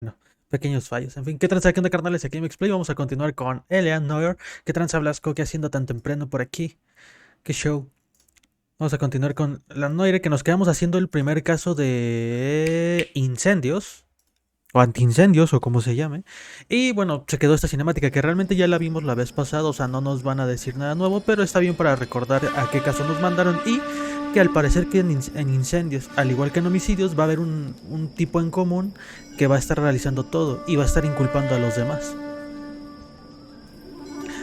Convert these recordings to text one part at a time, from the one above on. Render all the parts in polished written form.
Bueno, pequeños fallos. En fin, ¿qué tranza? ¿Qué onda, carnales? Aquí Dimexplay. Vamos a continuar con Noire. ¿Qué tranza, Blasco? ¿Qué haciendo tan temprano por aquí? ¿Qué show? Vamos a continuar con la Noire, que nos quedamos haciendo el primer caso de incendios. O antiincendios, o como se llame. Y bueno, se quedó esta cinemática que realmente ya la vimos la vez pasada. O sea, no nos van a decir nada nuevo, pero está bien para recordar a qué caso nos mandaron. Y que al parecer que en incendios, al igual que en homicidios, va a haber un tipo en común que va a estar realizando todo y va a estar inculpando a los demás.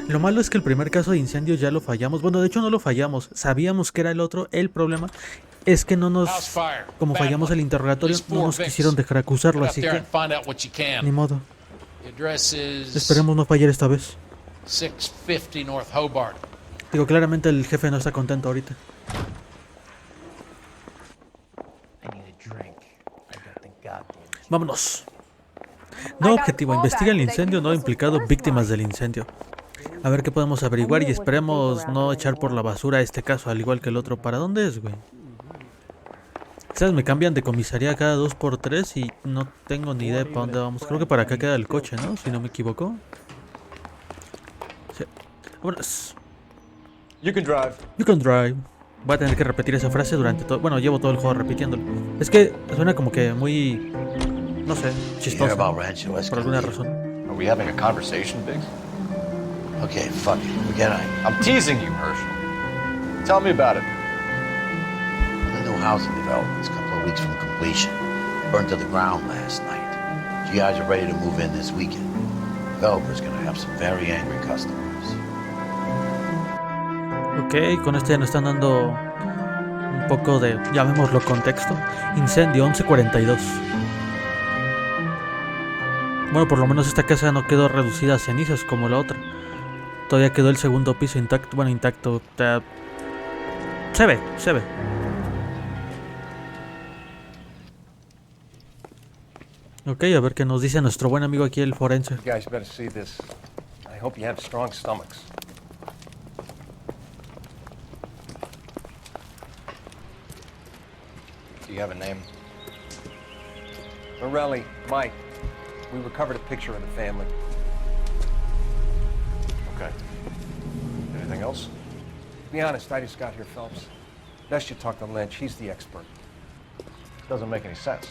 Lo malo es que el primer caso de incendios ya lo fallamos. Bueno, de hecho no lo fallamos. Sabíamos que era el otro. El problema es que no nos... Como fallamos el interrogatorio, no nos quisieron dejar acusarlo, así que... Ni modo. Esperemos no fallar esta vez. Digo, claramente el jefe no está contento ahorita. Vámonos. No objetivo, investiga el incendio no implicado víctimas del incendio. A ver qué podemos averiguar y esperemos no echar por la basura este caso, al igual que el otro. ¿Para dónde es, güey? ¿Sabes? Me cambian de comisaría cada 2x3 y no tengo ni idea de para dónde vamos. Creo que para acá queda el coche, ¿no? Si no me equivoco. Sí. Vámonos. You can drive. You can drive. Voy a tener que repetir esa frase durante todo... Bueno, llevo todo el juego repitiéndolo. Es que suena como que muy... No sé, chistoso. Por alguna razón. Are we having a conversation, Biggs? Okay, fuck it. Forget I'm teasing you, Herschel. Tell me about it. The new housing development's a couple of weeks from completion. Burned to the ground last night. GIs are ready to move in this weekend. Developer's gonna have some very angry customers. Ok, con esto ya nos están dando un poco de, llamémoslo, contexto. Incendio 11:42. Bueno, por lo menos esta casa no quedó reducida a cenizas como la otra. Todavía quedó el segundo piso intacto. Bueno, intacto. Se ve, se ve. Ok, a ver qué nos dice nuestro buen amigo aquí, el forense. You guys better see this. I hope you have strong stomachs. Do you have a name? Morelli, Mike. We recovered a picture of the family. Okay. Anything else? To be honest, I just got here, Phelps. Best you talk to Lynch. He's the expert. Doesn't make any sense.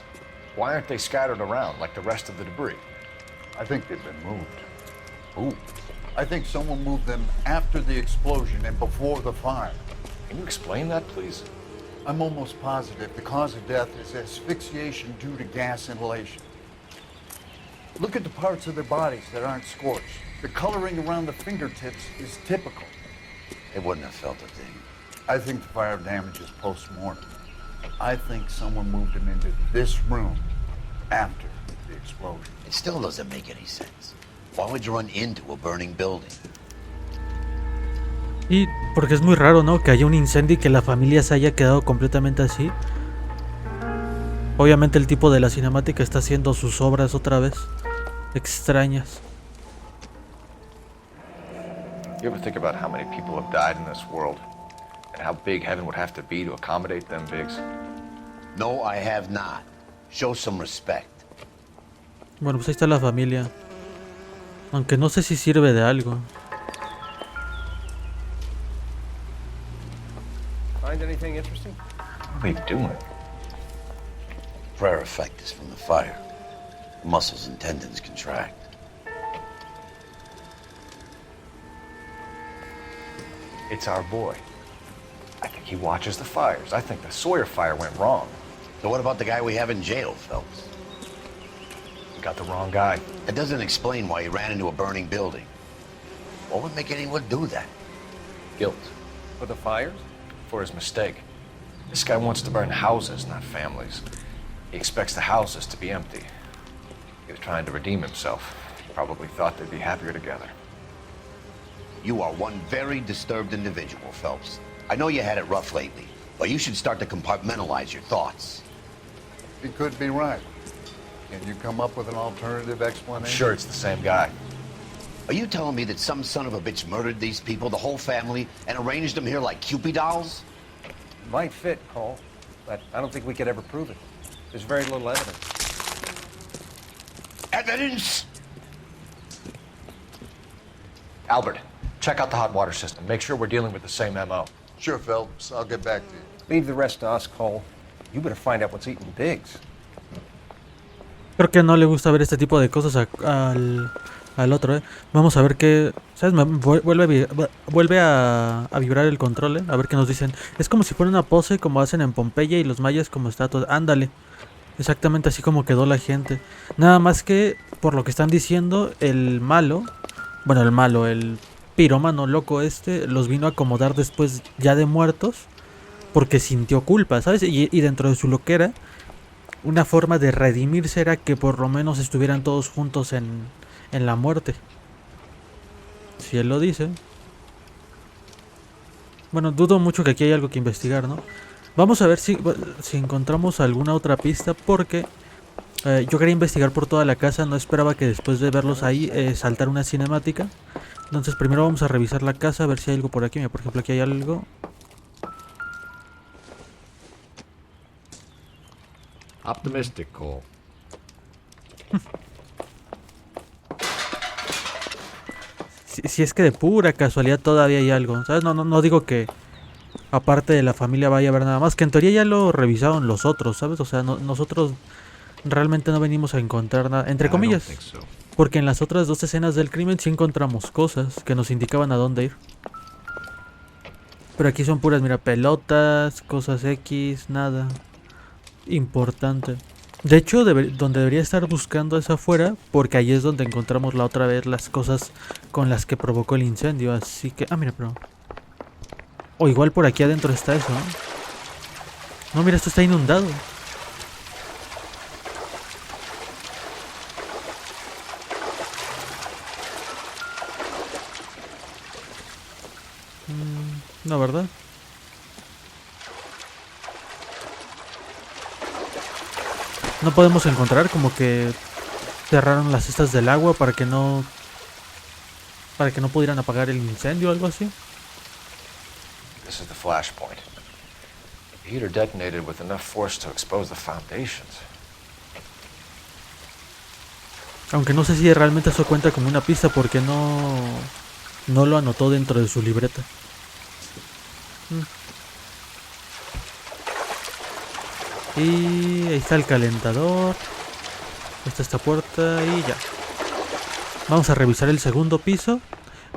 Why aren't they scattered around like the rest of the debris? I think they've been moved. Ooh. I think someone moved them after the explosion and before the fire. Can you explain that, please? I'm almost positive the cause of death is asphyxiation due to gas inhalation. Look at the parts of their bodies that aren't scorched. The coloring around the fingertips is typical. They wouldn't have felt a thing. I think the fire damage is post-mortem. I think someone moved them into this room after the explosion. It still doesn't make any sense. Why would you run into a burning building? Y porque es muy raro, ¿no? Que haya un incendio y que la familia se haya quedado completamente así. Obviamente el tipo de la cinemática está haciendo sus obras otra vez. Extrañas. You ever think about how many people have died in this world? And how big heaven would have to be to accommodate them, Biggs? No, I have not. Show some respect. Bueno, pues ahí está la familia. Aunque no sé si sirve de algo. Find anything interesting? What are they doing? Prayer effect is from the fire. The muscles and tendons contract. It's our boy. I think he watches the fires. I think the Sawyer fire went wrong. So what about the guy we have in jail, Phelps? We got the wrong guy. That doesn't explain why he ran into a burning building. What would make anyone do that? Guilt. For the fires? For his mistake. This guy wants to burn houses, not families. He expects the houses to be empty. He was trying to redeem himself. Probably thought they'd be happier together. You are one very disturbed individual, Phelps. I know you had it rough lately, but you should start to compartmentalize your thoughts. He could be right. Can you come up with an alternative explanation? I'm sure it's the same guy. Are you telling me that some son of a bitch murdered these people, the whole family, and arranged them here like Cupid dolls? It might fit, Cole, but I don't think we could ever prove it. There's very little evidence. evidence? Albert, check out the hot water system. Make sure we're dealing with the same MO. Sure, Phelps. I'll get back to you. Leave the rest to us, Cole. You better find out what's eating Biggs. Creo que no le gusta ver este tipo de cosas al otro, Vamos a ver qué... ¿Sabes? Vuelve a vibrar el control, A ver qué nos dicen. Es como si fuera una pose como hacen en Pompeya y los mayas como estatuas. Ándale. Exactamente así como quedó la gente. Nada más que, por lo que están diciendo, el malo... Bueno, el pirómano loco los vino a acomodar después ya de muertos. Porque sintió culpa, ¿sabes? Y dentro de su loquera, una forma de redimirse era que por lo menos estuvieran todos juntos en la muerte. Si él lo dice. Bueno, dudo mucho que aquí hay algo que investigar, ¿no? Vamos a ver si encontramos alguna otra pista, porque yo quería investigar por toda la casa. No esperaba que después de verlos ahí saltar una cinemática. Entonces primero vamos a revisar la casa, a ver si hay algo por aquí. Mira, por ejemplo, aquí hay algo. Optimistic, Cole. Si es que de pura casualidad todavía hay algo, ¿sabes? No digo que aparte de la familia vaya a haber nada más, que en teoría ya lo revisaron los otros, ¿sabes? O sea, nosotros realmente no venimos a encontrar nada, entre comillas, porque en las otras dos escenas del crimen sí encontramos cosas que nos indicaban a dónde ir. Pero aquí son puras, mira, pelotas, cosas X, nada importante. De hecho, donde debería estar buscando es afuera, porque ahí es donde encontramos la otra vez las cosas con las que provocó el incendio. Así que... Ah, mira, pero... O igual por aquí adentro está eso, ¿no? No, mira, esto está inundado. No, ¿verdad? No podemos encontrar, como que cerraron las cestas del agua para que no pudieran apagar el incendio o algo así. This is the flashpoint. The heater detonated with enough force to expose the foundations. Aunque no sé si realmente eso cuenta como una pista, porque no lo anotó dentro de su libreta. Y ahí está el calentador. Está esta puerta y ya. Vamos a revisar el segundo piso.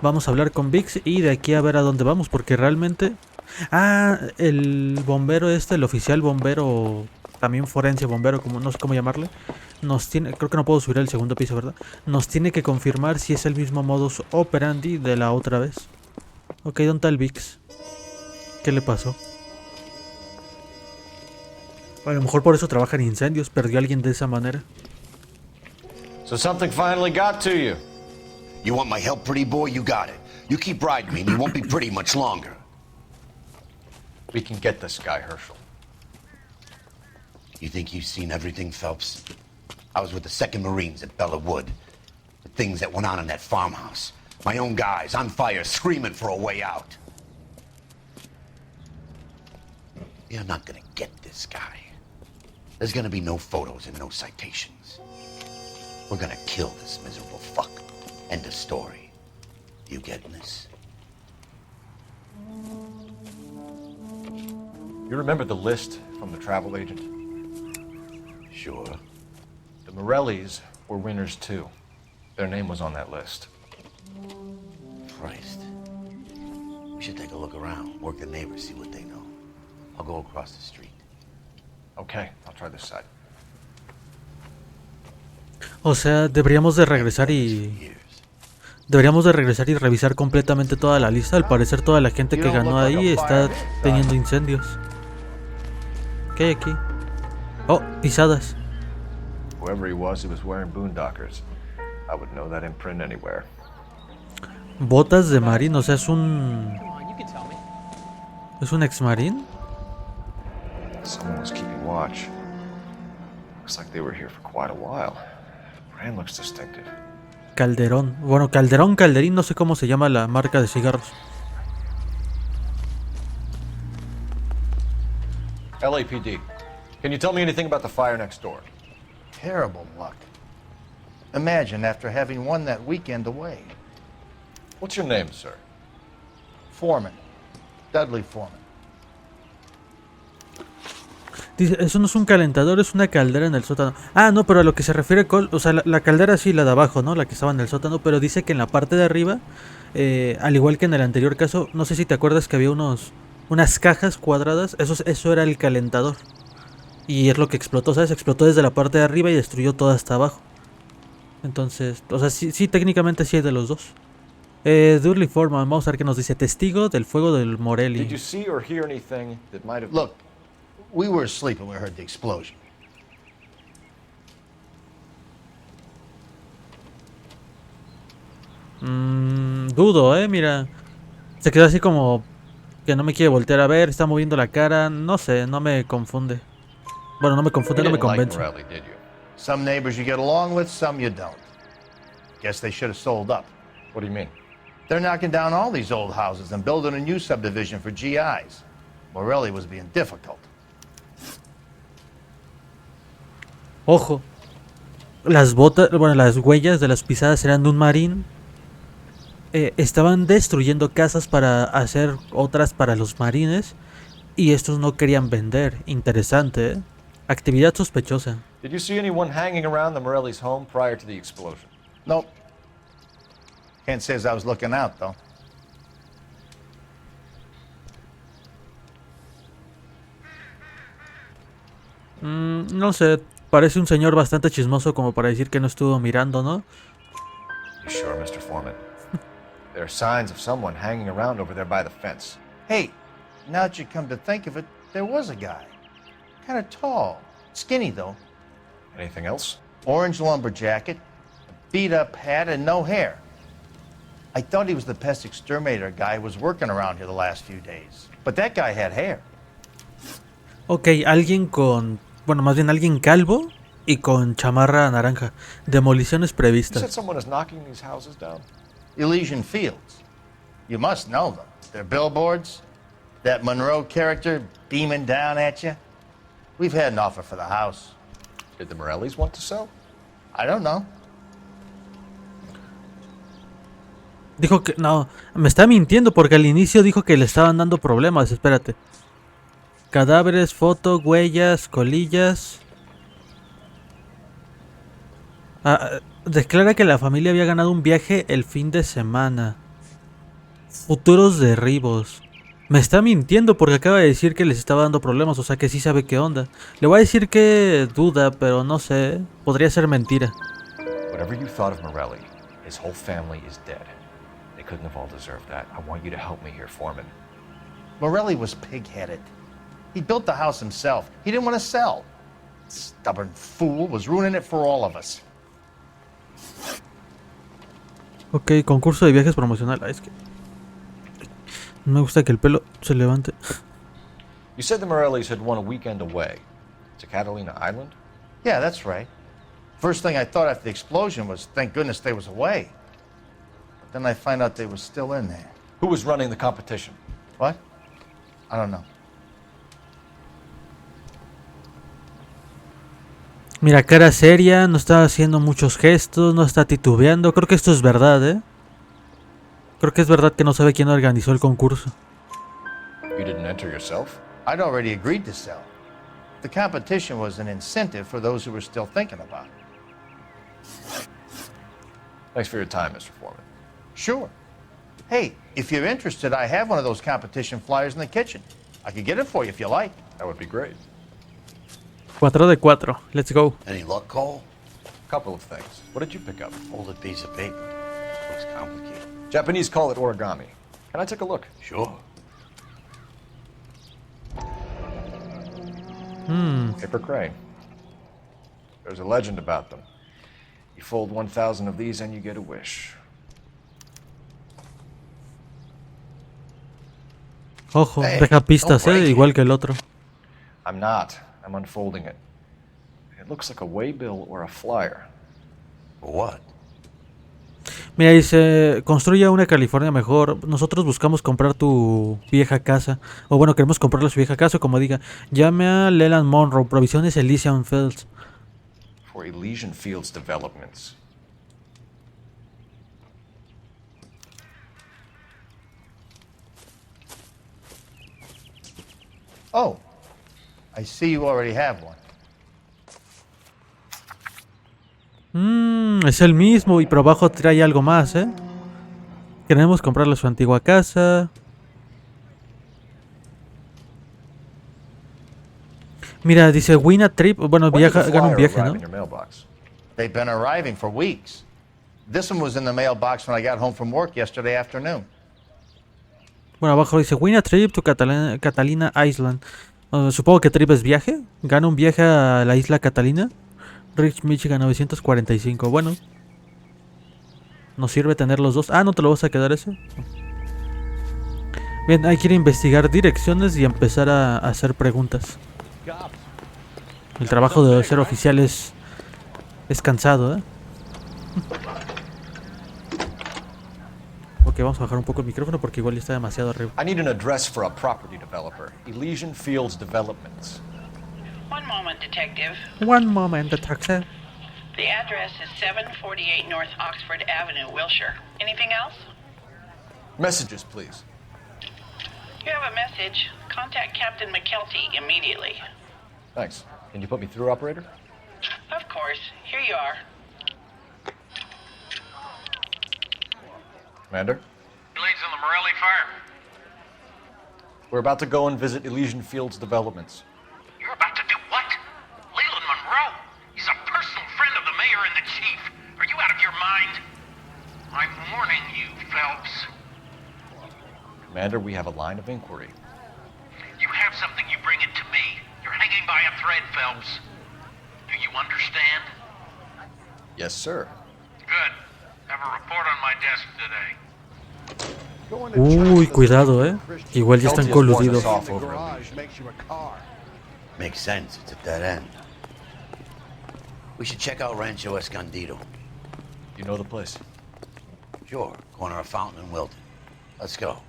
Vamos a hablar con Vix y de aquí a ver a dónde vamos, porque realmente... Ah, el bombero el oficial bombero, también forense bombero, como no sé cómo llamarle, nos tiene... Creo que no puedo subir al segundo piso, ¿verdad? Nos tiene que confirmar si es el mismo modus operandi de la otra vez. Ok, ¿dónde está el Vix? ¿Qué le pasó? A lo mejor por eso trabaja en incendios, perdió a alguien de esa manera. So something finally got to you. You want my help, pretty boy? You got it. You keep riding me and you won't be pretty much longer. We can get this guy, Herschel. You think you've seen everything, Phelps? I was with the 2nd Marines at Bella Wood. The things that went on in that farmhouse. My own guys on fire, screaming for a way out. You're not gonna get this guy. There's gonna be no photos and no citations. We're gonna kill this miserable fuck. End of story. You getting this? You remember the list from the travel agent? Sure. The Morellis were winners too. Their name was on that list. Christ. We should take a look around, work the neighbors, see what they know. I'll go across the street. Okay, I'll try this side. O sea, deberíamos de regresar y revisar completamente toda la lista. Al parecer toda la gente que ganó ahí está teniendo incendios. ¿Qué hay aquí? Oh, pisadas. Whoever he was wearing boondockers. I would know that imprint anywhere. Botas de marín, o sea, es un ex marín. Someone was keeping watch. Looks like they were here for quite a while. The brand looks distinctive. Calderón. Bueno, Calderín, no sé cómo se llama la marca de cigarros. LAPD. Can you tell me anything about the fire next door? Terrible luck. Imagine after having won that weekend away. What's your name, sir? Foreman. Dudley Foreman. Dice, eso no es un calentador, es una caldera en el sótano. Ah, no, pero a lo que se refiere Cole, o sea, la caldera sí, la de abajo, ¿no? La que estaba en el sótano, pero dice que en la parte de arriba, al igual que en el anterior caso, no sé si te acuerdas que había unas cajas cuadradas, eso era el calentador. Y es lo que explotó, ¿sabes? Explotó desde la parte de arriba y destruyó todo hasta abajo. Entonces, o sea, sí técnicamente sí es de los dos. Dudley Foreman, vamos a ver qué nos dice. Testigo del fuego del Did Morelli. you see or hear anything that might have... Look, we were asleep when we heard the explosion. Dudo, mira. Se quedó así como que no me quiere voltear a ver, está moviendo la cara, no sé, no me confunde. Bueno, no me confunde, no You me didn't like convence. Morelli, did you? Some neighbors you get along with, some you don't. Guess they should have sold up. What do you mean? They're knocking down all these old houses and building a new subdivision for GIs. Morelli was being difficult. Ojo. Las botas, bueno, las huellas de las pisadas eran de un marín. Estaban destruyendo casas para hacer otras para los marines. Y estos no querían vender. Interesante, ¿eh? Actividad sospechosa. Did you see anyone hanging around the Morelli's home prior to the explosion? Nope. Can't say as I was looking out, though. No sé, parece un señor bastante chismoso como para decir que no estuvo mirando, ¿no? You sure, Mr. Foreman? There are signs of someone hanging around over there by the fence. Hey, now that you come to think of it, there was a guy. Kind of tall. Skinny, though. Anything else? Orange lumber jacket, a beat-up hat, and no hair. I thought he was the pest exterminator guy who was working around here the last few days. But that guy had hair. Ok, alguien con... Bueno, más bien alguien calvo y con chamarra naranja. Demoliciones You said previstas. someone is knocking these houses down? Elysian Fields. You must know them. Their billboards, that Monroe character beaming down at you. We've had an offer for the house. Did the Morellis want to sell? I don't know. Dijo que... No, me está mintiendo porque al inicio dijo que le estaban dando problemas. Espérate. Cadáveres, foto, huellas, colillas. Declara que la familia había ganado un viaje el fin de semana. Futuros derribos. Me está mintiendo porque acaba de decir que les estaba dando problemas, o sea que sí sabe qué onda. Le voy a decir que duda, pero no sé. Podría ser mentira. Whatever you thought of Morelli, his whole family is dead. They couldn't have all deserved that. I want you to help me here, Foreman. Morelli was pig-headed. He built the house himself. He didn't want to sell. Stubborn fool was ruining it for all of us. Ok, concurso de viajes promocional. Es que... No me gusta que el pelo se levante. You said the Morellis had won a weekend away to Catalina Island? Yeah, that's right. First thing I thought after the explosion was, thank goodness they was away. But then I find out they were still in there. Who was running the competition? What? I don't know. Mira, cara seria, no está haciendo muchos gestos, no está titubeando. Creo que esto es verdad, ¿eh? Creo que es verdad que no sabe quién organizó el concurso. You didn't enter yourself? I'd already agreed to sell. The competition was an incentive for those who were still thinking about it. Thanks for your time, Mr. Foreman. Sure. Hey, if you're interested, I have one of those competition flyers in the kitchen. I could get it for you if you like. That would be great. 4 de 4. Let's go. Any luck, Cole? Couple of things. What did you pick up? Folded piece of paper. Looks complicated. Japanese call it origami. Can I take a look? Sure. Paper crane. There's a legend about them. You fold 1,000 of these and you get a wish. Ojo, Hey, deja pistas, don't break it. igual que el otro. I'm not. I'm unfolding it. It looks like a waybill or a flyer. For what? Mira, dice, construye una California mejor. Nosotros buscamos comprar tu vieja casa. O bueno, queremos comprarle su vieja casa, como diga. Llame a Leland Monroe, Provisiones Elysian Fields. For Elysian Fields Developments. Oh, I see you already have one. Es el mismo y por abajo trae algo más, ¿eh? Queremos comprarle su antigua casa. Mira, dice win a trip. Bueno, When did the viaja, gana un flyer viaje, arrive ¿no? in your mailbox? They've been arriving for weeks. This one was in the mailbox when I got home from work yesterday afternoon. Bueno, abajo dice win a trip to Catalina Island. Supongo que trip es viaje. Gana un viaje a la isla Catalina. Rich Michigan 945. Bueno. Nos sirve tener los dos. Ah, ¿no te lo vas a quedar ese? Bien, hay que ir a investigar direcciones y empezar a hacer preguntas. El trabajo de ser oficial es cansado, ¿eh? Ok, vamos a bajar un poco el micrófono porque igual ya está demasiado arriba. I need an address for a property developer. Elysian Fields Developments. One moment, Detective. One moment, detective. The address is 748 North Oxford Avenue, Wilshire. Anything else? Messages, please. You have a message. Contact Captain McKelty immediately. Thanks. Can you put me through, operator? Of course. Here you are. Commander? Leads in the Morelli fire. We're about to go and visit Elysian Fields Developments. You're about to do what? Leland Monroe. He's a personal friend of the mayor and the chief. Are you out of your mind? I'm warning you, Phelps. Commander, we have a line of inquiry. You have something, you bring it to me. You're hanging by a thread, Phelps. Do you understand? Yes, sir. Good. Have a report on my desk today. Uy, cuidado, Igual ya están Kelty has warned coludidos. us off over Makes sense. It's at that end. We should check out Rancho Escondido. You know the place? Sure. Corner of Fountain and Wilton. Let's go.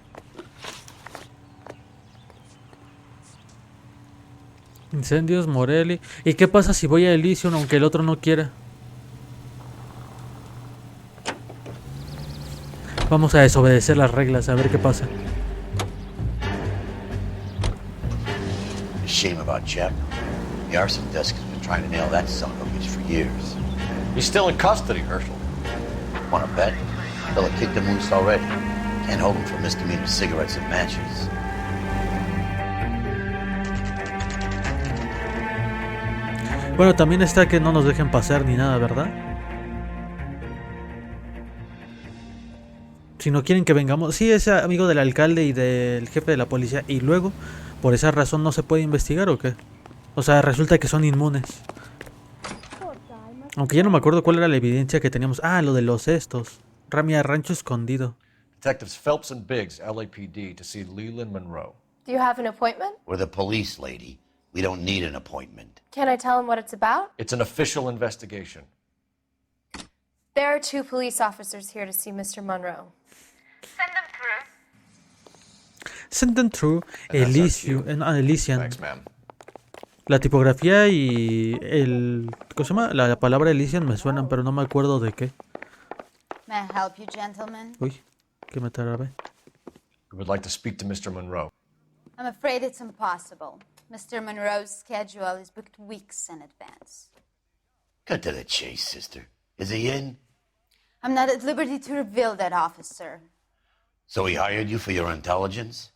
Incendios, Morelli. ¿Y qué pasa si voy a Elysium aunque el otro no quiera? Vamos a desobedecer las reglas, a ver qué pasa. Shame about Chap. The arson desk has been trying to nail that son of a bitch for years. He's still in custody, Herschel. Wanna bet? Fella kicked him loose already. Can't hold him for misdemeanor cigarettes and matches. Bueno, también está que no nos dejen pasar ni nada, ¿verdad? Si no quieren que vengamos... Sí, es amigo del alcalde y del jefe de la policía. Y luego, por esa razón, ¿no se puede investigar o qué? O sea, resulta que son inmunes. Aunque ya no me acuerdo cuál era la evidencia que teníamos. Ah, lo de los estos. Ramia Rancho Escondido. Detectives Phelps and Biggs, LAPD, to see Leland Monroe. Do you have an appointment? We're the police, lady. We don't need an appointment. Can I tell him what it's about? It's an official investigation. There are 2 police officers here to see Mr. Monroe. Send them through. Send them through Elysian. Thanks, ma'am. La tipografía y el... ¿Cómo se llama? La palabra Elysian me suenan, pero no me acuerdo de qué. May I help you, gentlemen? Uy, que me trabé. We would like to speak to Mr. Monroe. I'm afraid it's impossible. Mr. Monroe's schedule is booked weeks in advance. Cut to the chase, sister. Is he in? I'm not at liberty to reveal that, officer. So he hired you for your intelligence?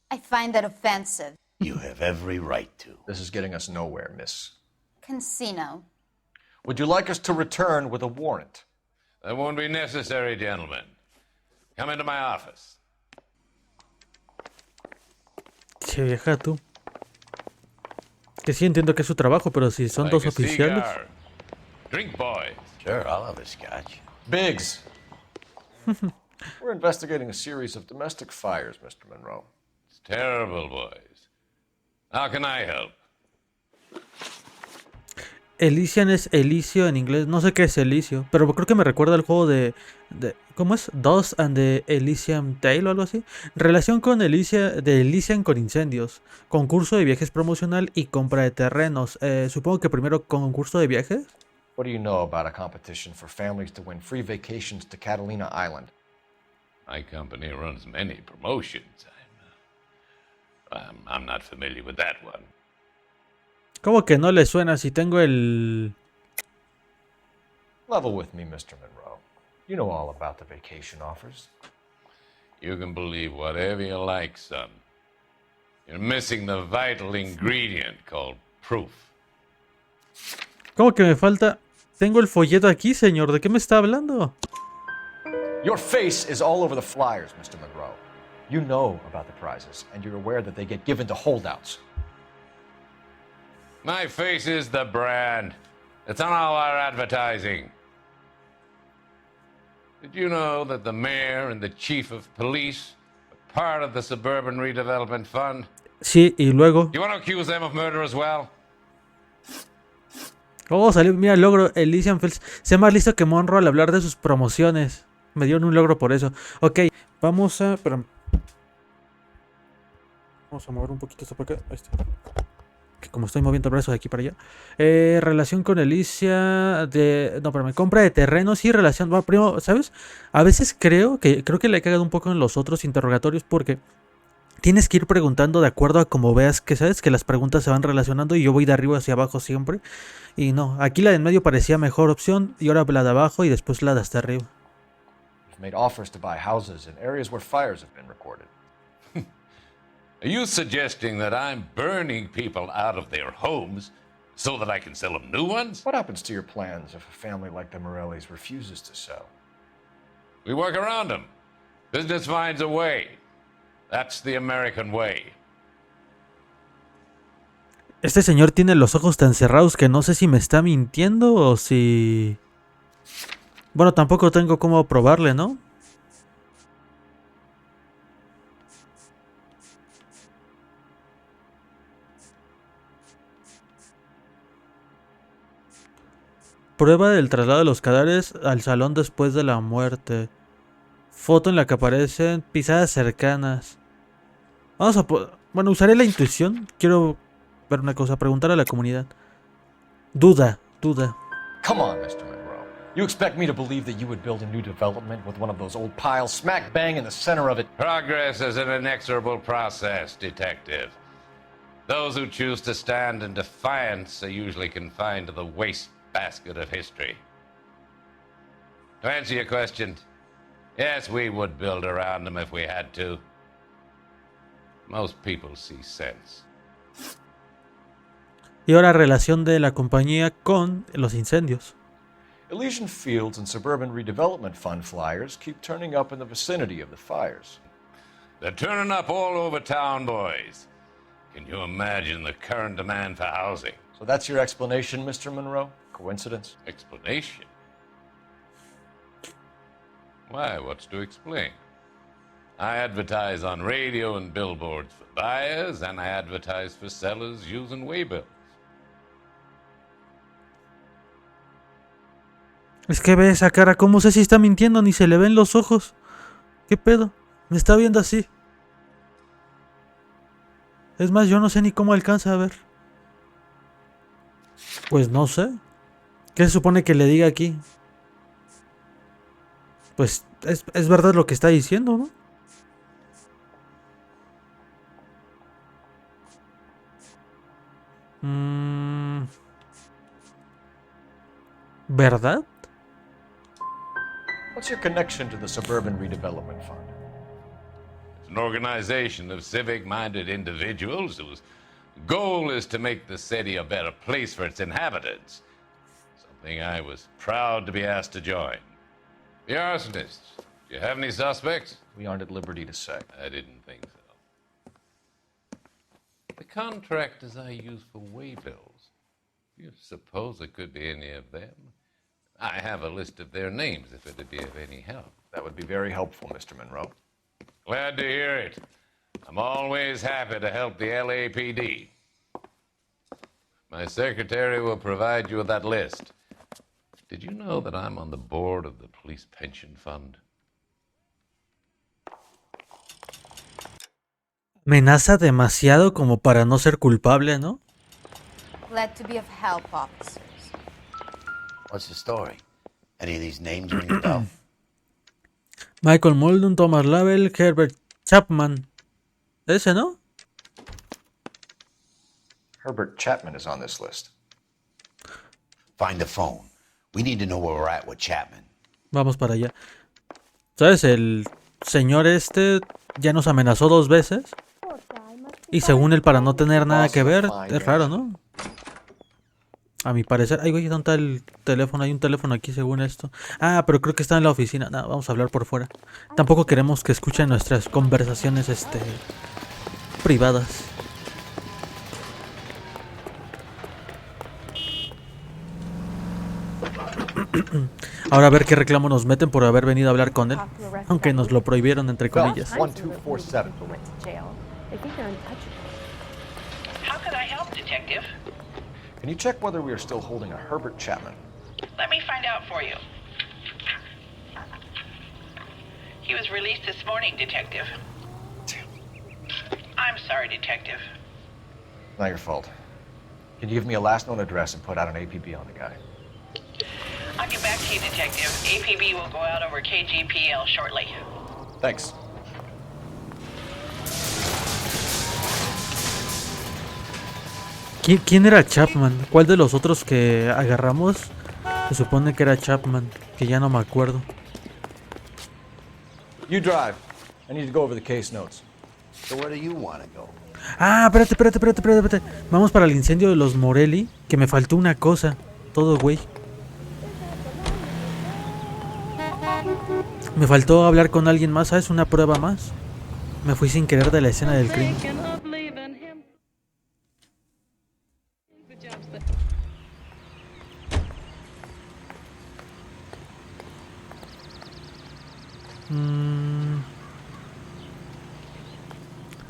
I find that offensive. You have every right to. This is getting us nowhere, miss. Casino. Would you like us to return with a warrant? That won't be necessary, gentlemen. Come into my office. Che, vieja tú. Que sí entiendo que es su trabajo, pero si son dos oficiales. Drink, boys. Sure, I'll have a scotch. Biggs! We're investigating a series of domestic fires, Mr. Monroe. It's terrible, boys. How can I help? Elysian es Elicio en inglés. No sé qué es Elicio, pero creo que me recuerda al juego de ¿cómo es? Dust and the Elysian Tale o algo así. Relación con Elysian con incendios. Concurso de viajes promocional y compra de terrenos. Supongo que primero concurso de viajes. What do you know about a competition for families to win free vacations to Catalina Island? My company runs many promotions. I'm not familiar with that one. ¿Cómo que no le suena si tengo el... Level with me, Mr. Monroe. You know all about the vacation offers. You can believe whatever you like, son. You're missing the vital ingredient called proof. ¿Cómo que me falta? Tengo el folleto aquí, señor. ¿De qué me está hablando? Your face is all over the flyers, Mr. Monroe. You know about the prizes, and you're aware that they get given to holdouts. My face is the brand. It's on all our advertising. Did you know that the mayor and the chief of police are part of the Suburban Redevelopment Fund? Sí, y luego... You want to accuse them of murder as well? Oh, salió, mira, el logro. Elysian Fields. Sé más listo que Monroe al hablar de sus promociones. Me dieron un logro por eso. Ok, vamos a... Espera. Vamos a mover un poquito esto para acá. Ahí está. Que como estoy moviendo el brazo de aquí para allá. Relación con Elysia de... No, espérame. Compra de terrenos y relación... Bueno, primo, ¿sabes? A veces creo que le he cagado un poco en los otros interrogatorios porque... Tienes que ir preguntando de acuerdo a como veas que sabes que las preguntas se van relacionando y yo voy de arriba hacia abajo siempre. Y no, aquí la de en medio parecía mejor opción y ahora la de abajo y después la de hasta arriba. You've made offers to buy houses in areas where fires have been recorded. Are you suggesting that I'm burning people out of their homes so that I can sell them new ones? What happens to your plans if a family like the Morellis refuses to sell? We work around them. Business finds a way. That's the American way. Este señor tiene los ojos tan cerrados que no sé si me está mintiendo o si... Bueno, tampoco tengo cómo probarle, ¿no? Prueba del traslado de los cadáveres al salón después de la muerte. Foto en la que aparecen pisadas cercanas. Vamos a... Bueno, usaré la intuición. Quiero ver una cosa, preguntar a la comunidad. Duda. Come on, Mr. Monroe. You expect me to believe that you would build a new development with one of those old piles smack bang in the center of it? Progress is an inexorable process, detective. Those who choose to stand in defiance are usually confined to the wastebasket of history. To answer your question, yes, we would build around them if we had to. Most people see sense. Y ahora relación de la compañía con los incendios. Elysian Fields and Suburban Redevelopment Fund flyers keep turning up in the vicinity of the fires. They're turning up all over town, boys. Can you imagine the current demand for housing? So that's your explanation, Mr. Monroe? Coincidence? Explanation? Why, what's to explain? I advertise on radio and billboards for buyers, and I advertise for sellers using waybills. Es que ve esa cara, ¿cómo sé si está mintiendo? Ni se le ven los ojos. ¿Qué pedo? Me está viendo así. Es más, yo no sé ni cómo alcanza a ver. Pues no sé. ¿Qué se supone que le diga aquí? Pues es verdad lo que está diciendo, ¿no? ¿Verdad? What's your connection to the Suburban Redevelopment Fund? It's an organization of civic-minded individuals whose goal is to make the city a better place for its inhabitants. Something I was proud to be asked to join. The arsonists. Do you have any suspects? We aren't at liberty to say. I didn't think so. The contractors I use for waybills. Do you suppose it could be any of them? I have a list of their names if it'd be of any help. That would be very helpful, Mr. Monroe. Glad to hear it. I'm always happy to help the LAPD. My secretary will provide you with that list. Did you know that I'm on the board of the police pension fund? Amenaza demasiado como para no ser culpable, ¿no? Glad to be of help, officers. What's the story? Any of these names ring a bell? Michael Muldoon, Thomas Lavelle, Herbert Chapman. ¿Ese, no? Herbert Chapman is on this list. Find the phone. We need to know where we're at with Chapman. Vamos para allá. ¿Sabes? El señor este ya nos amenazó 2 veces. Y según él, para no tener nada que ver, es raro, ¿no? A mi parecer... Ay, güey, ¿dónde está el teléfono? Hay un teléfono aquí según esto. Ah, pero creo que está en la oficina. No, vamos a hablar por fuera. Tampoco queremos que escuchen nuestras conversaciones, privadas. Ahora a ver qué reclamo nos meten por haber venido a hablar con él. Aunque nos lo prohibieron, entre comillas. 1247. How can I help, Detective? Can you check whether we are still holding a Herbert Chapman? Let me find out for you. He was released this morning, Detective. I'm sorry, Detective. Not your fault. Can you give me a last known address and put out an APB on the guy? I'll get back to you, Detective. APB will go out over KGPL shortly. Thanks. ¿Quién era Chapman? ¿Cuál de los otros que agarramos? Se supone que era Chapman, que ya no me acuerdo. You drive. I need to go over the case notes. So where do you want to go? Ah, espérate. Vamos para el incendio de los Morelli, que me faltó una cosa. Todo, güey. Me faltó hablar con alguien más, ¿sabes? Una prueba más. Me fui sin querer de la escena del crimen.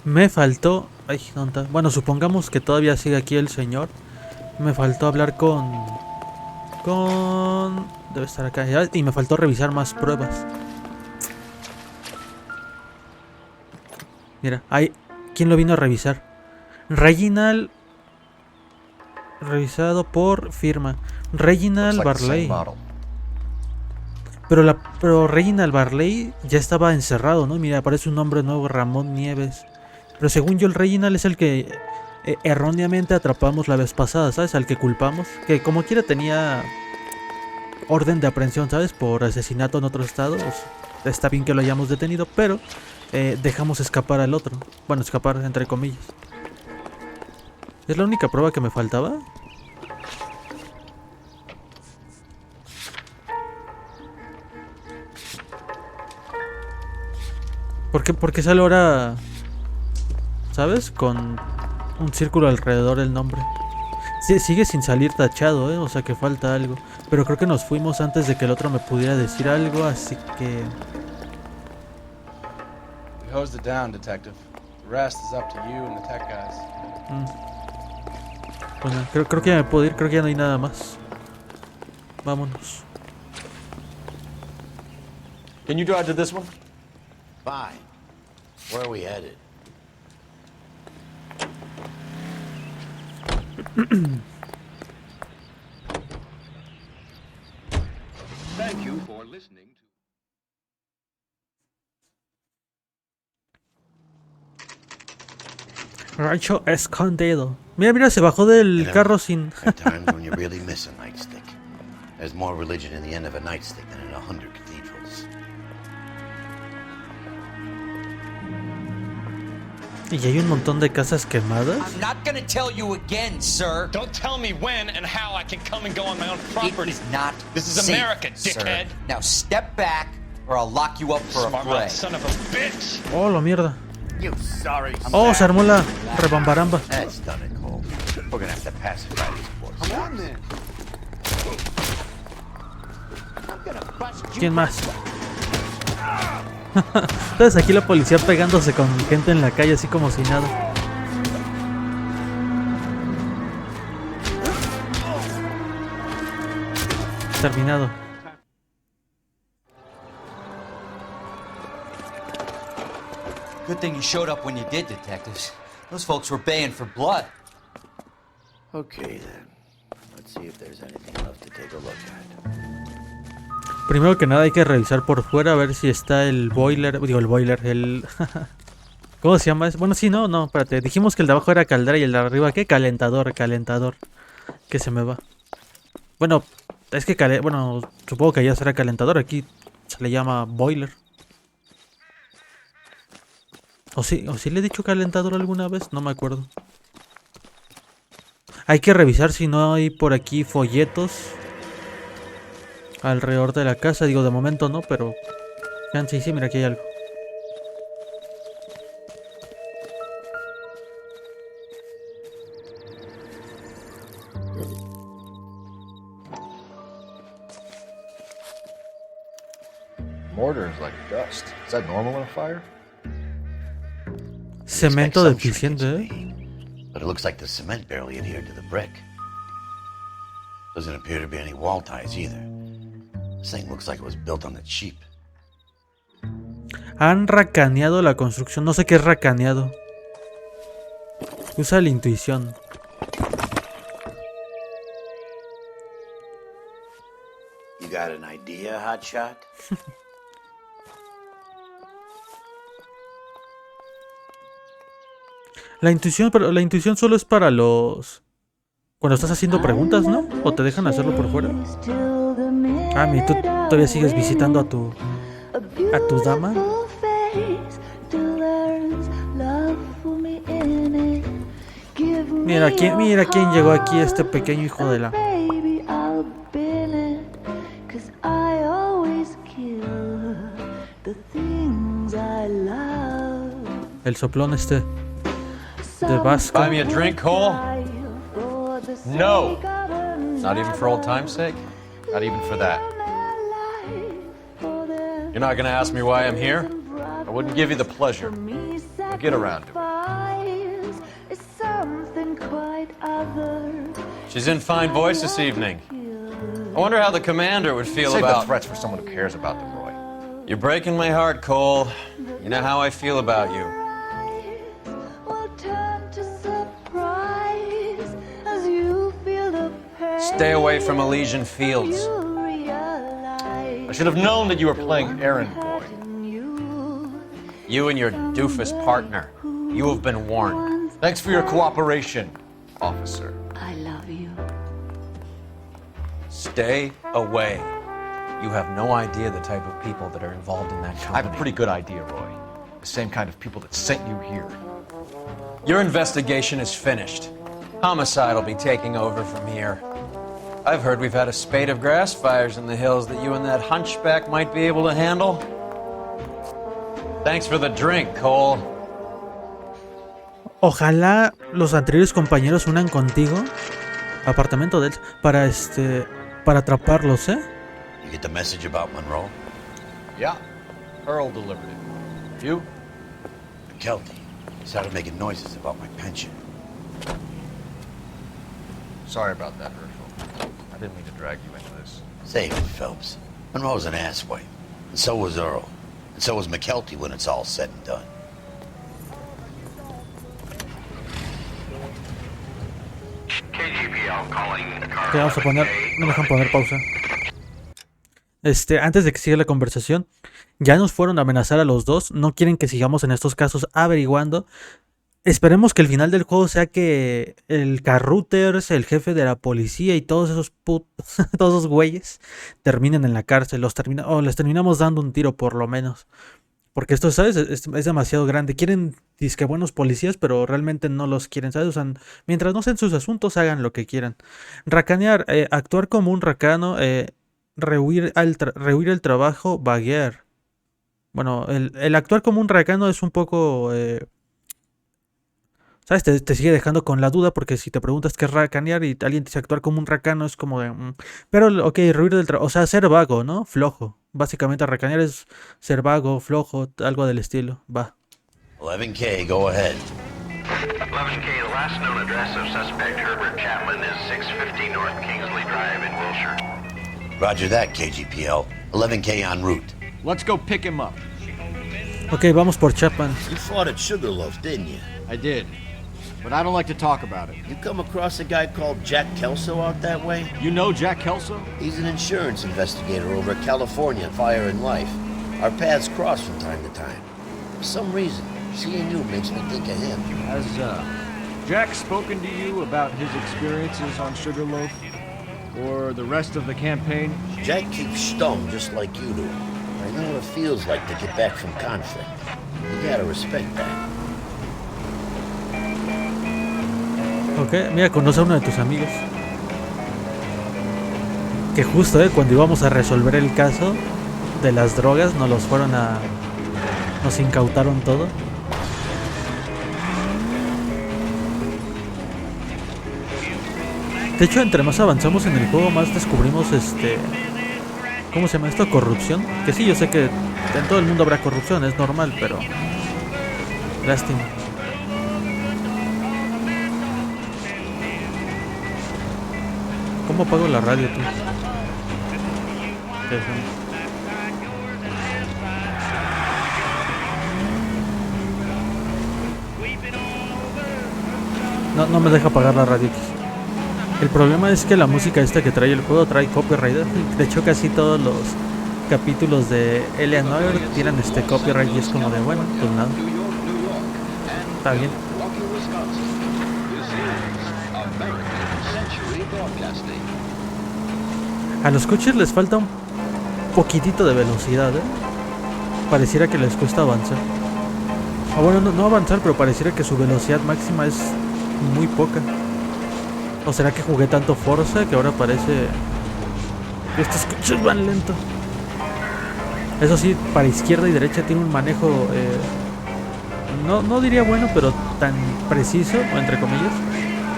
Me faltó... Ay, ¿dónde está? Bueno, supongamos que todavía sigue aquí el señor. Me faltó hablar con... Debe estar acá. Y me faltó revisar más pruebas. Mira, ahí... ¿Quién lo vino a revisar? Reginald... Revisado por firma. Reginald Barley. Pero Reginald Barley ya estaba encerrado, ¿no? Mira, aparece un nombre nuevo, Ramón Nieves. Pero según yo, el Reginald es el que erróneamente atrapamos la vez pasada, ¿sabes? Al que culpamos. Que como quiera tenía orden de aprehensión, ¿sabes? Por asesinato en otro estado. Está bien que lo hayamos detenido, pero dejamos escapar al otro. Bueno, escapar entre comillas. ¿Es la única prueba que me faltaba? ¿Por qué sale ahora, sabes? Con un círculo alrededor del nombre. Sí, sigue sin salir tachado, o sea que falta algo. Pero creo que nos fuimos antes de que el otro me pudiera decir algo, así que... We hosed it down, detective. The rest is up to you and the tech guys. Bueno, creo que ya me puedo ir, creo que ya no hay nada más. Vámonos. Can you drive to this one? Fine. Where are we headed? Thank you for listening to... Rancho escondido. Mira, se bajó del carro sin... At times when you really miss a nightstick. There's more religion in the end of a nightstick than in 100 cathedrals. Y hay un montón de casas quemadas. I'm not gonna tell you again, sir. Don't tell me when and how I can come and go on my own property. It is not This is safe, America, dickhead. Sir. Now step back, or I'll lock you up for Smart a fray. son of a bitch. Oh, la mierda. You sorry. Oh, se armó la rebambaramba. That's done it, Cole. We're gonna have to pacify these boys. Come on then. ¿Quién más? Entonces aquí la policía pegándose con gente en la calle así como si nada. Terminado. Good thing you showed up when you did, detectives. Those folks were baying for blood. Okay then. Let's see if there's anything left to take a look at. Primero que nada hay que revisar por fuera a ver si está el boiler, el ¿Cómo se llama eso? Bueno, sí, no, espérate. Dijimos que el de abajo era caldera y el de arriba, ¿qué? Calentador. Que se me va. Bueno, es que, bueno, supongo que allá será calentador. Aquí se le llama boiler. ¿O sí le he dicho calentador alguna vez? No me acuerdo. Hay que revisar si no hay por aquí folletos alrededor de la casa. Digo, de momento no, pero... Sí, mira, aquí hay algo. Mortar is like dust. Is that normal in a fire? Cemento deficiente, But it looks like the cement barely adhered to the brick. Doesn't appear to be any wall ties either. This thing looks like it was built on the cheap. Han racaneado la construcción. No sé qué es racaneado. Usa la intuición. You got an idea, hotshot? La intuición, pero la intuición solo es para los... Cuando estás haciendo preguntas, ¿no? ¿O te dejan hacerlo por fuera? Ah, mira, tú todavía sigues visitando a tu dama. Mira quién llegó aquí, este pequeño hijo de la... El soplón este de Vasco. Buy me a drink, Cole? No. Not even for old time's sake? Not even for that. You're not gonna ask me why I'm here? I wouldn't give you the pleasure. We'll get around to it. She's in fine voice this evening. I wonder how the commander would feel Save about... the threats for someone who cares about them, Roy. You're breaking my heart, Cole. You know how I feel about you. Stay away from Elysian Fields. I should have known that you were playing errand boy. You and your doofus partner. You have been warned. Thanks for your cooperation, officer. I love you. Stay away. You have no idea the type of people that are involved in that company. I have a pretty good idea, Roy. The same kind of people that sent you here. Your investigation is finished. Homicide will be taking over from here. I've heard we've had a spate of grass fires in the hills that you and that hunchback might be able to handle. Thanks for the drink, Cole. Ojalá los anteriores compañeros unan contigo. Apartamento de él. Para atraparlos, ¿eh? You get the message about Monroe? Yeah, Earl delivered it. You? McKelty. He started making noises about my pension. Sorry about that, Herschel. I didn't mean to drag you into this. Save it, Phelps. Monroe's an asswipe. And so was Earl. And so was McKelty when it's all said and done. KGPL calling the car. Te vamos a poner... No me dejan poner pausa. Antes de que siga la conversación, ya nos fueron a amenazar a los dos. No quieren que sigamos en estos casos averiguando. Esperemos que el final del juego sea que el Carruthers, el jefe de la policía y todos esos todos esos güeyes terminen en la cárcel. Les terminamos dando un tiro por lo menos. Porque esto, ¿sabes? Es demasiado grande. Quieren disque buenos policías, pero realmente no los quieren, ¿sabes? O sea, mientras no sean sus asuntos, hagan lo que quieran. Racanear, actuar como un racano, rehuir el trabajo, vaguear. Bueno, el actuar como un racano es un poco... ¿sabes? Te sigue dejando con la duda, porque si te preguntas qué es racanear y alguien te dice actuar como un racano, es como de... Pero, ok, rehuir del trabajo, o sea, ser vago, ¿no? Flojo. Básicamente racanear es ser vago, flojo, algo del estilo. Va. 11K, go ahead. 11K, the last known address of suspect Herbert Chapman is 650 North Kingsley Drive in Wilshire. Roger that, KGPL. 11K en route. Let's go pick him up. Ok, vamos por Chapman. You fought at Sugarloaf, didn't you? I did. But I don't like to talk about it. You come across a guy called Jack Kelso out that way? You know Jack Kelso? He's an insurance investigator over at California Fire and Life. Our paths cross from time to time. For some reason, Seeing you makes me think of him. Has Jack spoken to you about his experiences on Sugarloaf? Or the rest of the campaign? Jack keeps stum just like you do. I know what it feels like to get back from conflict. You gotta respect that. Ok, mira, conoce a uno de tus amigos. Que justo, cuando íbamos a resolver el caso de las drogas, nos los fueron a... Nos incautaron todo. De hecho, entre más avanzamos en el juego, más descubrimos ¿cómo se llama esto? Corrupción. Que sí, yo sé que en todo el mundo habrá corrupción, es normal, pero... Lástima. ¿Cómo apago la radio, tú? No me deja apagar la radio. El problema es que la música esta que trae el juego trae copyright. De hecho, casi todos los capítulos de Noire tienen copyright y es como de, bueno, pues nada. Está bien. A los coches les falta un poquitito de velocidad, Pareciera que les cuesta avanzar. Bueno, no avanzar, pero pareciera que su velocidad máxima es muy poca. ¿O será que jugué tanto Forza que ahora parece que estos coches van lento? Eso sí, para izquierda y derecha tiene un manejo, no diría bueno, pero tan preciso, o entre comillas,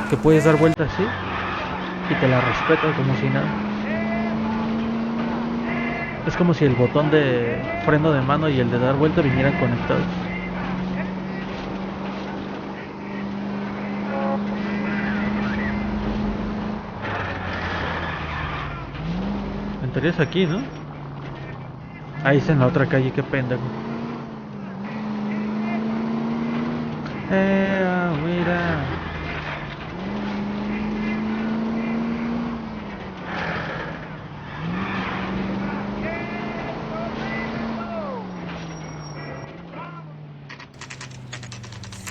que puedes dar vueltas así y te la respeta como si nada. Es como si el botón de freno de mano y el de dar vuelta vinieran conectados. En teoría es aquí, ¿no? Ahí es en la otra calle, qué pendejo. Mira.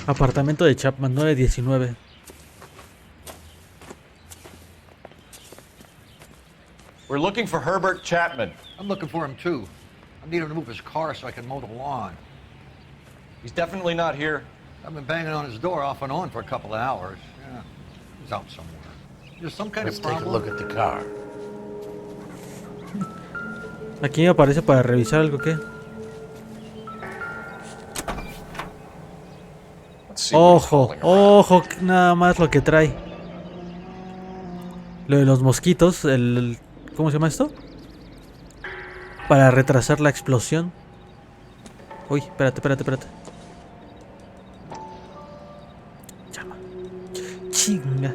Apartamento de Chapman, 919. We're looking for Herbert Chapman. I'm looking for him too. I need him to move his car so I can mow the lawn. He's definitely not here. I've been banging on his door off and on for a couple of hours. Yeah, he's out somewhere. There's some kind Let's of take problem. a look at the car. Aquí me aparece para revisar algo, ¿qué? Ojo, ojo, nada más lo que trae. Lo de los mosquitos, ¿cómo se llama esto? Para retrasar la explosión. Uy, espérate. Llama. Chinga.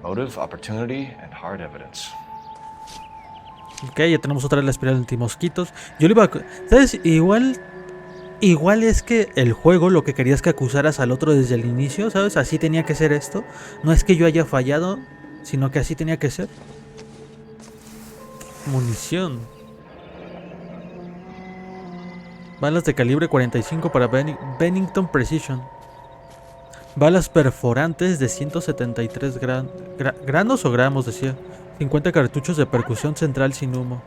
Motive, opportunity, and hard evidence. Ok, ya tenemos otra vez la espiral antimosquitos. Yo le iba a... ¿Sabes? Igual es que el juego lo que quería es que acusaras al otro desde el inicio, ¿sabes? Así tenía que ser esto. No es que yo haya fallado, sino que así tenía que ser. Munición. Balas de calibre 45 para Bennington Precision. Balas perforantes de 173 granos o gramos, decía. 50 cartuchos de percusión central sin humo.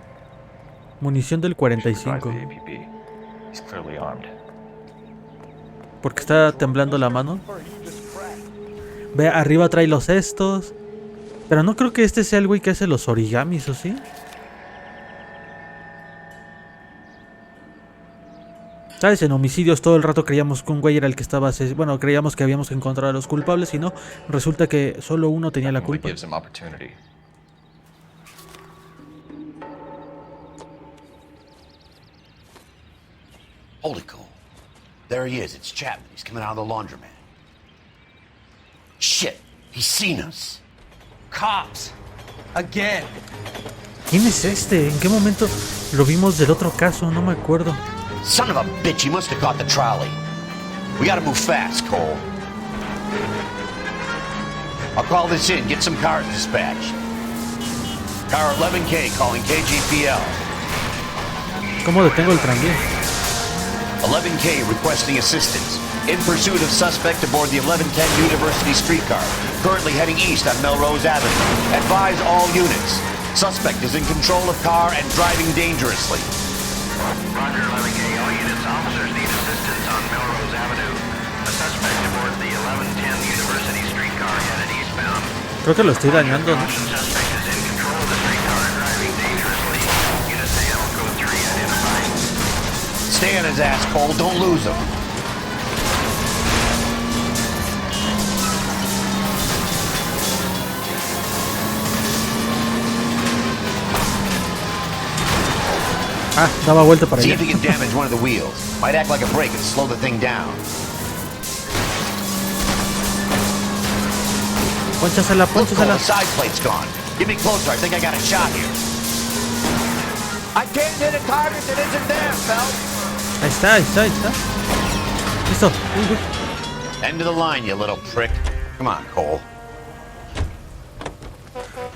Munición del 45. ¿Por qué está temblando la mano? Ve, arriba trae los estos. Pero no creo que este sea el güey que hace los origamis, ¿o sí? ¿Sabes? En homicidios todo el rato creíamos que un güey era el que estaba... Bueno, creíamos que habíamos encontrado a los culpables y no. Resulta que solo uno tenía la culpa. Holy cow. There he is. It's Chapman. He's coming out of the laundromat. Shit. He's seen us. Cops. Again. ¿Quién es este? ¿En qué momento lo vimos del otro caso? No me acuerdo. Son of a bitch. He must have caught the trolley. We gotta move fast, Cole. I'll call this in. Get some cars dispatched. Car 11K calling KGPL. ¿Cómo detengo el tranvía? 11K requesting assistance. In pursuit of suspect aboard the 1110 University streetcar. Currently heading east on Melrose Avenue. Advise all units. Suspect is in control of car and driving dangerously. Roger, 11K. All units, officers need assistance on Melrose Avenue. A suspect aboard the 1110 University streetcar headed eastbound. Creo que lo estoy dañando, ¿no? Suspect is in control of the streetcar and driving dangerously. Unit AL code 3 identified. Stay on his ass, Cole. Don't lose him. Ah, daba vuelta para See allá. if he can damage one of the wheels. Might act like a brake and slow the thing down. Pónchasela, Look, Cole, pónchasela. the side plate's gone. Get me closer. I think I got a shot here. I can't hit a target that isn't there, Phelps. Ahí está, ahí está, ahí está. Listo. Uy, uy. End of the line, you little prick. Come on, Cole.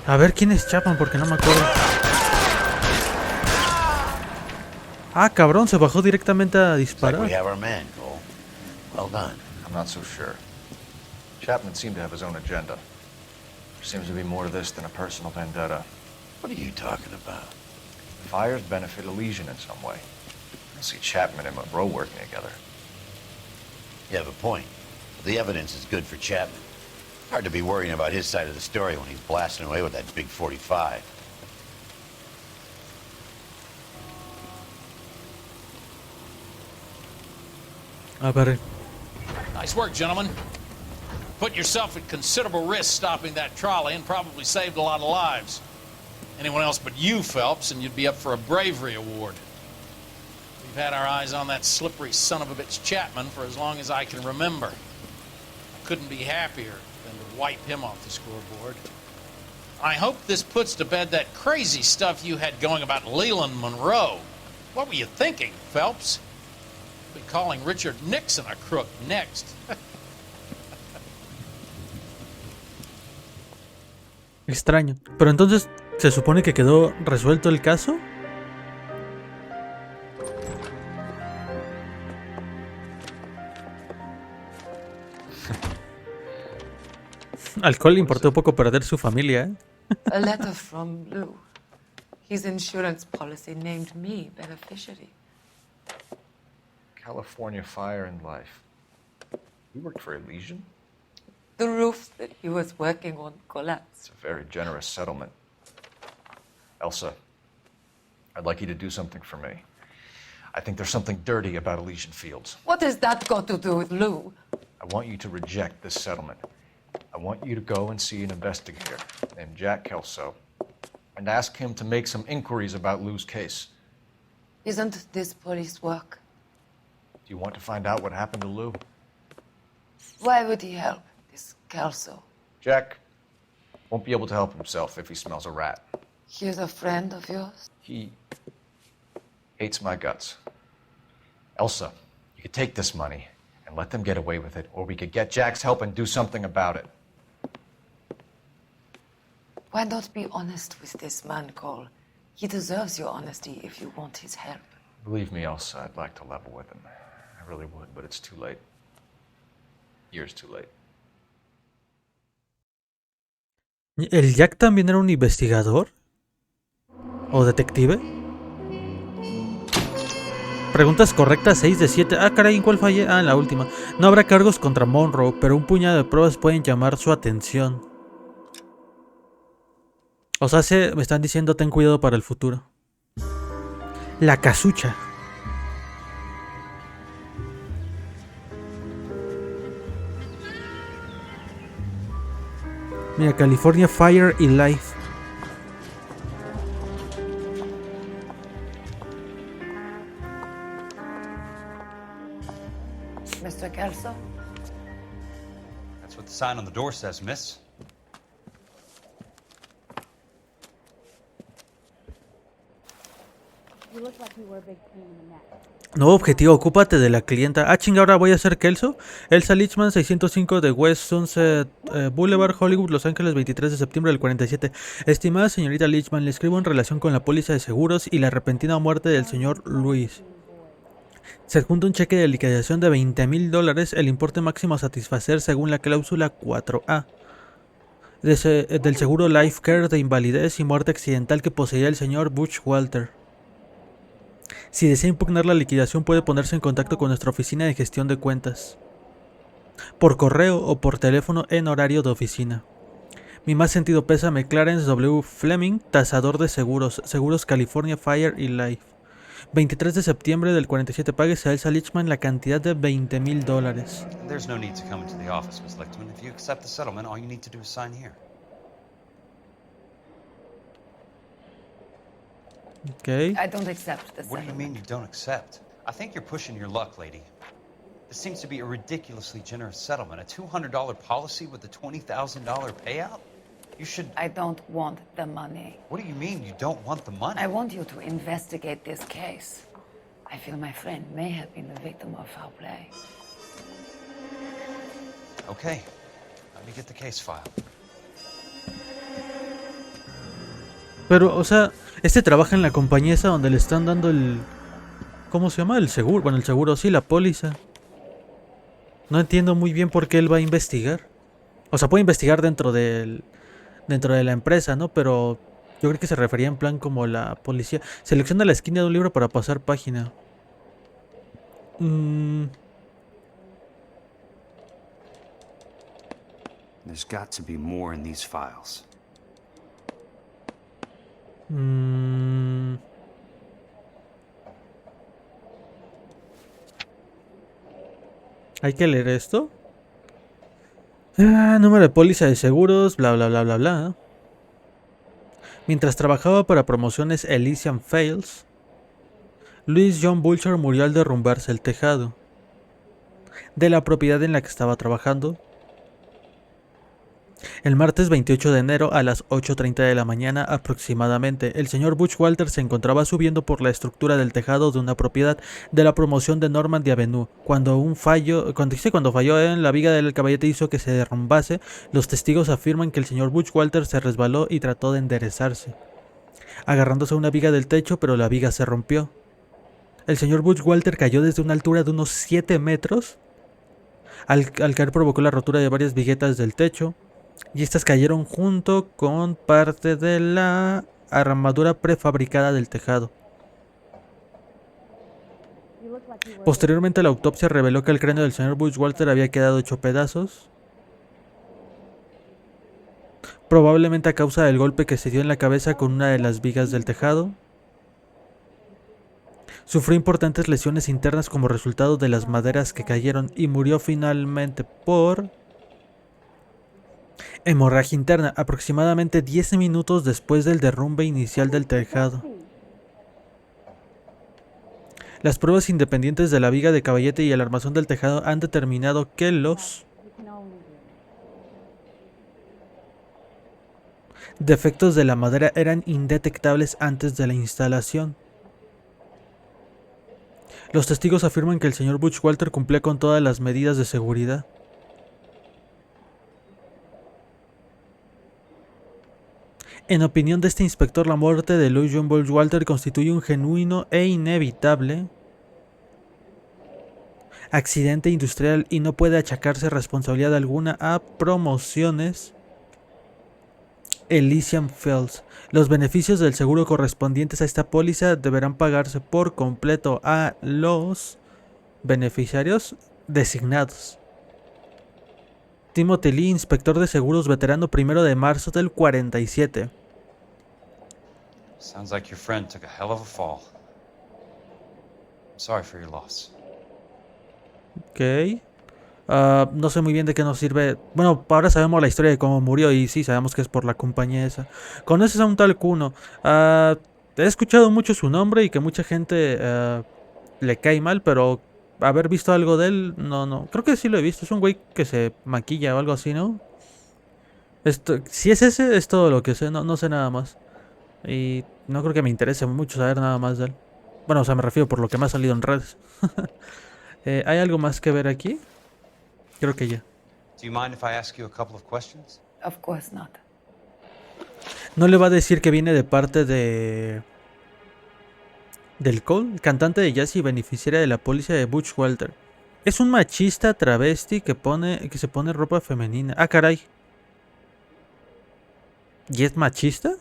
A ver quién es Chapman, porque no me acuerdo. Ah, cabrón, se bajó directamente a disparar. We have our man, Cole. Well done. I'm not so sure. Chapman seemed to have his own agenda. There seems to be more to this than a personal vendetta. What are you talking about? The fires benefit Elysian in some way. I don't see Chapman and Monroe working together. You have a point. The evidence is good for Chapman. Hard to be worrying about his side of the story when he's blasting away with that big 45. A ver. Nice work, gentlemen. Put yourself at considerable risk stopping that trolley and probably saved a lot of lives. Anyone else but you, Phelps, and you'd be up for a bravery award. We've had our eyes on that slippery son of a bitch Chapman for as long as I can remember. I couldn't be happier than to wipe him off the scoreboard. I hope this puts to bed that crazy stuff you had going about Leland Monroe. What were you thinking, Phelps? Be calling Richard Nixon a crook next. Extraño. Pero entonces, ¿se supone que quedó resuelto el caso? Al Cole le importó poco perder su familia, ¿eh? A letter from Lou. His insurance policy named me beneficiary. California Fire and Life. You worked for Elysian? The roof that he was working on collapsed. It's a very generous settlement. Elsa, I'd like you to do something for me. I think there's something dirty about Elysian Fields. What has that got to do with Lou? I want you to reject this settlement. I want you to go and see an investigator named Jack Kelso and ask him to make some inquiries about Lou's case. Isn't this police work? Do you want to find out what happened to Lou? Why would he help this Kelso? Jack won't be able to help himself if he smells a rat. He's a friend of yours? He hates my guts. Elsa, you could take this money and let them get away with it, or we could get Jack's help and do something about it. Why not be honest with this man, Cole? He deserves your honesty if you want his help. Believe me, Elsa, I'd like to level with him. I really would, but it's too late. Years too late. ¿El Jack también era un investigador? ¿O detective? Preguntas correctas 6 de 7. Ah, caray, ¿en cuál fallé? Ah, en la última. No habrá cargos contra Monroe, pero un puñado de pruebas pueden llamar su atención. O sea, me están diciendo ten cuidado para el futuro. La casucha. Mira, California Fire y Life. Mr. Kelso? That's what the sign on the door says, miss. Nuevo objetivo, ocúpate de la clienta. Ah, chinga, ahora voy a ser Kelso. Elsa Lichman, 605 de West Sunset Boulevard, Hollywood, Los Ángeles, 23 de septiembre del 47. Estimada señorita Lichman, le escribo en relación con la póliza de seguros y la repentina muerte del señor Luis. Se adjunta un cheque de liquidación de $20,000, el importe máximo a satisfacer según la cláusula 4A. Del seguro Life Care de invalidez y muerte accidental que poseía el señor Butch Walter. Si desea impugnar la liquidación puede ponerse en contacto con nuestra oficina de gestión de cuentas, por correo o por teléfono en horario de oficina. Mi más sentido pésame, Clarence W. Fleming, tasador de seguros, Seguros California Fire y Life. 23 de septiembre del 47, páguese a Elsa Lichman la cantidad de $20,000. There's no need to come into the office, Miss Lichtman. If you accept the settlement, all you need to do is sign here. Okay. I don't accept the What do you mean you don't accept? I think you're pushing your luck, lady. This seems to be a ridiculously generous settlement. A $200 policy with a $20,000 payout? You should... I don't want the money. What do you mean you don't want the money? I want you to investigate this case. I feel my friend may have been the victim of foul play. Okay. Let me get the case file. Pero, o sea, este trabaja en la compañía esa donde le están dando el... ¿Cómo se llama? El seguro. Bueno, el seguro sí, la póliza. No entiendo muy bien por qué él va a investigar. O sea, puede investigar dentro de la empresa, ¿no? Pero yo creo que se refería en plan como la policía. Selecciona la esquina de un libro para pasar página. There's got to be more in these files. ¿Hay que leer esto? Número de póliza de seguros, bla bla bla bla bla. Mientras trabajaba para promociones Elysian Fails, Louis John Bulcher murió al derrumbarse el tejado de la propiedad en la que estaba trabajando el martes 28 de enero a las 8:30 de la mañana aproximadamente. El señor Butch Walter se encontraba subiendo por la estructura del tejado de una propiedad de la promoción de Normandy Avenue cuando falló en la viga del caballete hizo que se derrumbase. Los testigos afirman que el señor Butch Walter se resbaló y trató de enderezarse, agarrándose a una viga del techo, pero la viga se rompió. El señor Butch Walter cayó desde una altura de unos 7 metros. Al caer provocó la rotura de varias viguetas del techo, y estas cayeron junto con parte de la armadura prefabricada del tejado. Posteriormente la autopsia reveló que el cráneo del señor Butch Walter había quedado hecho pedazos, probablemente a causa del golpe que se dio en la cabeza con una de las vigas del tejado. Sufrió importantes lesiones internas como resultado de las maderas que cayeron y murió finalmente por hemorragia interna, aproximadamente 10 minutos después del derrumbe inicial del tejado. Las pruebas independientes de la viga de caballete y el armazón del tejado han determinado que los defectos de la madera eran indetectables antes de la instalación. Los testigos afirman que el señor Butch Walter cumplía con todas las medidas de seguridad. En opinión de este inspector, la muerte de Louis John Butch Walter constituye un genuino e inevitable accidente industrial y no puede achacarse responsabilidad alguna a promociones Elysian Fields. Los beneficios del seguro correspondientes a esta póliza deberán pagarse por completo a los beneficiarios designados. Timothy Lee, inspector de seguros veterano, 1 de marzo del 47. Sounds like your friend took a hell of a fall. I'm sorry for your loss. Ok. No sé muy bien de qué nos sirve. Bueno, ahora sabemos la historia de cómo murió y sí, sabemos que es por la compañía esa. ¿Conoces a un tal Kuno? He escuchado mucho su nombre y que mucha gente le cae mal, pero haber visto algo de él, no. Creo que sí lo he visto. Es un güey que se maquilla o algo así, ¿no? Si es ese, es todo lo que sé. No sé nada más. Y no creo que me interese mucho saber nada más de él. Bueno, o sea, me refiero por lo que me ha salido en redes. ¿Hay algo más que ver aquí? Creo que ya. Do you mind if I ask you a couple of questions? Of course not. No le va a decir que viene de parte de... del Cole, cantante de jazz y beneficiaria de la póliza de Butch Walter. Es un machista travesti que se pone ropa femenina. Ah, caray. ¿Y es machista?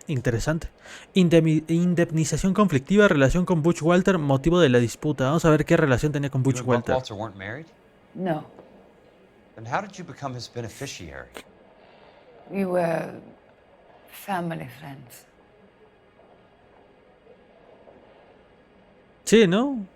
Interesante. Indemnización conflictiva, relación con Butch Walter, motivo de la disputa. Vamos a ver qué relación tenía con Butch You and Buck Walter. Walter weren't married? No. Then how did you become his beneficiary? We were family friends. Sí, ¿no?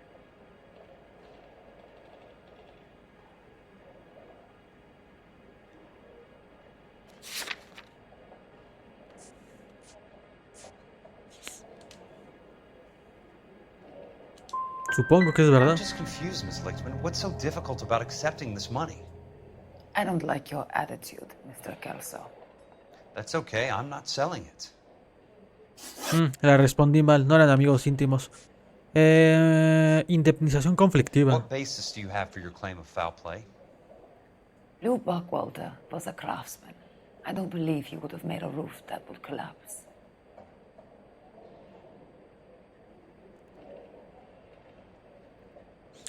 Supongo que es verdad. I'm just confused, Miss Lichtman. What's so difficult about accepting this money? I don't like your attitude, Mr. Kelso. That's okay. I'm not selling it. La respondí mal, no eran amigos íntimos. Indemnización conflictiva. What basis do you have for your claim of foul play? Lou Buckwalter was a craftsman. I don't believe he would have made a roof that would collapse.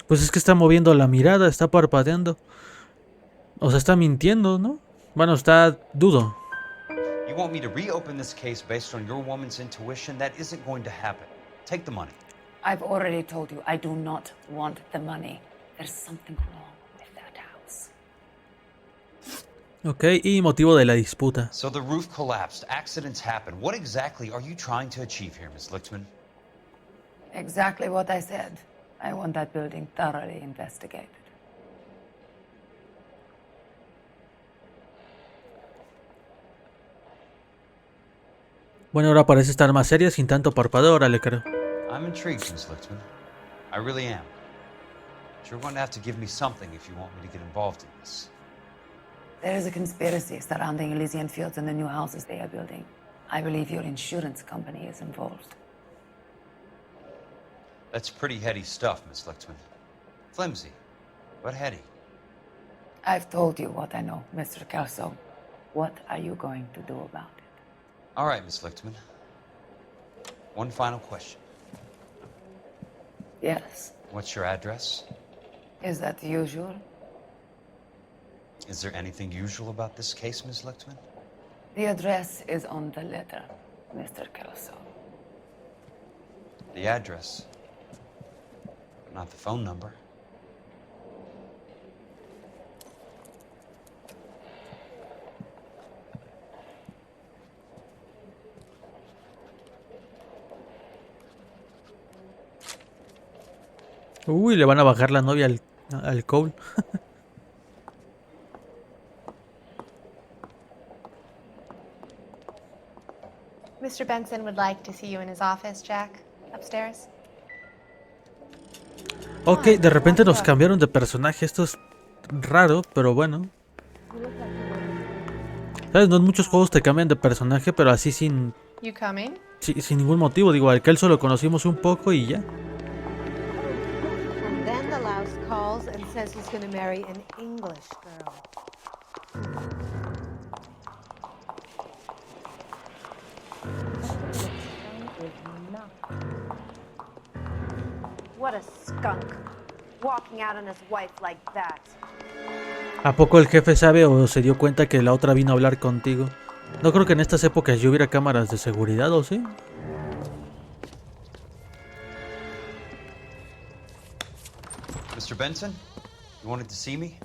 Pues es que está moviendo la mirada, está parpadeando. O sea, está mintiendo, ¿no? Bueno, dudo. You want me to reopen this case based on your woman's intuition? That isn't going to happen. Take the money. I've already told you I do not want the money. There's something wrong with that house. Ok, y motivo de la disputa. So the roof collapsed. Accidents happen. What exactly are you trying to achieve here, Miss Lichtman? Exactly what I said. I want that building thoroughly investigated. Bueno, ahora parece estar más seria, sin tanto parpadeo, ahora le creo. I'm intrigued, Miss Lichtman. I really am. But you're going to have to give me something if you want me to get involved in this. There is a conspiracy surrounding Elysian Fields and the new houses they are building. I believe your insurance company is involved. That's pretty heady stuff, Miss Lichtman. Flimsy, but heady. I've told you what I know, Mr. Kelso. What are you going to do about it? All right, Miss Lichtman. One final question. Yes. What's your address? Is that usual? Is there anything usual about this case, Miss Lichtman? The address is on the letter, Mr. Kelso. The address, but not the phone number. Uy, le van a bajar la novia al Cole. Mr. Benson would like to see you in his office, Jack. Upstairs. Ok, de repente nos cambiaron de personaje. Esto es raro, pero bueno. ¿Sabes? No en muchos juegos te cambian de personaje, pero así sin ningún motivo. Digo, al Kelso lo conocimos un poco y ya. And then the louse calls and says he's going to marry an English girl. What a skunk, walking out on his wife like that. ¿A poco el jefe sabe o se dio cuenta que la otra vino a hablar contigo? No creo que en estas épocas ya hubiera cámaras de seguridad, ¿o sí? Mr. Benson, you wanted to see me?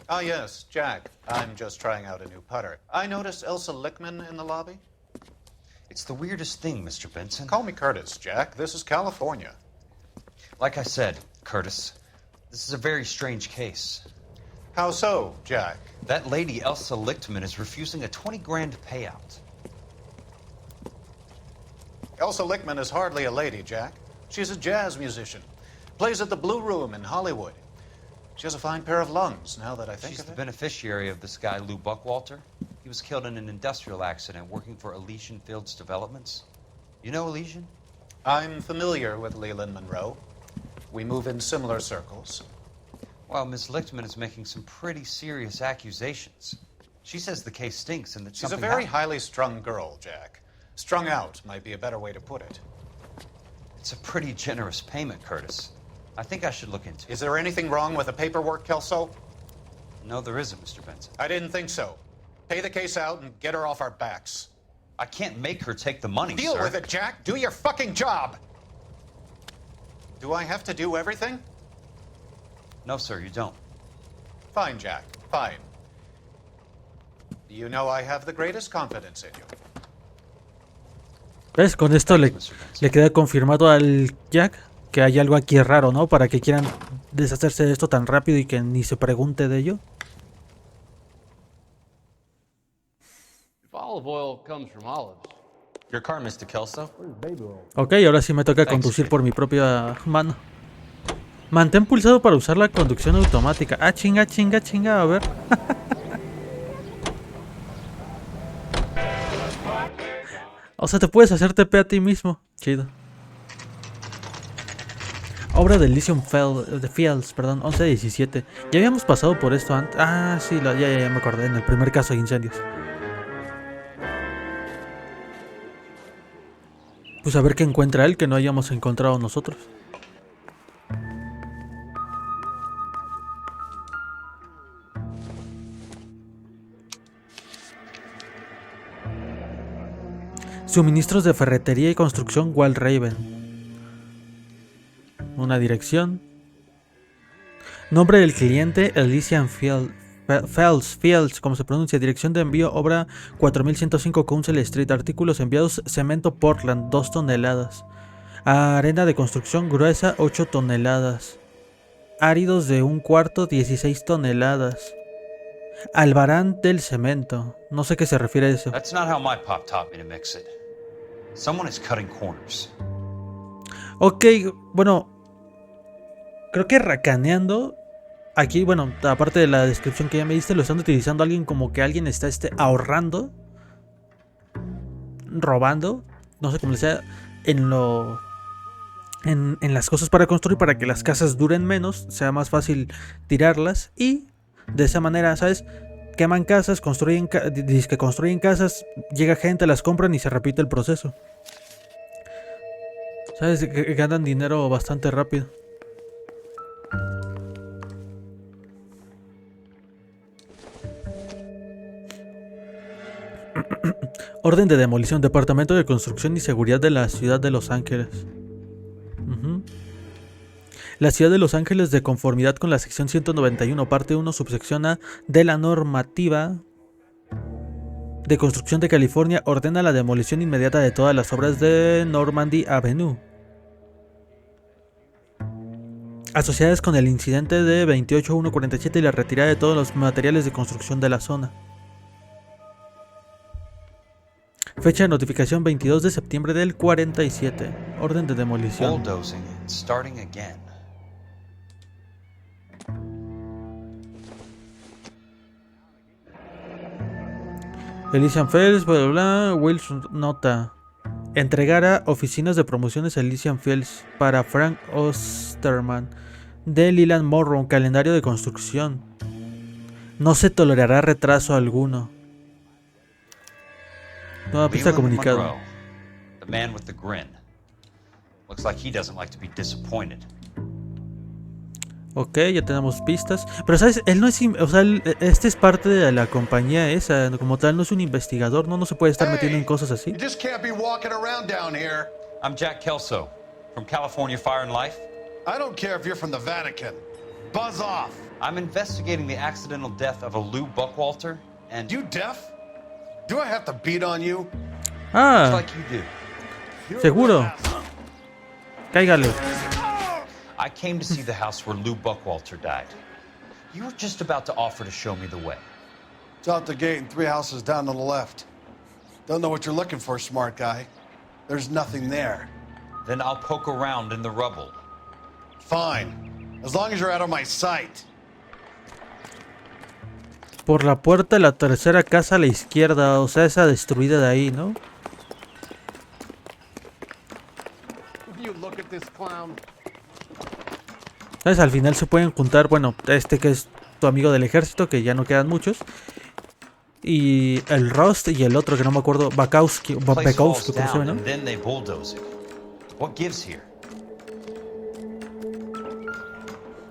Ah, yes, Jack. I'm just trying out a new putter. I noticed Elsa Lichtman in the lobby. It's the weirdest thing, Mr. Benson. Call me Curtis, Jack. This is California. Like I said, Curtis, this is a very strange case. How so, Jack? That lady, Elsa Lichtman, is refusing a 20 grand payout. Elsa Lichtman is hardly a lady, Jack. She's a jazz musician. Plays at the Blue Room in Hollywood. She has a fine pair of lungs, now that I think She's of the it. beneficiary of this guy, Lou Buckwalter. He was killed in an industrial accident working for Elysian Fields Developments. You know Elysian? I'm familiar with Leland Monroe. We move in similar circles. Well, Miss Lichtman is making some pretty serious accusations. She says the case stinks and that She's a something very happened. highly strung girl, Jack. Strung out might be a better way to put it. It's a pretty generous payment, Curtis. I think I should look into it. Is there anything wrong with the paperwork, Kelso? No, there isn't, Mr. Benson. I didn't think so. Pay the case out and get her off our backs. I can't make her take the money, Deal sir. with it, Jack. Do your fucking job. Do I have to do everything? No, sir, you don't. Fine, Jack. Fine. You know I have the greatest confidence in you. ¿Ves? Con esto le queda confirmado al Jack que hay algo aquí raro, ¿no? Para que quieran deshacerse de esto tan rápido y que ni se pregunte de ello. If olive oil comes from olives. Your car, Mr. Kelso. Ok, ahora sí me toca conducir por mi propia mano. Mantén pulsado para usar la conducción automática. Ah, chinga, chinga, chinga, a ver. O sea, te puedes hacer TP a ti mismo. Chido. Obra de Fields, perdón, 11-17. Ya habíamos pasado por esto antes. Ah, sí, ya me acordé, en el primer caso de incendios. Pues a ver qué encuentra él que no hayamos encontrado nosotros. Suministros de ferretería y construcción Wall Raven. Una dirección. Nombre del cliente Elysian Fields, como se pronuncia. Dirección de envío, obra 4105 Council Street. Artículos enviados: cemento Portland 2 toneladas. Arena de construcción gruesa 8 toneladas. Áridos de 1/4 16 toneladas. Albarán del cemento. No sé qué se refiere a eso. That's not how my pop taught me to mix it. Someone is cutting corners. Ok, bueno. Creo que racaneando. Aquí, bueno, aparte de la descripción que ya me diste, lo están utilizando alguien como que alguien está ahorrando. Robando. No sé cómo le sea. En las cosas para construir, para que las casas duren menos. Sea más fácil tirarlas. Y de esa manera, ¿sabes? Queman casas, construyen casas, llega gente, las compran y se repite el proceso. ¿Sabes? Que ganan dinero bastante rápido. Orden de demolición, Departamento de Construcción y Seguridad de la Ciudad de Los Ángeles. La Ciudad de Los Ángeles, de conformidad con la sección 191, parte 1, subsección A de la normativa de construcción de California, ordena la demolición inmediata de todas las obras de Normandy Avenue asociadas con el incidente de 28-1-47 y la retirada de todos los materiales de construcción de la zona. Fecha de notificación 22 de septiembre del 47. Orden de demolición. Bulldozing and starting again. Elysian Fields, bla bla bla. Wilson nota. Entregar a oficinas de promociones Elysian Fields para Frank Osterman de Leland Monroe, un calendario de construcción. No se tolerará retraso alguno. Nueva pista de comunicado. Monroe, the man with the grin. Looks like he doesn't like to be disappointed. Ok, ya tenemos pistas. Pero sabes, él no es, o sea, este es parte de la compañía esa, como tal, no es un investigador, no se puede estar metiendo en cosas así. You just can't be walking around down here. I'm Jack Kelso, from California Fire and Life. I don't care if you're from the Vatican. Buzz off. I'm investigating the accidental death of a Lou Buckwalter, and... You deaf? Do I have to beat on you? Ah, Just like you do. seguro. Cáigale. I came to see the house where Lou Buckwalter died. You were just about to offer to show me the way. It's out the gate and 3 houses down on the left. Don't know what you're looking for, smart guy. There's nothing there. Then I'll poke around in the rubble. Fine. As long as you're out of my sight. Por la puerta de la tercera casa a la izquierda, o sea, esa destruida de ahí, ¿no? this clown. ¿Sabes? Al final se pueden juntar, bueno, este que es tu amigo del ejército, que ya no quedan muchos. Y el Rust y el otro que no me acuerdo, Bakowski, ¿cómo se llama, no?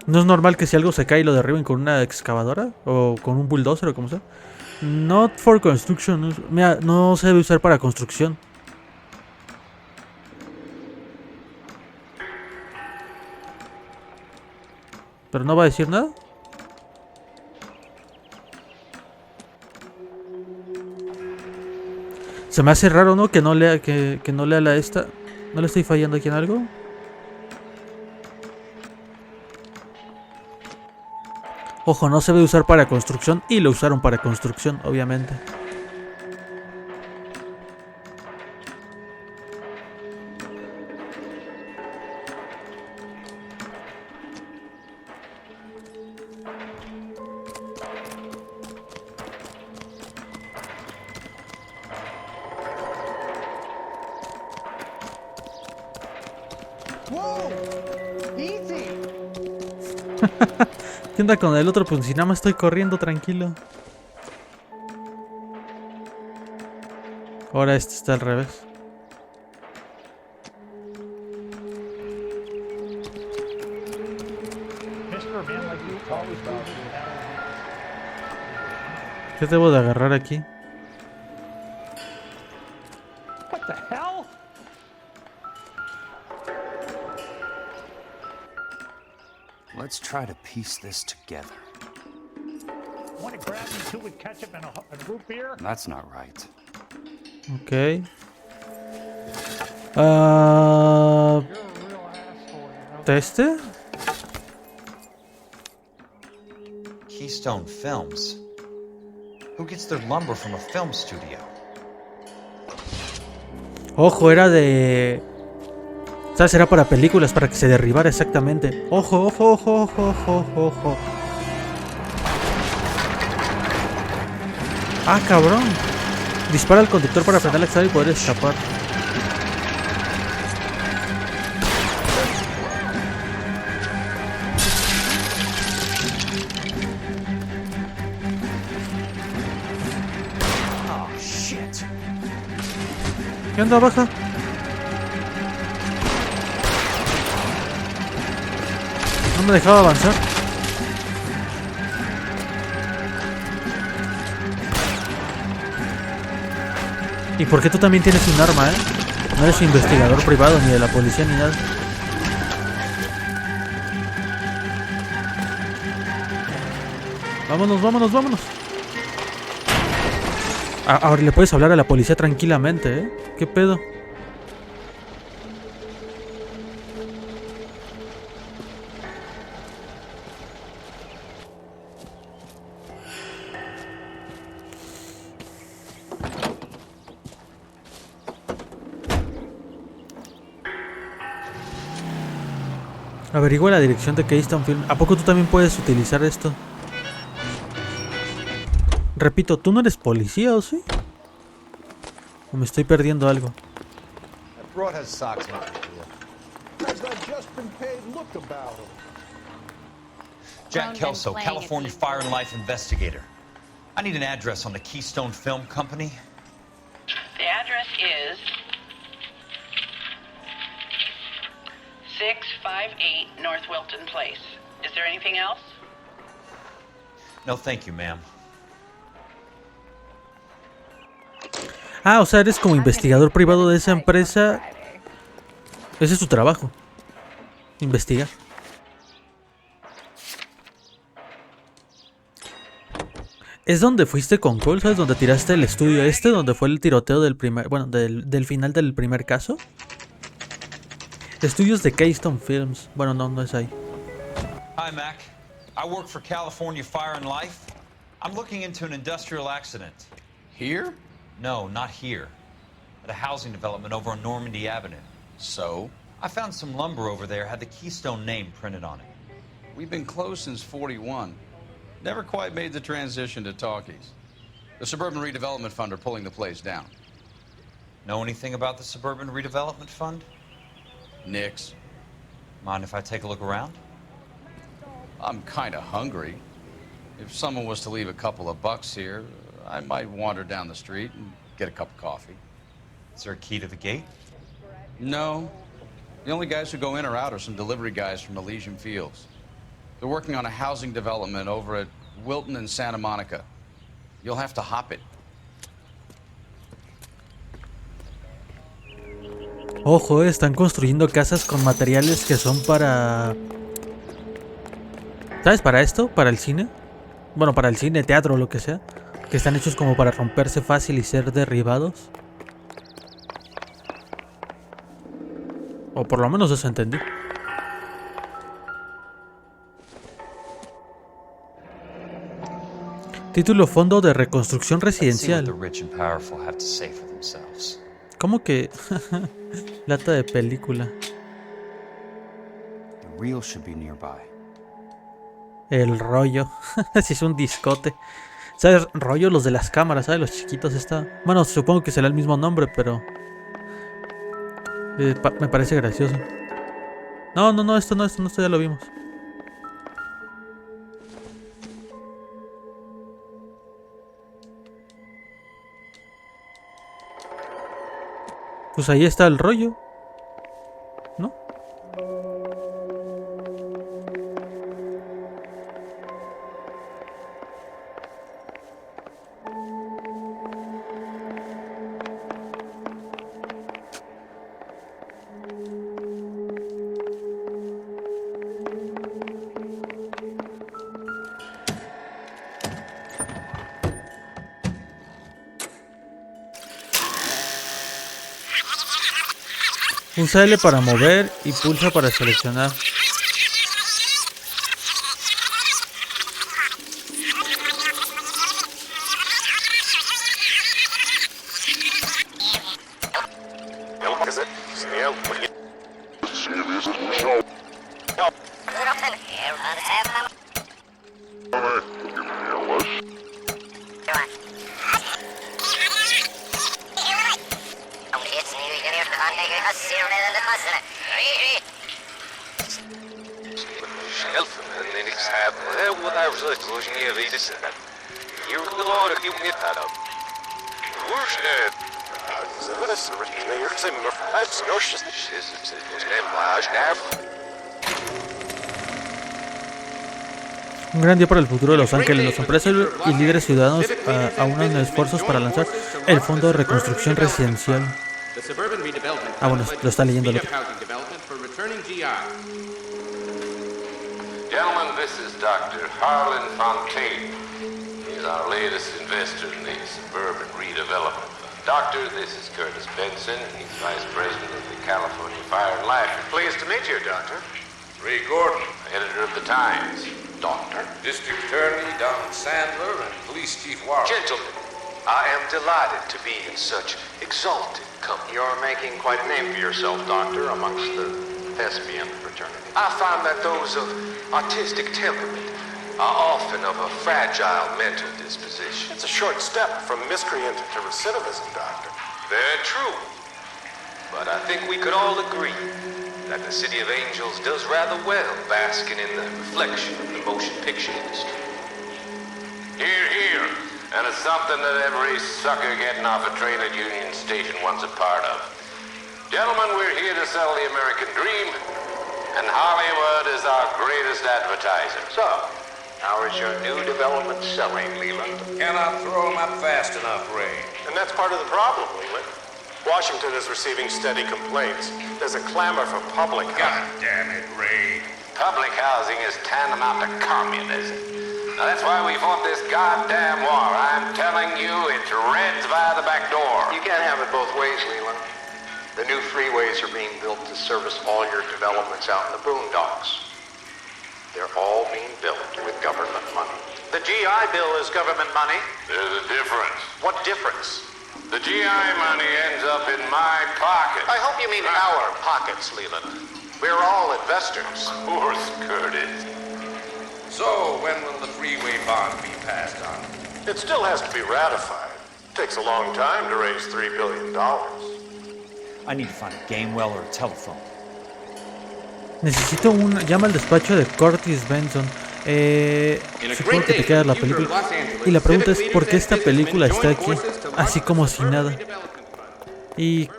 ¿No es normal que si algo se cae y lo derriben con una excavadora? ¿O con un bulldozer o como sea? Not for construction. Mira, no se debe usar para construcción. ¿Pero no va a decir nada? Se me hace raro, ¿no? Que no lea, que no lea la esta. ¿No le estoy fallando aquí en algo? Ojo, no se debe usar para construcción y lo usaron para construcción, obviamente. ¿Qué onda con el otro? Pues si nada más estoy corriendo tranquilo. Ahora este está al revés. ¿Qué debo de agarrar aquí? What the hell? Let's try to piece this together. Want to grab me two with ketchup and a root beer? That's not right. Ok. ¿Este? Keystone Films. Who gets their lumber from a film studio? Ojo, era de... ¿Sabes? Era para películas, para que se derribara exactamente. Ojo, ojo, ojo, ojo, ojo, ojo. Ah, cabrón. Dispara al conductor para frenar la acción y poder escapar. Oh, shit. ¿Qué onda, baja? No me dejaba avanzar. ¿Y por qué tú también tienes un arma, eh? No eres investigador privado ni de la policía ni nada. Vámonos, vámonos, vámonos. Ahora le puedes hablar a la policía tranquilamente, ¿eh? ¿Qué pedo? Averigua la dirección de Keystone Film. ¿A poco tú también puedes utilizar esto? Repito, ¿tú no eres policía o sí? ¿O me estoy perdiendo algo? That broad has socks on it. I've just been paid. Look about him. Jack Kelso, California Fire and Life investigator. I need an address on the Keystone Film Company. The address is 658 North Wilton Place. Is there anything else? No, thank you, ma'am. Ah, o sea, eres como investigador privado de esa empresa. Ese es tu trabajo. Investigar. ¿Es donde fuiste con Cole? ¿Sabes? Donde tiraste el estudio este, donde fue el tiroteo del primer... Bueno, del final del primer caso. Estudios de Keystone Films. Bueno, no es ahí. Hi, Mac. I work for California Fire and Life. I'm looking into an industrial accident. Here? No, not here. At a housing development over on Normandy Avenue. So? I found some lumber over there, had the Keystone name printed on it. We've been closed since 41. Never quite made the transition to talkies. The Suburban Redevelopment Fund are pulling the place down. Know anything about the Suburban Redevelopment Fund? Nix. Mind if I take a look around? I'm kind of hungry. If someone was to leave a couple of bucks here, I might wander down the street and get a cup of coffee. Is there a key to the gate? No. The only guys who go in or out are some delivery guys from Elysian Fields. They're working on a housing development over at Wilton and Santa Monica. You'll have to hop it. Ojo, están construyendo casas con materiales que son para... ¿Sabes? Para esto, para el cine. Bueno, para el cine, teatro, lo que sea. Que están hechos como para romperse fácil y ser derribados. O por lo menos eso entendí. Título: Fondo de Reconstrucción Residencial. ¿Cómo que? Lata de película. El rollo. Si es un discote. ¿Sabes? Rollo, los de las cámaras, ¿sabes? Los chiquitos está. Bueno, supongo que será el mismo nombre, pero... me parece gracioso. No, esto ya lo vimos. Pues ahí está el rollo, ¿no? Pulsa L para mover y pulsa para seleccionar. Un gran día para el futuro de Los Ángeles. Los empresarios y líderes ciudadanos aunan esfuerzos para lanzar el Fondo de Reconstrucción Residencial. Ah, bueno, lo está leyendo el otro. Gentlemen, this is Dr. Harlan Fontaine. He's our latest investor in the Suburban Redevelopment Fund. Doctor, this is Curtis Benson. He's Vice President of the California Fire and Life. Pleased to meet you, Doctor. Ray Gordon, editor of the Times. Doctor. District Attorney Don Sandler and Police Chief Warren. Gentlemen, I am delighted to be in such exalted company. You're making quite a name for yourself, Doctor, amongst the thespian fraternity. I find that those of artistic temperament are often of a fragile mental disposition. It's a short step from miscreant to recidivism, Doctor. Very true. But I think we could all agree that the City of Angels does rather well basking in the reflection of the motion picture industry. Hear, hear. And it's something that every sucker getting off a train at Union Station wants a part of. Gentlemen, we're here to sell the American dream, and Hollywood is our greatest advertiser. So, how is your new development selling, Leland? Cannot throw them up fast enough, Ray. And that's part of the problem, Leland. Washington is receiving steady complaints. There's a clamor for public housing. God damn it, Ray. Public housing is tantamount to communism. Now that's why we fought this goddamn war. I'm telling you, it's Reds via the back door. You can't have it both ways, Leland. The new freeways are being built to service all your developments out in the boondocks. They're all being built with government money. The GI Bill is government money. There's a difference. What difference? The GI money ends up in my pocket. I hope you mean our pockets, Leland. We're all investors. Of course, Curtis. So, when will the freeway bond be passed on? It still has to be ratified. It takes a long time to raise $3 billion. I need to find a game well or a telephone. Necesito un... Llama al despacho de Curtis Benson. Supongo que te queda la película. Y la pregunta es, ¿por qué esta película está aquí? Así como si nada. Y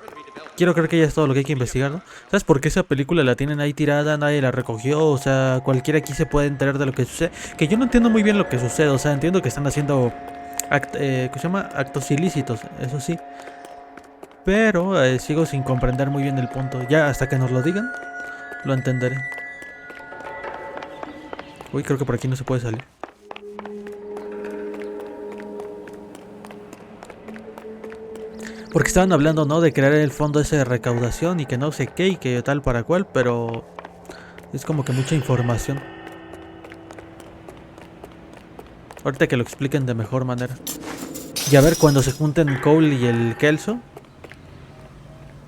quiero creer que ya es todo lo que hay que investigar, ¿no? ¿Sabes por qué esa película la tienen ahí tirada? Nadie la recogió. O sea, cualquiera aquí se puede enterar de lo que sucede. Que yo no entiendo muy bien lo que sucede. O sea, entiendo que están haciendo... ¿cómo se llama? Actos ilícitos, eso sí. Pero sigo sin comprender muy bien el punto. Ya hasta que nos lo digan, lo entenderé. Uy, creo que por aquí no se puede salir. Porque estaban hablando, ¿no? De crear el fondo ese de recaudación y que no sé qué y que tal para cual, pero es como que mucha información. Ahorita que lo expliquen de mejor manera. Y a ver cuando se junten Cole y el Kelso.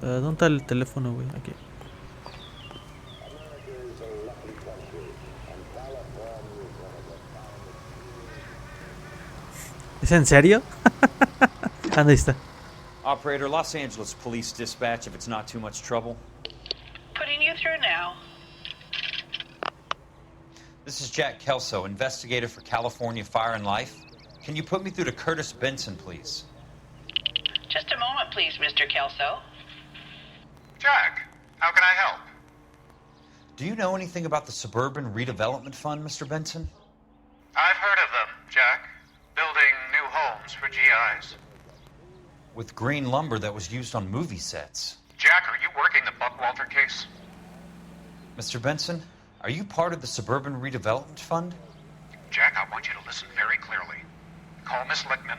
¿Dónde está el teléfono, güey? Aquí. ¿Es en serio? Ahí está. Operator, Los Angeles Police Dispatch, if it's not too much trouble. Putting you through now. This is Jack Kelso, investigator for California Fire and Life. Can you put me through to Curtis Benson, please? Just a moment, please, Mr. Kelso. Jack, how can I help? Do you know anything about the Suburban Redevelopment Fund, Mr. Benson? I've heard of them, Jack. Building new homes for GIs. With green lumber that was used on movie sets. Jack, are you working the Buckwalter case? Mr. Benson, are you part of the Suburban Redevelopment Fund? Jack, I want you to listen very clearly. Call Miss Lickman.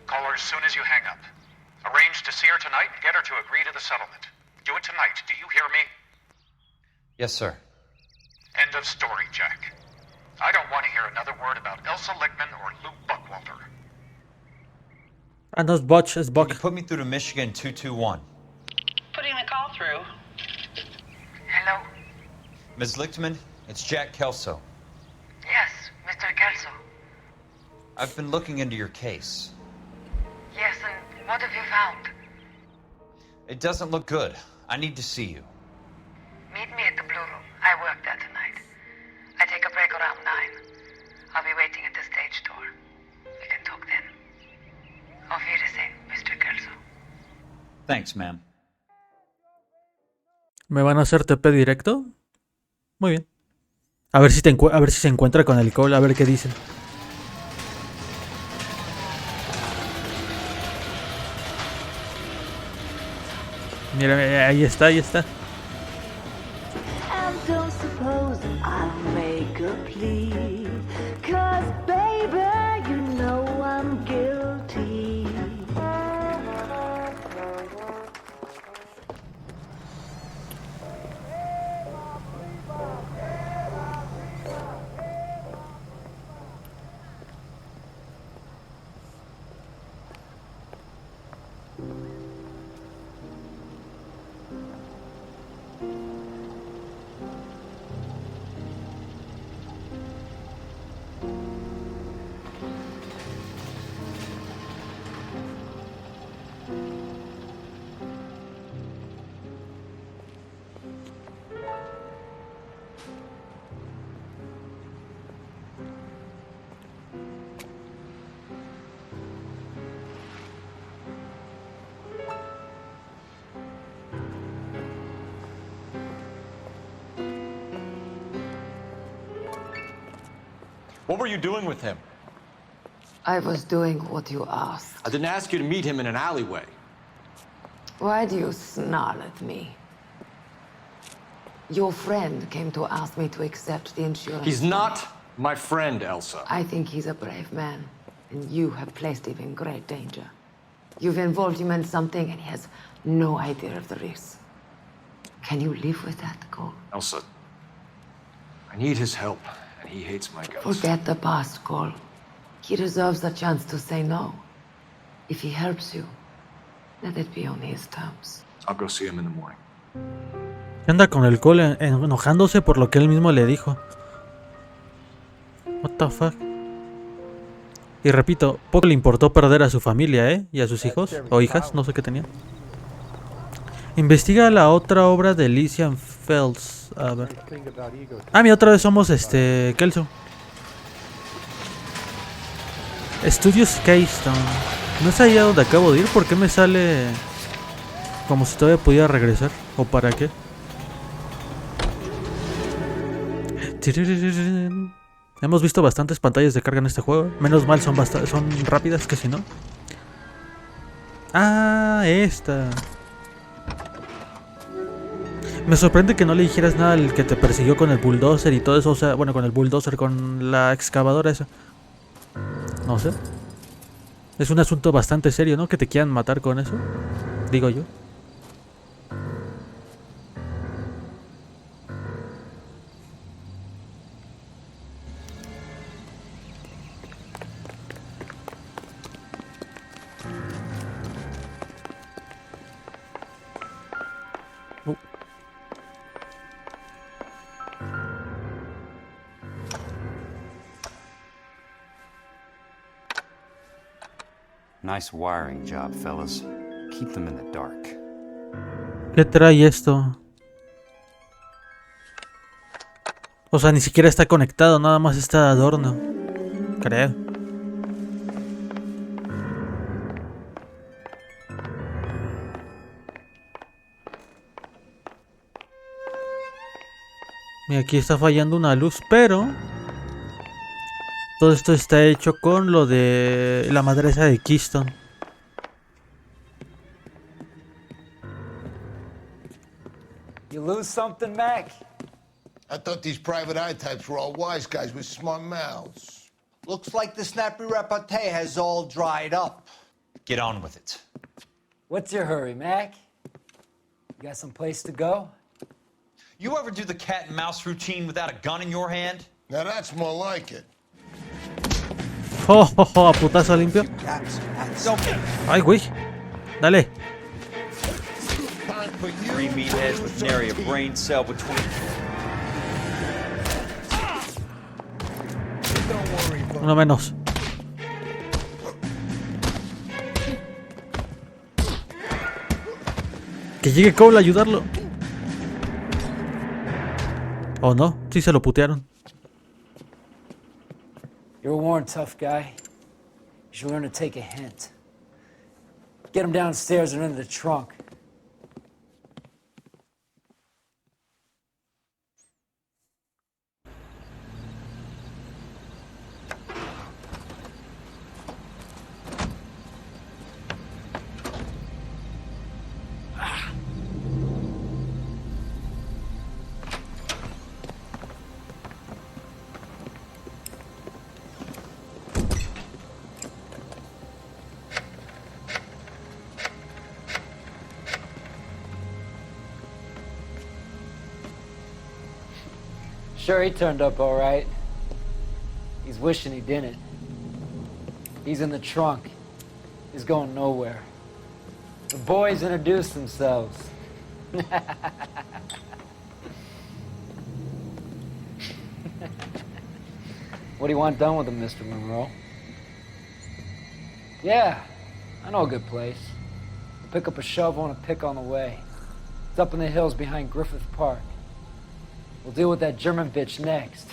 Call her as soon as you hang up. Arrange to see her tonight and get her to agree to the settlement. Do it tonight. Do you hear me? Yes, sir. End of story, Jack. I don't want to hear another word about Elsa Lickman or Luke Buckwalter. No es Butch, es Buck. Can you put me through to Michigan 221? Putting the call through. Hello? Ms. Lichtman, it's Jack Kelso. Yes, Mr. Kelso. I've been looking into your case. Yes, and what have you found? It doesn't look good. I need to see you. Meet me at the Blue Room. I work there tonight. I take a break around 9. I'll be waiting at the stage door. We can talk then. Auf Wiedersehen, Mr. Kelso. Thanks, ma'am. ¿Me van a hacer TP directo? Muy bien. A ver si a ver si se encuentra con el Cole, a ver qué dicen. Mira, ahí está, ahí está. And don't suppose I'll make a plea, 'cause baby, you know I'm guilty. What were you doing with him? I was doing what you asked. I didn't ask you to meet him in an alleyway. Why do you snarl at me? Your friend came to ask me to accept the insurance. He's not my friend, Elsa. I think he's a brave man, and you have placed him in great danger. You've involved him in something, and he has no idea of the risk. Can you live with that, Cole? Elsa, I need his help, and he hates my guts. Forget the past, Cole. He deserves a chance to say no. If he helps you, let it be on his terms. I'll go see him in the morning. Anda con el Cole enojándose por lo que él mismo le dijo. What the fuck. Y repito, poco le importó perder a su familia, y a sus hijos o hijas, no sé qué tenía. Investiga la otra obra de Lysian Fells. A ver. Ah, mira, otra vez somos Kelso. Estudios Keystone. No sé allá donde acabo de ir. ¿Por qué me sale como si todavía pudiera regresar? ¿O para qué? Hemos visto bastantes pantallas de carga en este juego. Menos mal son rápidas, que si no. Ah, esta. Me sorprende que no le dijeras nada al que te persiguió con el bulldozer y todo eso. O sea, bueno, con el bulldozer, con la excavadora esa. No sé. Es un asunto bastante serio, ¿no? Que te quieran matar con eso. Digo yo. Nice wiring job, fellas. Keep them in the dark. ¿Qué trae esto? O sea, ni siquiera está conectado, nada más está de adorno. Creo. Y aquí está fallando una luz, pero todo esto está hecho con lo de la madresa de Keystone. You lose something, Mac? I thought these private eye types were all wise guys with smart mouths. Looks like the snappy repartee has all dried up. Get on with it. What's your hurry, Mac? You got some place to go? You ever do the cat and mouse routine without a gun in your hand? Now that's more like it. Oh, oh, oh, a putazo limpio. Ay, güey. Dale. Three meatheads with nary a brain cell between. Uno menos. Que llegue Cole a ayudarlo. Oh no, sí se lo putearon. You're a worn, tough guy. You should learn to take a hint. Get him downstairs and into the trunk. Sure, he turned up all right. He's wishing he didn't. He's in the trunk. He's going nowhere. The boys introduced themselves. What do you want done with him, Mr. Monroe? Yeah, I know a good place. I'll pick up a shovel and a pick on the way. It's up in the hills behind Griffith Park. We'll deal with that German bitch next.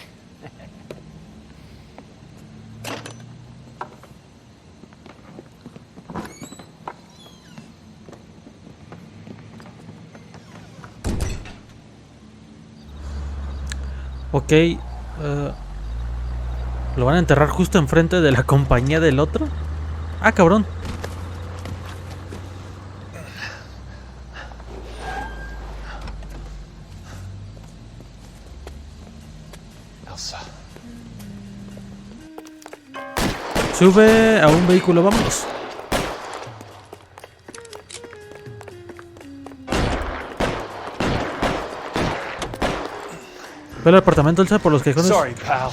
Ok. ¿Lo van a enterrar justo enfrente de la compañía del otro? Ah, cabrón. Sube a un vehículo, vámonos. Ve al apartamento, Elsa, por los callejones. Sorry, pal.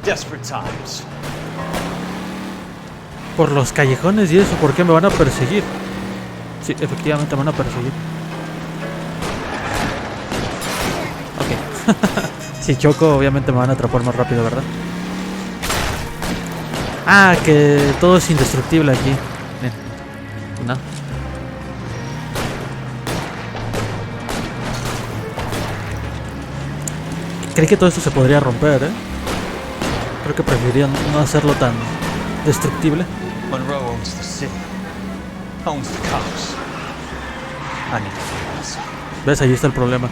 Desperate times. Por los callejones y eso, ¿por qué me van a perseguir? Sí, efectivamente me van a perseguir. Ok. Si choco, obviamente me van a atrapar más rápido, ¿verdad? Ah, que todo es indestructible aquí. Bien. No. Creí que todo esto se podría romper, ¿eh? Creo que preferiría no hacerlo tan destructible. Monroe owns the city. Owns the cops. I need to figure. ¿Ves? Ahí está el problema.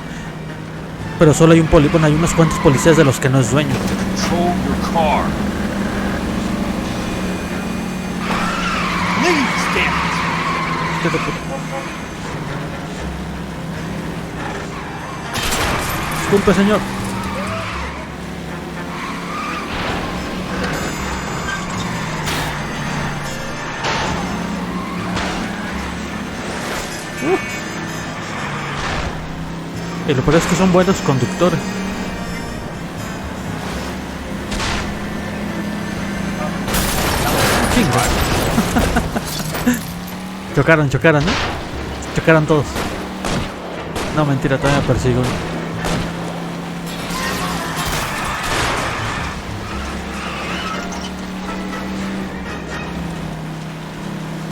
Pero solo hay bueno, hay unos cuantos policías de los que no es dueño. Control your car. Please, damn it. Disculpe, señor. Y lo peor es que son buenos conductores. Chocaron, ¿eh? Chocaron todos. No, mentira, todavía me persigo.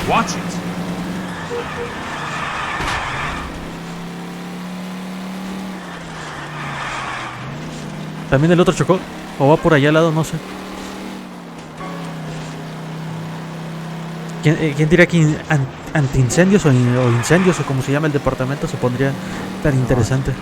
Watch it. También el otro chocó. O va por allá al lado, no sé. ¿Quién diría que antiincendios o incendios o como se llama el departamento se pondría tan interesante?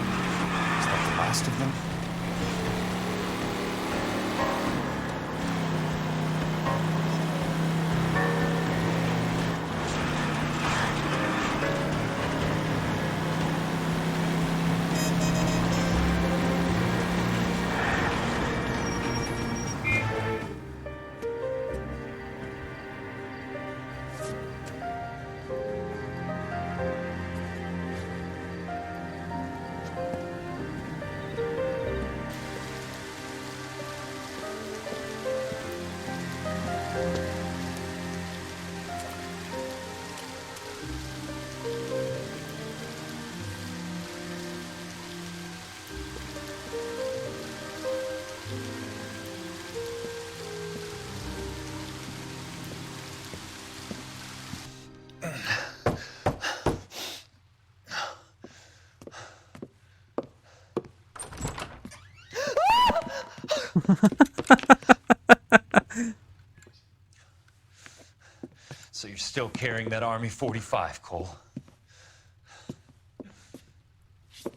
So you're still carrying that Army 45, Cole?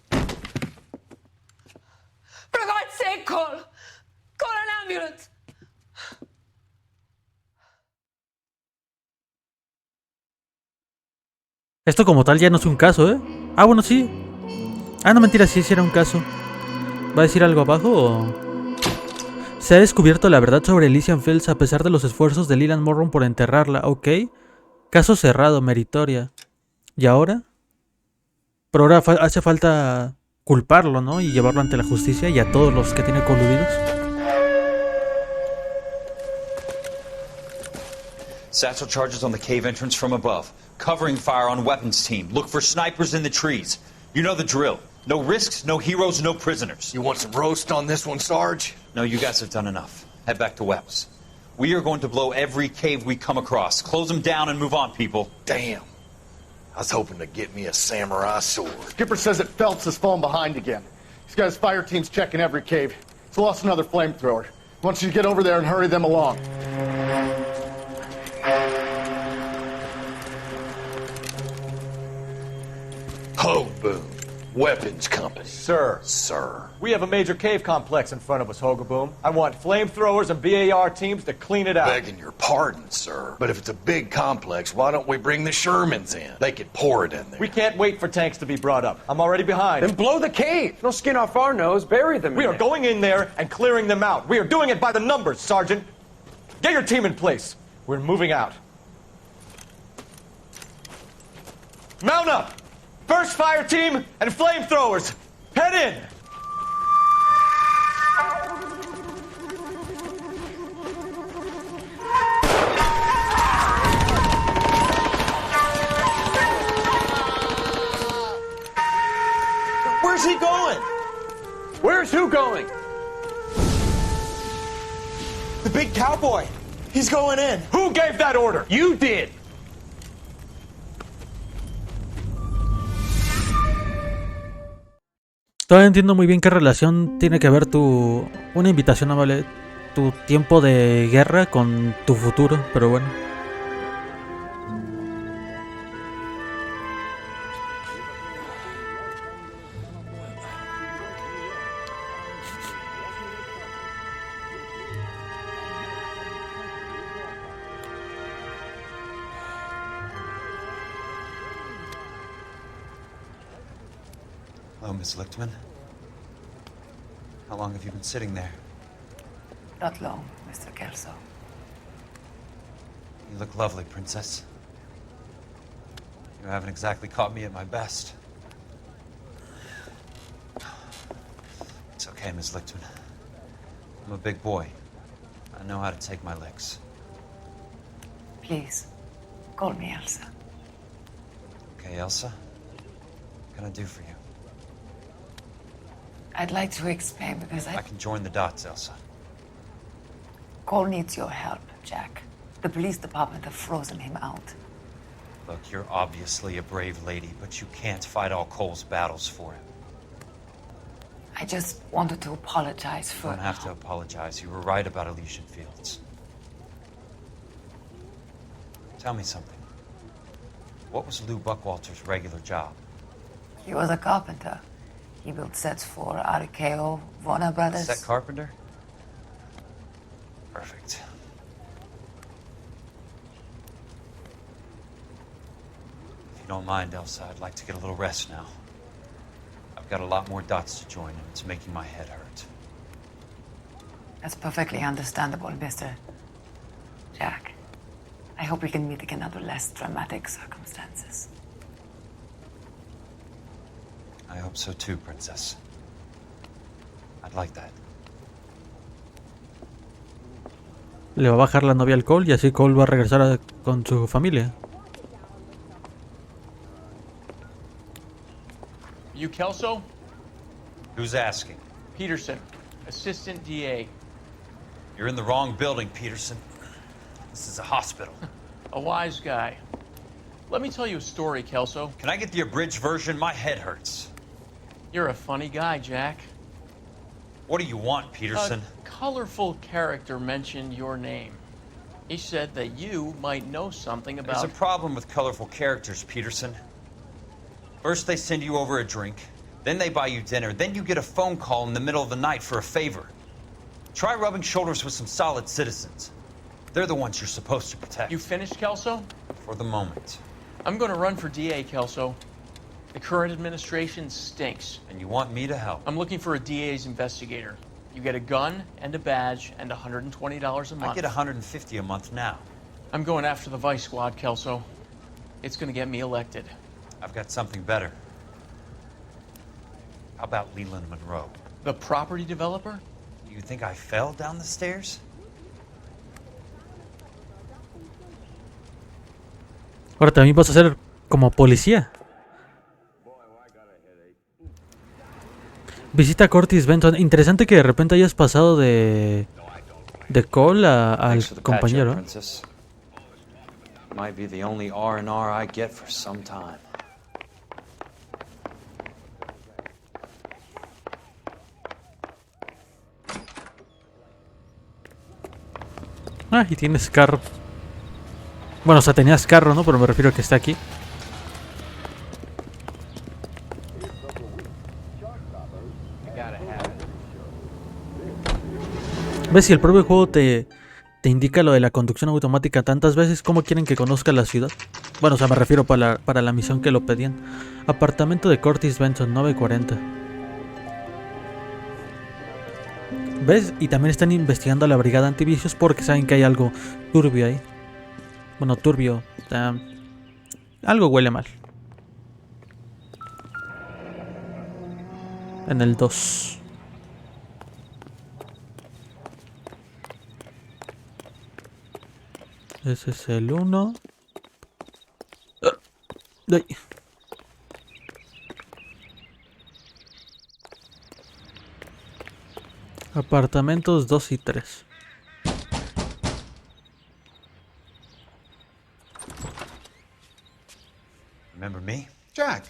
For God's sake, Cole! Call an ambulance! Esto como tal ya no es un caso, ¿eh? Ah, bueno, sí. Ah, no, mentira, sí era un caso. ¿Va a decir algo abajo o...? Se ha descubierto la verdad sobre Elysian Fields a pesar de los esfuerzos de Leland Morrow por enterrarla, ¿ok? Caso cerrado, meritoria. ¿Y ahora? Pero ahora hace falta culparlo, ¿no? Y llevarlo ante la justicia y a todos los que tiene coludidos. Satchel charges on the cave entrance from above. Covering fire on weapons team. Look for snipers in the trees. You know the drill. No risks, no heroes, no prisoners. You want some roast on this one, Sarge? No, you guys have done enough. Head back to Webb's. We are going to blow every cave we come across. Close them down and move on, people. Damn. I was hoping to get me a samurai sword. Skipper says that Phelps has fallen behind again. He's got his fire teams checking every cave. He's lost another flamethrower. He wants you to get over there and hurry them along. Ho, boom. Weapons company. Sir. Sir. We have a major cave complex in front of us, Hogaboom. I want flamethrowers and BAR teams to clean it out. Begging your pardon, sir. But if it's a big complex, why don't we bring the Shermans in? They could pour it in there. We can't wait for tanks to be brought up. I'm already behind. Then blow the cave. No skin off our nose. Bury them. We are going in there and clearing them out. We are doing it by the numbers, Sergeant. Get your team in place. We're moving out. Mount up! First fire team and flamethrowers! Head in! Where's he going? Where's who going? The big cowboy. He's going in. Who gave that order? You did. Todavía entiendo muy bien qué relación tiene que ver una invitación amable, tu tiempo de guerra con tu futuro, pero bueno. Hello, Miss Lichtman. How long have you been sitting there? Not long, Mr. Kelso. You look lovely, Princess. You haven't exactly caught me at my best. It's okay, Miss Lichtman. I'm a big boy. I know how to take my licks. Please, call me Elsa. Okay, Elsa? What can I do for you? I'd like to explain because I can join the dots, Elsa. Cole needs your help, Jack. The police department have frozen him out. Look, you're obviously a brave lady, but you can't fight all Cole's battles for him. I just wanted to apologize for... You don't have to apologize. You were right about Elysian Fields. Tell me something. What was Lou Buckwalter's regular job? He was a carpenter. He built sets for RKO, Warner Brothers. Set carpenter? Perfect. If you don't mind, Elsa, I'd like to get a little rest now. I've got a lot more dots to join, and it's making my head hurt. That's perfectly understandable, Mr. Jack. I hope we can meet again under less dramatic circumstances. I hope so too, Princess. I'd like that. Le va a bajar la novia al Cole y así Cole va a regresar con su familia. You Kelso? Who's asking? Peterson, Assistant DA. You're in the wrong building, Peterson. This is a hospital. A wise guy. Let me tell you a story, Kelso. Can I get the abridged version? My head hurts. You're a funny guy, Jack. What do you want, Peterson? A colorful character mentioned your name. He said that you might know something about... There's a problem with colorful characters, Peterson. First they send you over a drink, then they buy you dinner, then you get a phone call in the middle of the night for a favor. Try rubbing shoulders with some solid citizens. They're the ones you're supposed to protect. You finished, Kelso? For the moment. I'm going to run for DA, Kelso. The current administration stinks. And you want me to help? I'm looking for a DA's investigator. You get a gun and a badge and $120 a month. I get $150 a month now. I'm going after the Vice Squad, Kelso. It's going to get me elected. I've got something better. How about Leland Monroe? The property developer? You think I fell down the stairs? Ahora también vas a ser como policía. Visita a Curtis Benson. Interesante que de repente hayas pasado de Cole al compañero. Might be the only R&R I get for some time. Ah, y tienes carro. Bueno, o sea, tenías carro, ¿no? Pero me refiero a que está aquí. ¿Ves? Si el propio juego te indica lo de la conducción automática tantas veces, ¿cómo quieren que conozca la ciudad? Bueno, o sea, me refiero para la misión que lo pedían. Apartamento de Curtis Benson, 940. ¿Ves? Y también están investigando a la brigada antivicios porque saben que hay algo turbio ahí. Bueno, turbio. Algo huele mal. En el 2. Ese es el 1. ¡Ay! Apartamentos 2 y 3. Remember me? Jack.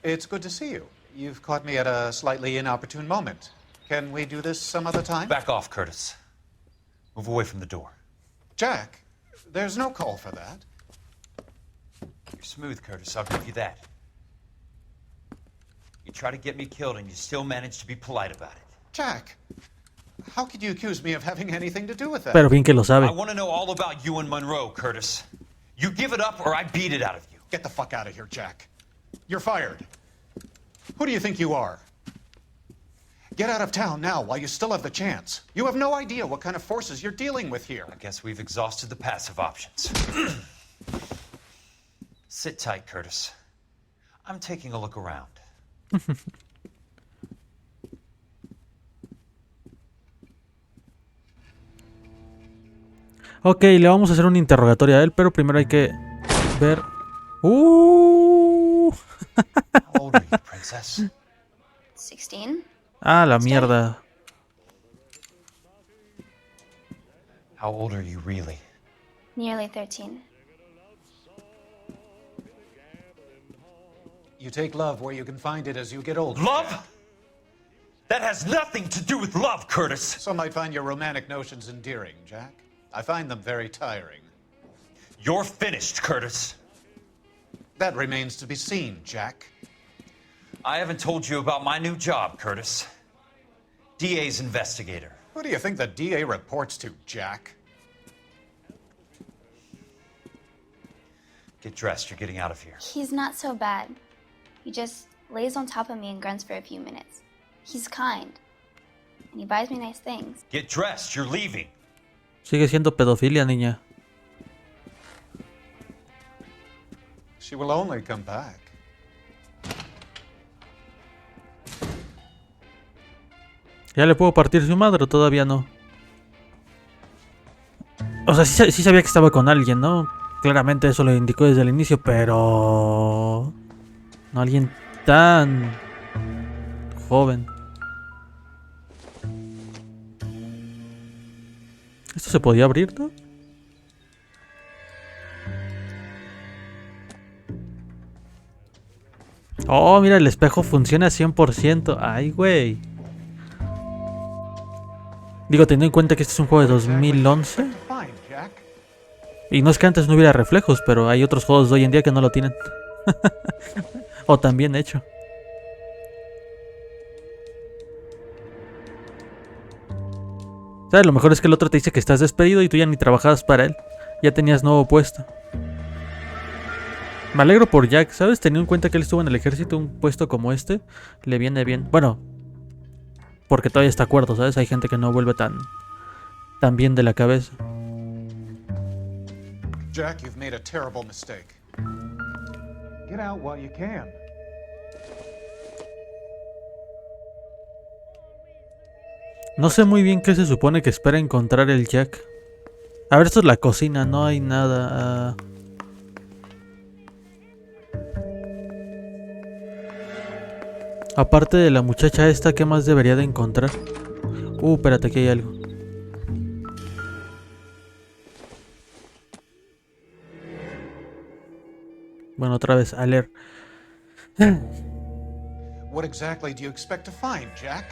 It's good to see you. You've caught me at a slightly inopportune moment. Can we do this some other time? Back off, Curtis. Move away from the door. Jack, there's no call for that. You're smooth, Curtis, I'll give you that. You try to get me killed and you still manage to be polite about it. Jack, how could you accuse me of having anything to do with that? Pero bien que lo sabe. I want to know all about you and Monroe, Curtis. You give it up or I beat it out of you. Get the fuck out of here, Jack. You're fired. Who do you think you are? Get out of town now while you still have the chance. You have no idea what kind of forces you're dealing with here. I guess we've exhausted the passive options. Sit tight, Curtis. I'm taking a look around. Ok, le vamos a hacer un interrogatorio a él, pero primero hay que ver... How old are you, princess? 16? Ah, la mierda. How old are you really? Nearly 13. You take love where you can find it as you get older. Love? That has nothing to do with love, Curtis. Some might find your romantic notions endearing, Jack. I find them very tiring. You're finished, Curtis. That remains to be seen, Jack. I haven't told you about my new job, Curtis. DA's investigator. Who do you think the DA reports to, Jack? Get dressed, you're getting out of here. He's not so bad. He just lays on top of me and grunts for a few minutes. He's kind. And he buys me nice things. Get dressed, you're leaving. Sigue siendo pedofilia, niña. She will only come back. ¿Ya le puedo partir su madre o todavía no? O sea, sí sabía que estaba con alguien, ¿no? Claramente eso lo indicó desde el inicio, pero... no alguien tan... joven. ¿Esto se podía abrir, no? Oh, mira, el espejo funciona 100%. Ay, güey. Digo, teniendo en cuenta que este es un juego de 2011. Y no es que antes no hubiera reflejos, pero hay otros juegos de hoy en día que no lo tienen. O también hecho. ¿Sabes? Lo mejor es que el otro te dice que estás despedido y tú ya ni trabajabas para él. Ya tenías nuevo puesto. Me alegro por Jack, ¿sabes? Teniendo en cuenta que él estuvo en el ejército, un puesto como este le viene bien. Bueno, porque todavía está cuerdo, ¿sabes? Hay gente que no vuelve tan bien de la cabeza. Jack, you've made a terrible mistake. Get out while you can. No sé muy bien qué se supone que espera encontrar el Jack. A ver, esto es la cocina, no hay nada. Aparte de la muchacha esta, ¿qué más debería de encontrar? Espérate, aquí hay algo. Bueno, otra vez, a leer. What exactly do you expect to find, Jack?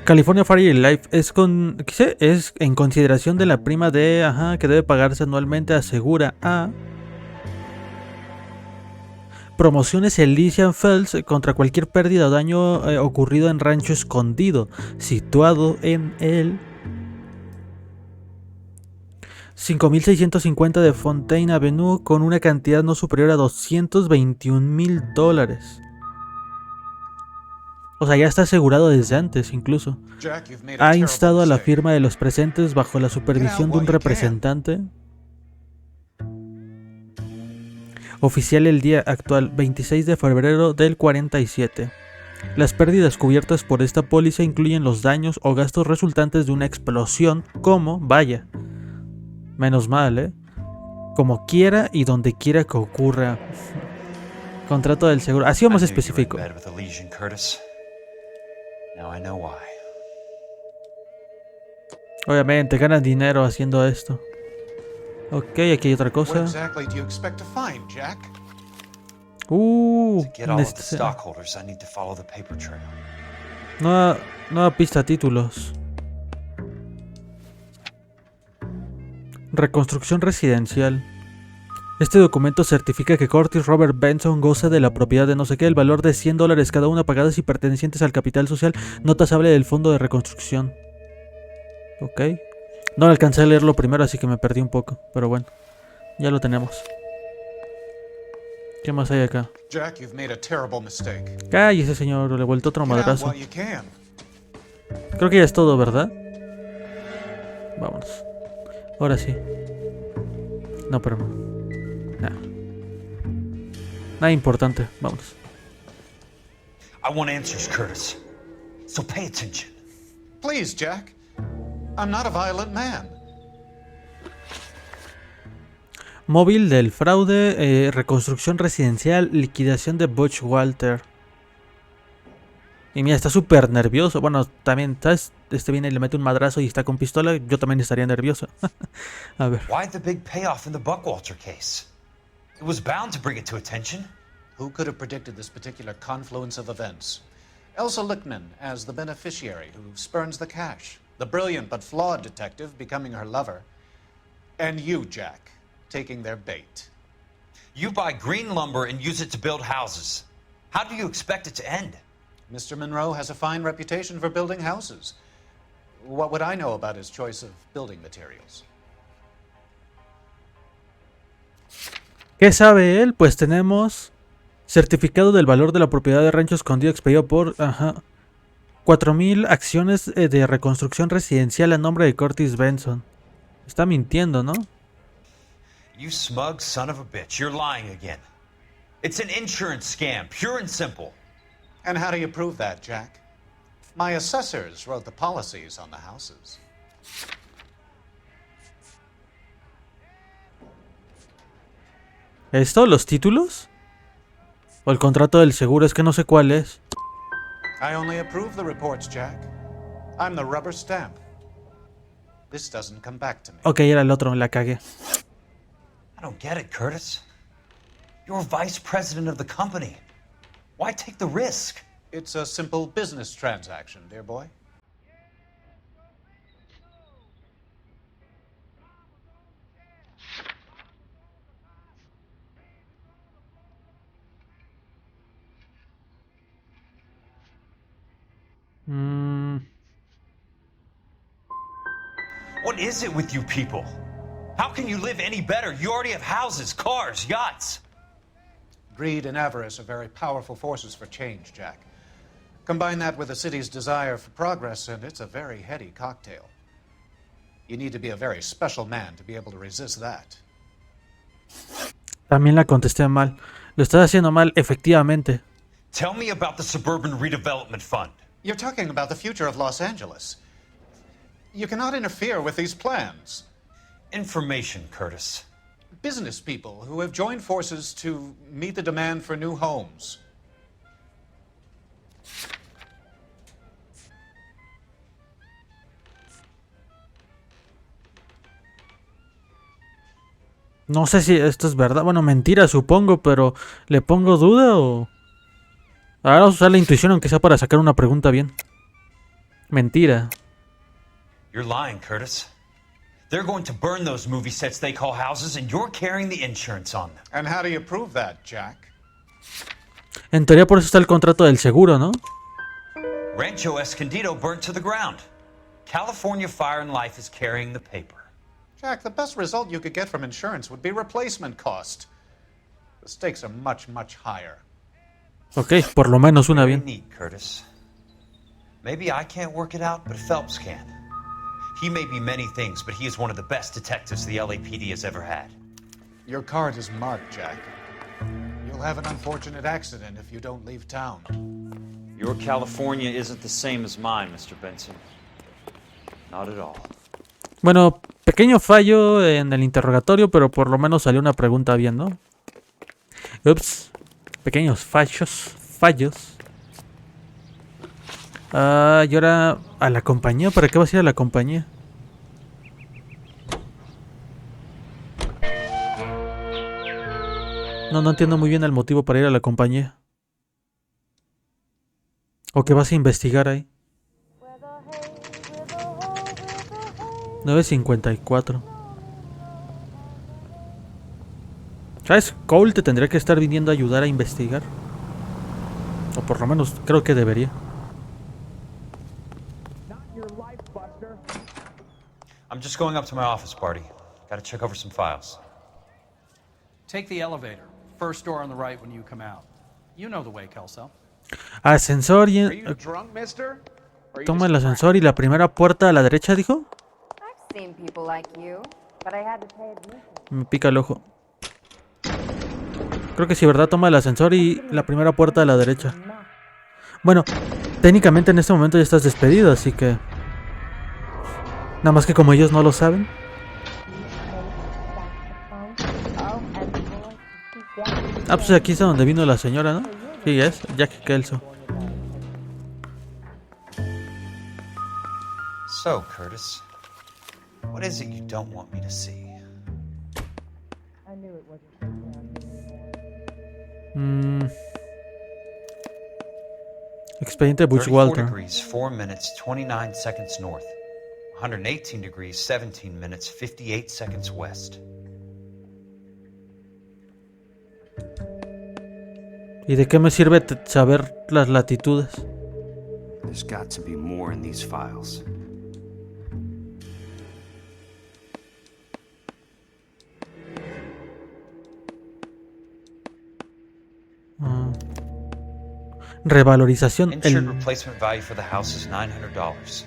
California Fire Life es en consideración de la prima de que debe pagarse anualmente, asegura a promociones Elysian Fells contra cualquier pérdida o daño ocurrido en Rancho Escondido, situado en el 5650 de Fontaine Avenue, con una cantidad no superior a $221,000. O sea, ya está asegurado desde antes, incluso. Ha instado a la firma de los presentes, bajo la supervisión de un representante oficial, el día actual, 26 de febrero del 47. Las pérdidas cubiertas por esta póliza incluyen los daños o gastos resultantes de una explosión, como, vaya, menos mal, como quiera y donde quiera que ocurra. Contrato del seguro. Así más específico. Obviamente, ganan dinero haciendo esto. Ok, aquí hay otra cosa. To get all of the stockholders, I need to follow the paper trail. Nueva pista, títulos. Reconstrucción residencial. Este documento certifica que Curtis Robert Benson goza de la propiedad de no sé qué, el valor de $100 cada una pagadas y pertenecientes al capital social no tasable del fondo de reconstrucción. Ok. No alcancé a leerlo primero, así que me perdí un poco. Pero bueno, ya lo tenemos. ¿Qué más hay acá? Jack, you've made a terrible mistake. Cállese, señor, le he vuelto otro Get out madrazo. while you can. Creo que ya es todo, ¿verdad? Vámonos. Ahora sí. No, pero no. Nada. Nada importante. Vámonos. I want answers, Curtis. So pay attention. Please, Jack. I'm not a violent man. Móvil del fraude, reconstrucción residencial, liquidación de Butch Walter. Y mira, está súper nervioso. Bueno, también, ¿sabes? Este viene y le mete un madrazo y está con pistola. Yo también estaría nervioso. A ver. Why the big payoff in the Buckwalter case? It was bound to bring it to attention. Who could have predicted this particular confluence of events? Elsa Lichtman as the beneficiary who spurns the cash. The brilliant but flawed detective becoming her lover. And you, Jack, taking their bait. You buy green lumber and use it to build houses. How do you expect it to end? Mr. Monroe has a fine reputation for building houses. What would I know about his choice of building materials? ¿Qué sabe él? Pues tenemos certificado del valor de la propiedad de rancho escondido expedido por 4,000 acciones de reconstrucción residencial a nombre de Curtis Benson. Está mintiendo, ¿no? You smug son of a bitch, you're lying again. It's an insurance scam, pure and simple. And how do you prove that, Jack? My assessors wrote the policies on the houses. ¿Esto? ¿Los títulos? ¿O el contrato del seguro? Es que no sé cuál es. I only approve the reports, Jack. I'm the rubber stamp. This doesn't come back to me. Ok, era el otro, la cagué. I don't get it, Curtis. You're vice president of the company. Why take the risk? It's a simple business transaction, dear boy. What is it with you people? How can you live any better? You already have houses, cars, yachts. Greed and avarice are very powerful forces for change, Jack. Combine that with the city's desire for progress, and it's a very heady cocktail. You need to be a very special man to be able to resist that. También la contesté mal. Lo estás haciendo mal, efectivamente. Tell me about the Suburban Redevelopment Fund. You're talking about the future of Los Angeles. You cannot interfere with these plans. Information, Curtis. Business people who have joined forces to meet the demand for new homes. No sé si esto es verdad. Bueno, mentira, supongo, pero ¿le pongo duda o...? Ahora vamos a usar la intuición, aunque sea para sacar una pregunta bien. Mentira. You're lying, Curtis. They're going to burn those movie sets they call houses, and you're carrying the insurance on them. And how do you prove that, Jack? En teoría por eso está el contrato del seguro, ¿no? Rancho Escondido burnt to the ground. California Fire and Life is carrying the paper. Jack, the best result you could get from insurance would be replacement cost. The stakes are much, much higher. Ok, por lo menos una Very bien. neat, Curtis. Maybe I can't work it out, but Phelps can. He may be many things, but he is one of the best detectives the LAPD has ever had. Your card is marked, Jack. You'll have an unfortunate accident if you don't leave town. Your California isn't the same as mine, Mr. Benson. Not at all. Bueno, pequeño fallo en el interrogatorio, pero por lo menos salió una pregunta bien, ¿no? Ups. Pequeños fallos. Y ahora a la compañía. ¿Para qué vas a ir a la compañía? No entiendo muy bien el motivo para ir a la compañía. ¿O que vas a investigar ahí? 9:54. ¿Sabes? Cole te tendría que estar viniendo a ayudar a investigar. O por lo menos creo que debería. I'm just going up to my office, Barty. Gotta check over some files. Take the elevator. First door on the right when you come out. You know the way, Kelso. Ascensor y... Are you drunk, mister? Toma el ascensor y la primera puerta a la derecha, dijo. I've seen people like you, but I had to pay admission. Me pica el ojo. Creo que sí, ¿verdad? Toma el ascensor y la primera puerta a la derecha. Bueno, técnicamente en este momento ya estás despedido, así que... Nada más que como ellos no lo saben. Ah, pues aquí es donde vino la señora, ¿no? Sí, es Jack Kelso. So, Curtis, what is it you don't want me to see? I knew it wasn't. Expediente 34 Bushwalter. degrees, 4 minutes, 29 seconds north. 118 degrees, 17 minutes, 58 seconds west. ¿Y de qué me sirve saber las latitudes? There's got to be more in these files. Revalorización. Insured replacement value for the house is $900.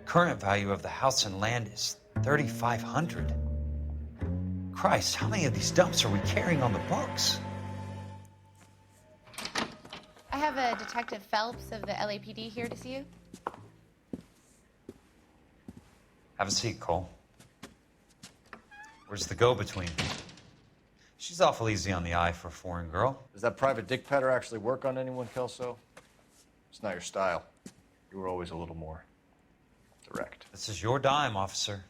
Current value of the house and land is $3,500. Christ, how many of these dumps are we carrying on the books? I have a Detective Phelps of the LAPD here to see you. Have a seat, Cole. Where's the go-between? She's awful easy on the eye for a foreign girl. Does that private dick petter actually work on anyone, Kelso? It's not your style. You were always a little more direct. This is your dime, officer.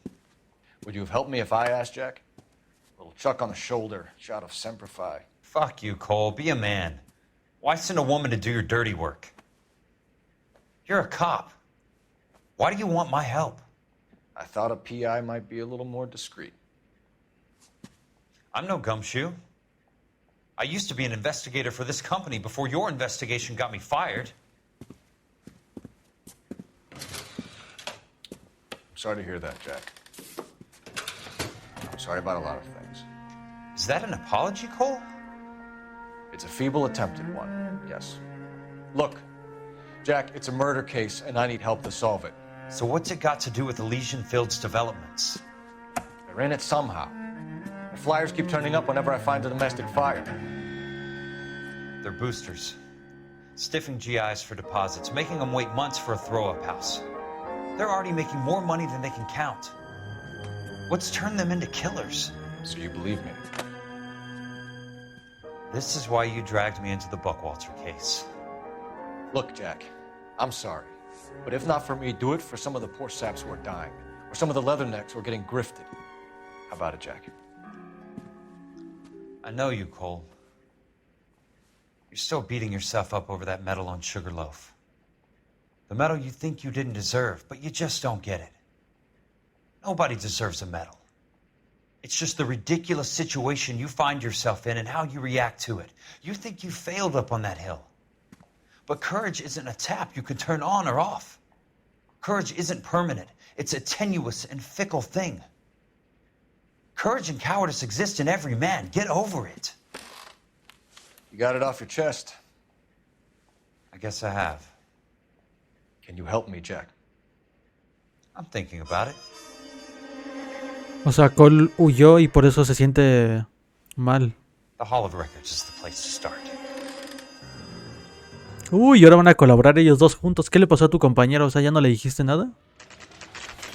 Would you have helped me if I asked, Jack? A little chuck on the shoulder, shot of Semper Fi. Fuck you, Cole. Be a man. Why send a woman to do your dirty work? You're a cop. Why do you want my help? I thought a PI might be a little more discreet. I'm no gumshoe. I used to be an investigator for this company before your investigation got me fired. I'm sorry to hear that, Jack. I'm sorry about a lot of things. Is that an apology, Cole? It's a feeble attempt at one, yes. Look, Jack, it's a murder case, and I need help to solve it. So what's it got to do with Elysian Fields developments? They're in it somehow. The flyers keep turning up whenever I find a domestic fire. They're boosters. Stiffing GIs for deposits, making them wait months for a throw-up house. They're already making more money than they can count. What's turned them into killers? So you believe me? This is why you dragged me into the Buckwalter case. Look, Jack, I'm sorry. But if not for me, do it for some of the poor saps who are dying. Or some of the leathernecks who are getting grifted. How about it, Jack? I know you, Cole. You're still beating yourself up over that medal on Sugarloaf. The medal you think you didn't deserve, but you just don't get it. Nobody deserves a medal. It's just the ridiculous situation you find yourself in and how you react to it. You think you failed up on that hill. But courage isn't a tap you can turn on or off. Courage isn't permanent. It's a tenuous and fickle thing. Courage and cowardice exist in every man. Get over it. You got it off your chest. I guess I have. Can you help me, Jack? I'm thinking about it. O sea, Cole huyó y por eso se siente mal. The Hall of Records is the place to start. Uy, ahora van a colaborar ellos dos juntos. ¿Qué le pasó a tu compañero? O sea, ¿ya no le dijiste nada?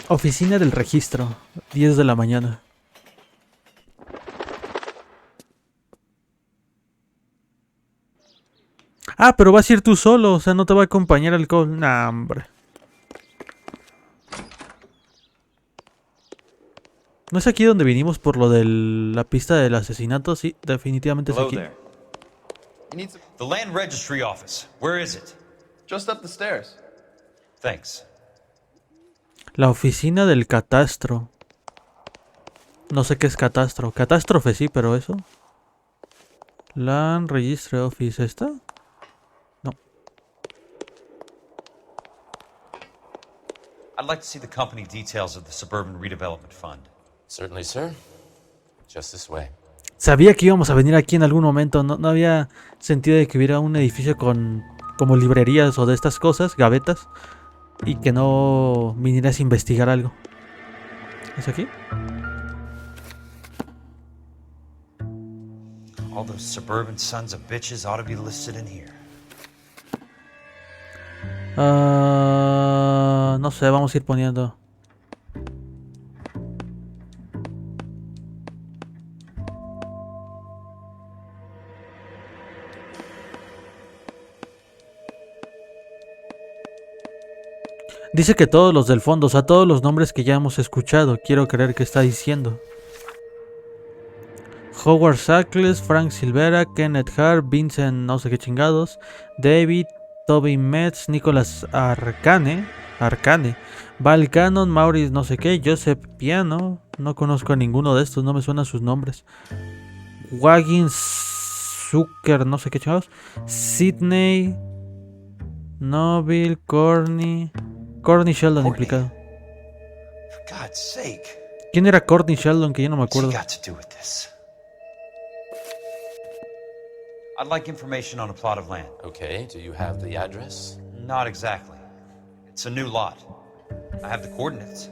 Oficina del registro, 10 de la mañana. Ah, pero vas a ir tú solo, o sea, no te va a acompañar el Cole. Nah, hombre. ¿No es aquí donde vinimos por lo de la pista del asesinato? Sí, definitivamente es Hello aquí. there. The land registry office. Where is it? Just up the stairs. Thanks. La oficina del catastro. No sé qué es catastro. Catástrofe sí, pero eso. Land Registry Office, ¿esta? No. I'd like to see the company details of the Suburban Redevelopment Fund. Certainly, sir. Just this way. Sabía que íbamos a venir aquí en algún momento. No había sentido de que hubiera un edificio con como librerías o de estas cosas, gavetas, y que no vinieras a investigar algo. ¿Es aquí? All those suburban sons of bitches ought to be listed in here. No sé, vamos a ir poniendo. Dice que todos los del fondo, o sea, todos los nombres que ya hemos escuchado. Quiero creer que está diciendo. Howard Sackles, Frank Silvera, Kenneth Hart, Vincent no sé qué chingados, David, Toby Metz, Nicholas Arcane, Val Cannon, Maurice no sé qué, Joseph Piano, no conozco a ninguno de estos, no me suenan sus nombres. Waggins Zucker, no sé qué chingados, Sidney, Noble, Corny Sheldon implicado. For God's sake. ¿Quién era Courtney Sheldon? Que yo no me acuerdo. I'd like information on a plot of land. Okay, do you have the address? Not exactly. It's a new lot. I have the coordinates.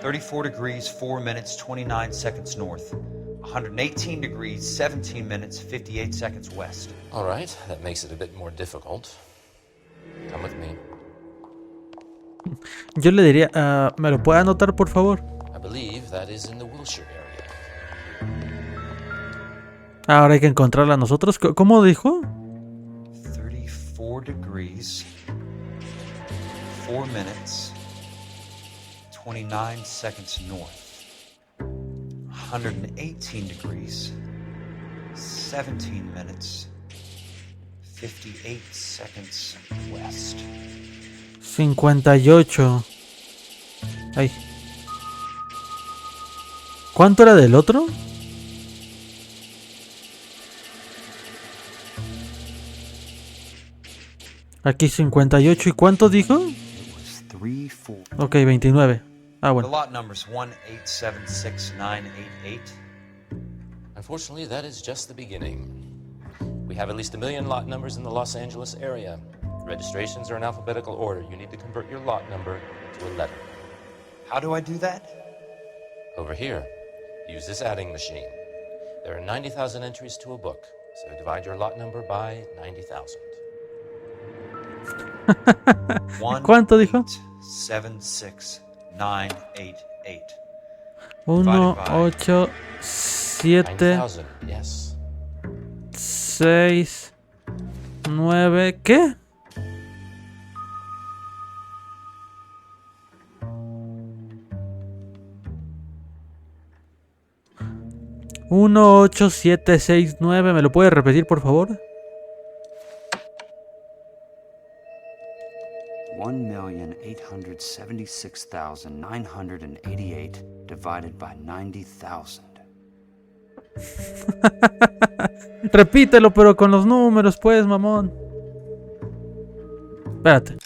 34 degrees, 4 minutes, 29 seconds north. 118 degrees, 17 minutes, 58 seconds west. All right, that makes it a bit more difficult. Come with me. Yo le diría, ¿me lo puede anotar, por favor? I believe that is in the Wilshire area. Ahora hay que encontrarla nosotros. ¿Cómo dijo? 34 degrees, 4 minutes, 29 seconds north. 118 degrees, 17 minutes, 58 seconds west. 58. Ay. ¿Cuánto era del otro? Aquí 58. ¿Y cuánto dijo? Ok, 29. Ah, The bueno. lot number's 1876988. Unfortunately, that is just the beginning. We have at least 1 million lot numbers in the Los Angeles area. Registrations are in alphabetical order. You need to convert your lot number to a letter. How do I do that? Over here, use this adding machine. There are 90,000 entries to a book, so divide your lot number by 90,000. ¿Cuánto dijo? 76988. 1, 8, 7, 90,000, yes. 6, 9. ¿Qué? Uno, 8, 7, 6, 9. ¿Me lo puede repetir, por favor? 1,876,988 divided by 90,000. Repítelo, pero con los números, pues, mamón. Espérate.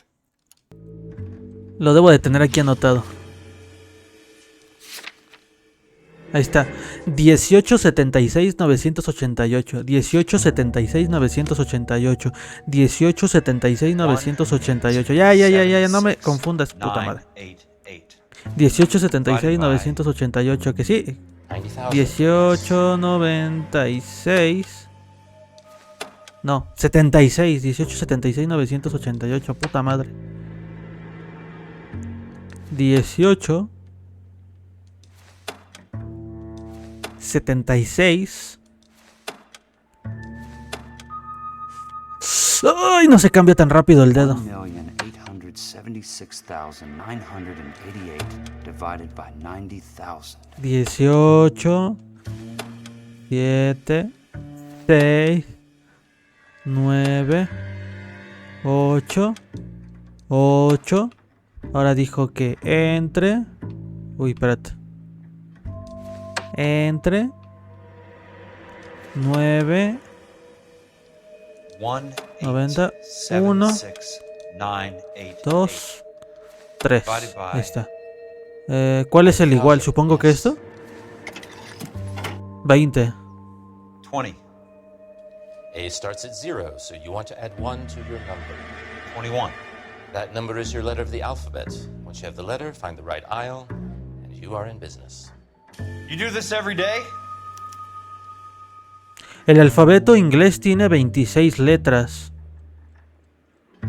Lo debo de tener aquí anotado. Ahí está. 1876,988. 1876,988. 1876,988. Ya. No me confundas, puta madre. 1876,988. Que sí. 1896. No, 76. 1876,988. Puta madre. 18. 76. ¡Ay! No se cambia tan rápido el dedo. 96,988 divided by 90,000. 18, 7, 6, 9, 8, 8. Ahora dijo que entre... Uy, espérate. Entre 9, 90, 1, 2, 3. Ahí está. ¿Cuál es el igual? Supongo que esto. 20. 20. A starts at 0, so you want to add 1 to your number. 21. That number is your letter of the alphabet. Once you have the letter, find the right aisle, and you are in business. You do this every day? El alfabeto inglés tiene 26 letras.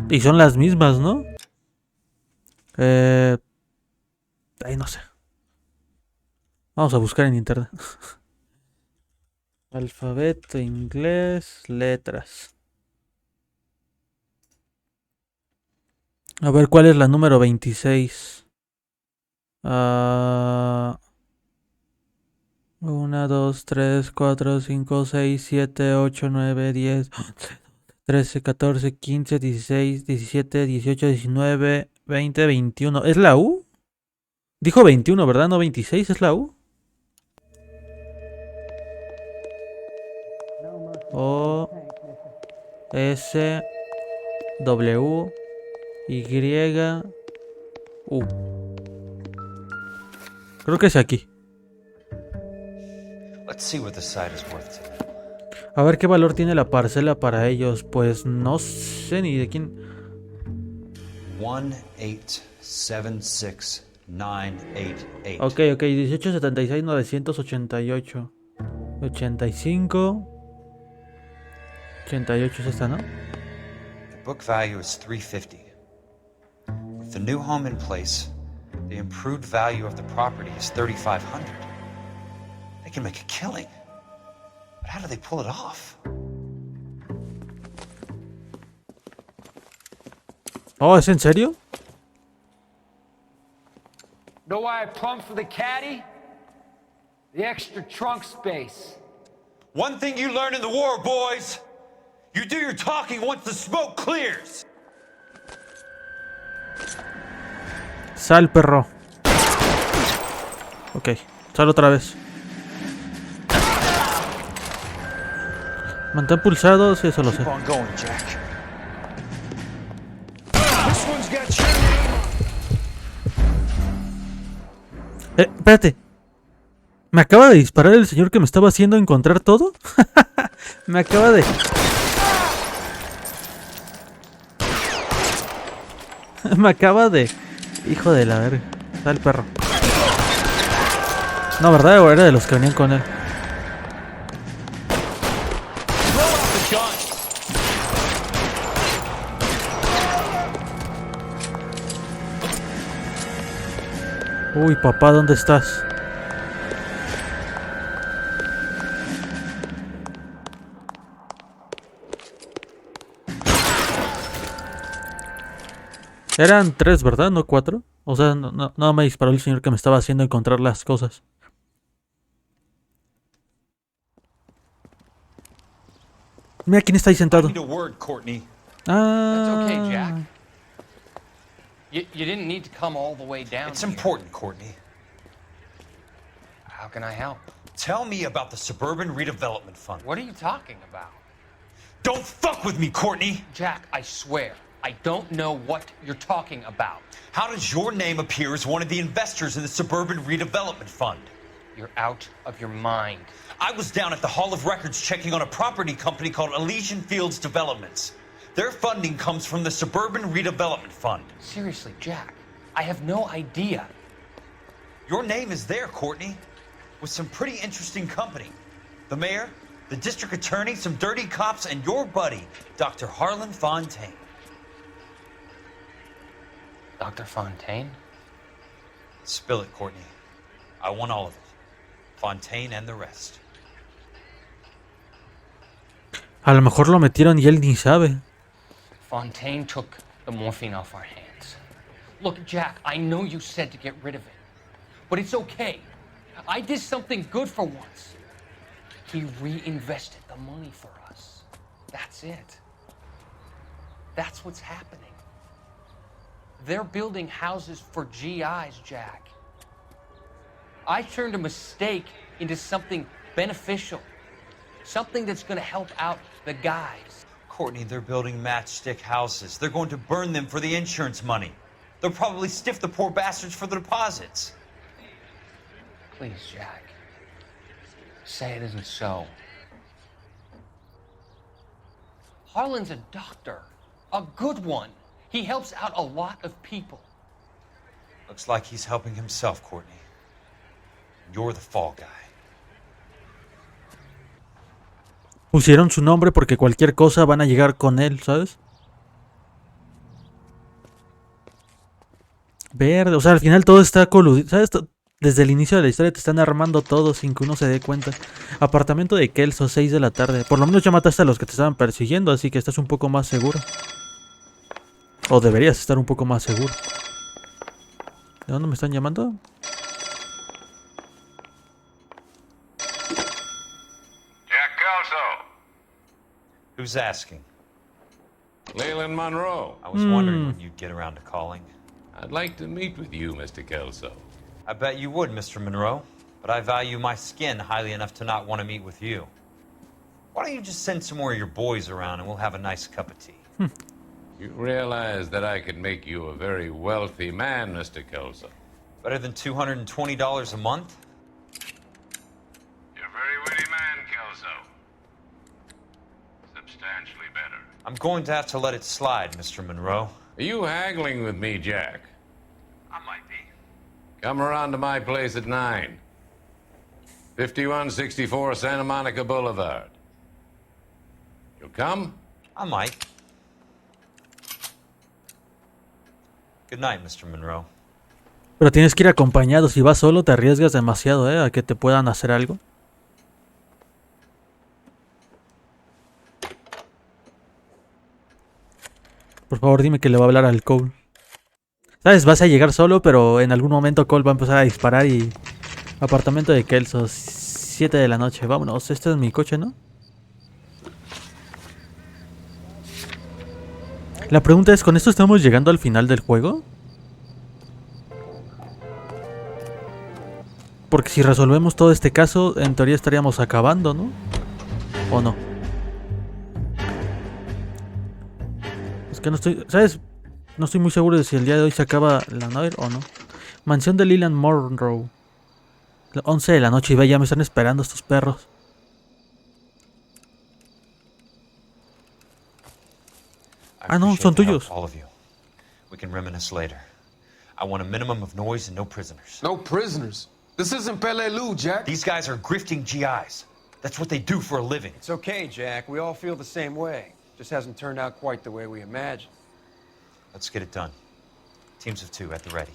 Y son las mismas, ¿no? Ay, no sé. Vamos a buscar en internet. Alfabeto inglés, letras. A ver, ¿cuál es la número 26? 1, 2, 3, 4, 5, 6, 7, 8, 9, 10, 13, 14, 15, 16, 17, 18, 19, 20, 21. ¿Es la U? Dijo 21, ¿verdad? No 26, ¿es la U? O S W Y U. Creo que es aquí. Let's see what the site is worth today. A ver qué valor tiene la parcela para ellos. Pues no sé ni de quién. 1876988. Ok, 1876 988. 85. 88 es esta, ¿no? The book value is 350. With the new home in place, the improved value of the property is 3,500. They can make a killing. But how do they pull it off? Oh, ¿es en serio? Know why I plumbed for the caddy? The extra trunk space. One thing you learn in the war, boys. You do your talking once the smoke clears. Sal, perro. Ok, sal otra vez. Mantén pulsado, sí, eso lo sé. Espérate. ¿Me acaba de disparar el señor que me estaba haciendo encontrar todo? Me acaba de... Me acaba de... Hijo de la verga. Está el perro. No, ¿verdad? O era de los que venían con él. Uy, papá, ¿dónde estás? Eran 3, ¿verdad? ¿No 4? O sea, no me disparó el señor que me estaba haciendo encontrar las cosas. Mira quién está ahí sentado. That's okay, Jack. You didn't need to come all the way down. It's important, Courtney. How can I help? Tell me about the Suburban Redevelopment Fund. What are you talking about? Don't fuck with me, Courtney! Jack, I swear, I don't know what you're talking about. How does your name appear as one of the investors in the Suburban Redevelopment Fund? You're out of your mind. I was down at the Hall of Records checking on a property company called Elysian Fields Developments. Their funding comes from the Suburban Redevelopment Fund. Seriously, Jack, I have no idea. Your name is there, Courtney, with some pretty interesting company. The mayor, the district attorney, some dirty cops, and your buddy, Dr. Harlan Fontaine. Dr. Fontaine? Spill it, Courtney. I want all of it. Fontaine and the rest. A lo mejor lo metieron y él ni sabe. Fontaine took the morphine off our hands. Look, Jack, I know you said to get rid of it, but it's okay. I did something good for once. He reinvested the money for us. That's it. That's what's happening. They're building houses for GIs, Jack. I turned a mistake into something beneficial. Something that's gonna help out the guys. Courtney, they're building matchstick houses. They're going to burn them for the insurance money. They'll probably stiff the poor bastards for the deposits. Please, Jack. Say it isn't so. Harlan's a doctor. A good one. He helps out a lot of people. Looks like he's helping himself, Courtney. You're the fall guy. Pusieron su nombre porque cualquier cosa van a llegar con él, ¿sabes? Verde, o sea, al final todo está coludido, ¿sabes? Desde el inicio de la historia te están armando todo sin que uno se dé cuenta. Apartamento de Kelso, 6 de la tarde. Por lo menos ya mataste a los que te estaban persiguiendo, así que estás un poco más seguro. O deberías estar un poco más seguro. ¿De dónde me están llamando? Jack Kelso. Who's asking? Leland Monroe. I was wondering when you'd get around to calling. I'd like to meet with you, Mr. Kelso. I bet you would, Mr. Monroe. But I value my skin highly enough to not want to meet with you. Why don't you just send some more of your boys around and we'll have a nice cup of tea? You realize that I could make you a very wealthy man, Mr. Kelso. Better than $220 a month? You're a very witty man, Kelso. Substantially better. I'm going to have to let it slide, Mr. Monroe. Are you haggling with me, Jack? I might be. Come around to my place at 9. 5164 Santa Monica Boulevard. You'll come? I might. Good night, Mr. Monroe. Pero tienes que ir acompañado. Si vas solo te arriesgas demasiado, a que te puedan hacer algo. Por favor, dime que le va a hablar al Cole. ¿Sabes? Vas a llegar solo, pero en algún momento Cole va a empezar a disparar y... Apartamento de Kelso, 7 de la noche. Vámonos, este es mi coche, ¿no? La pregunta es, ¿con esto estamos llegando al final del juego? Porque si resolvemos todo este caso, en teoría estaríamos acabando, ¿no? ¿O no? Es que no estoy... ¿Sabes? No estoy muy seguro de si el día de hoy se acaba la Noire o no. Mansión de Leland Monroe. 11 de la noche y ve, ya me están esperando estos perros. Ah, no, son tuyos. We can reminisce later. I want a minimum of noise and no prisoners. No prisoners? This isn't Peleliu, Jack. These guys are grifting GIs. That's what they do for a living. It's okay, Jack. We all feel the same way. Just hasn't turned out quite the way we imagined. Let's get it done. Teams of 2 at the ready.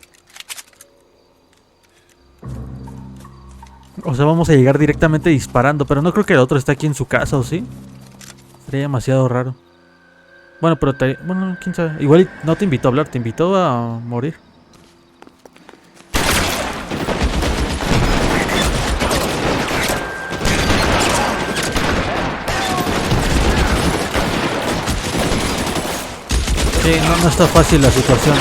O sea, vamos a llegar directamente disparando, pero no creo que el otro esté aquí en su casa, ¿o sí? Sería demasiado raro. Bueno, pero bueno, quién sabe. Igual no te invitó a hablar, te invitó a morir. Sí, no está fácil la situación, ¿eh?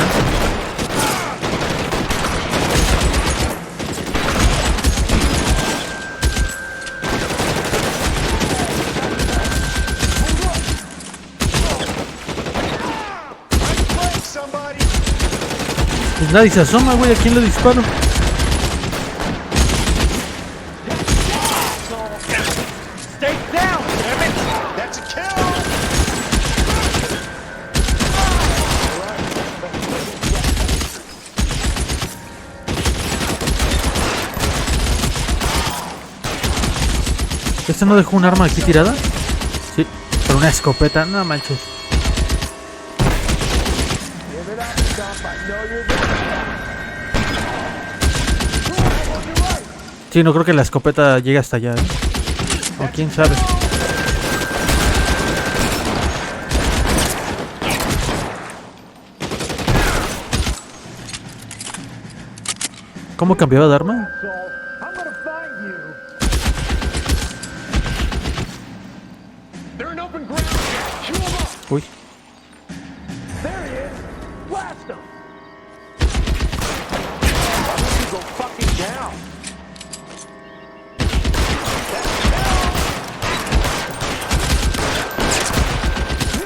Pues nadie se asoma, güey, ¿a quién le disparo? ¿Este no dejó un arma aquí tirada? Sí, pero una escopeta, no manches. Sí, no creo que la escopeta llegue hasta allá, ¿eh? O quién sabe. ¿Cómo cambiaba de arma? Uy.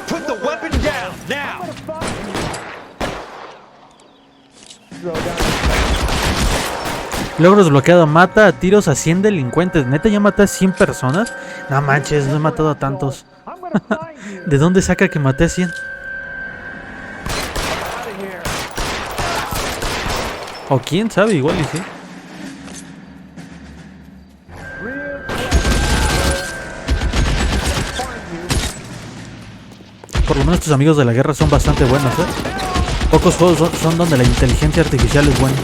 Put the weapon down now. Logro desbloqueado. Mata a tiros a 100 delincuentes. ¿Neta ya maté a 100 personas? No manches, no he matado a tantos. ¿De dónde saca que maté a 100? O quién sabe, igual y sí. Por lo menos tus amigos de la guerra son bastante buenos, ¿eh? Pocos juegos son donde la inteligencia artificial es buena.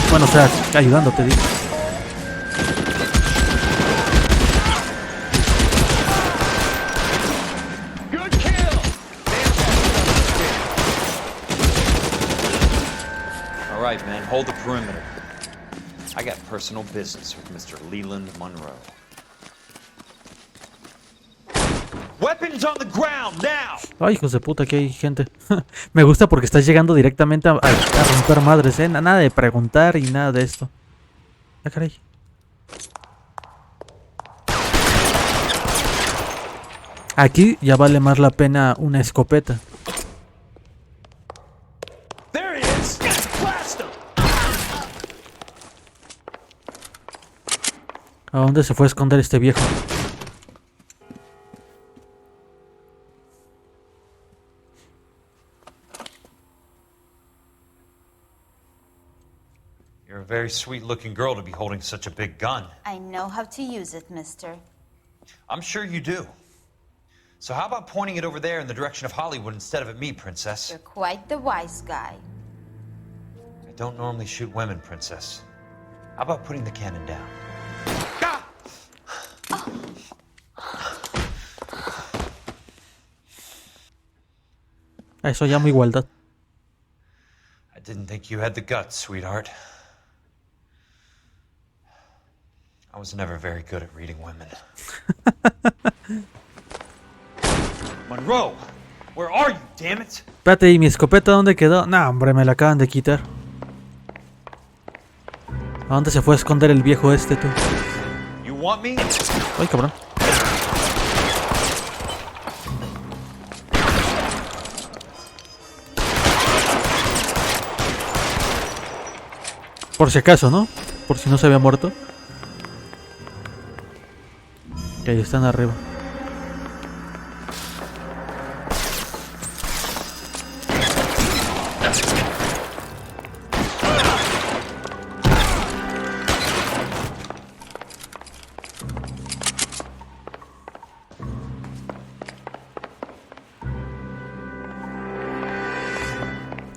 Bueno, o sea, ayudándote, digo. All right, man, hold the perimeter. I got personal business with Mr. Leland Monroe. Weapons on the ground now. Ay, hijos de puta, que hay gente. Me gusta porque estás llegando directamente a romper madres, ¿eh? Nada de preguntar y nada de esto. Ah, caray. Aquí ya vale más la pena una escopeta. ¿A dónde se fue a esconder este viejo? You're a very sweet-looking girl to be holding such a big gun. I know how to use it, mister. I'm sure you do. So how about pointing it over there in the direction of Hollywood instead of at me, Princess? You're quite the wise guy. I don't normally shoot women, Princess. How about putting the cannon down? Eso llamo igualdad. I didn't think you had the guts, sweetheart. I was never very good at reading women. Monroe, where are you, damn it? Espérate, ¿y mi escopeta dónde quedó? No, hombre, me la acaban de quitar. ¿A dónde se fue a esconder el viejo este, tú? You want me? Ay, cabrón. Por si acaso, ¿no? Por si no se había muerto. Que ahí están arriba.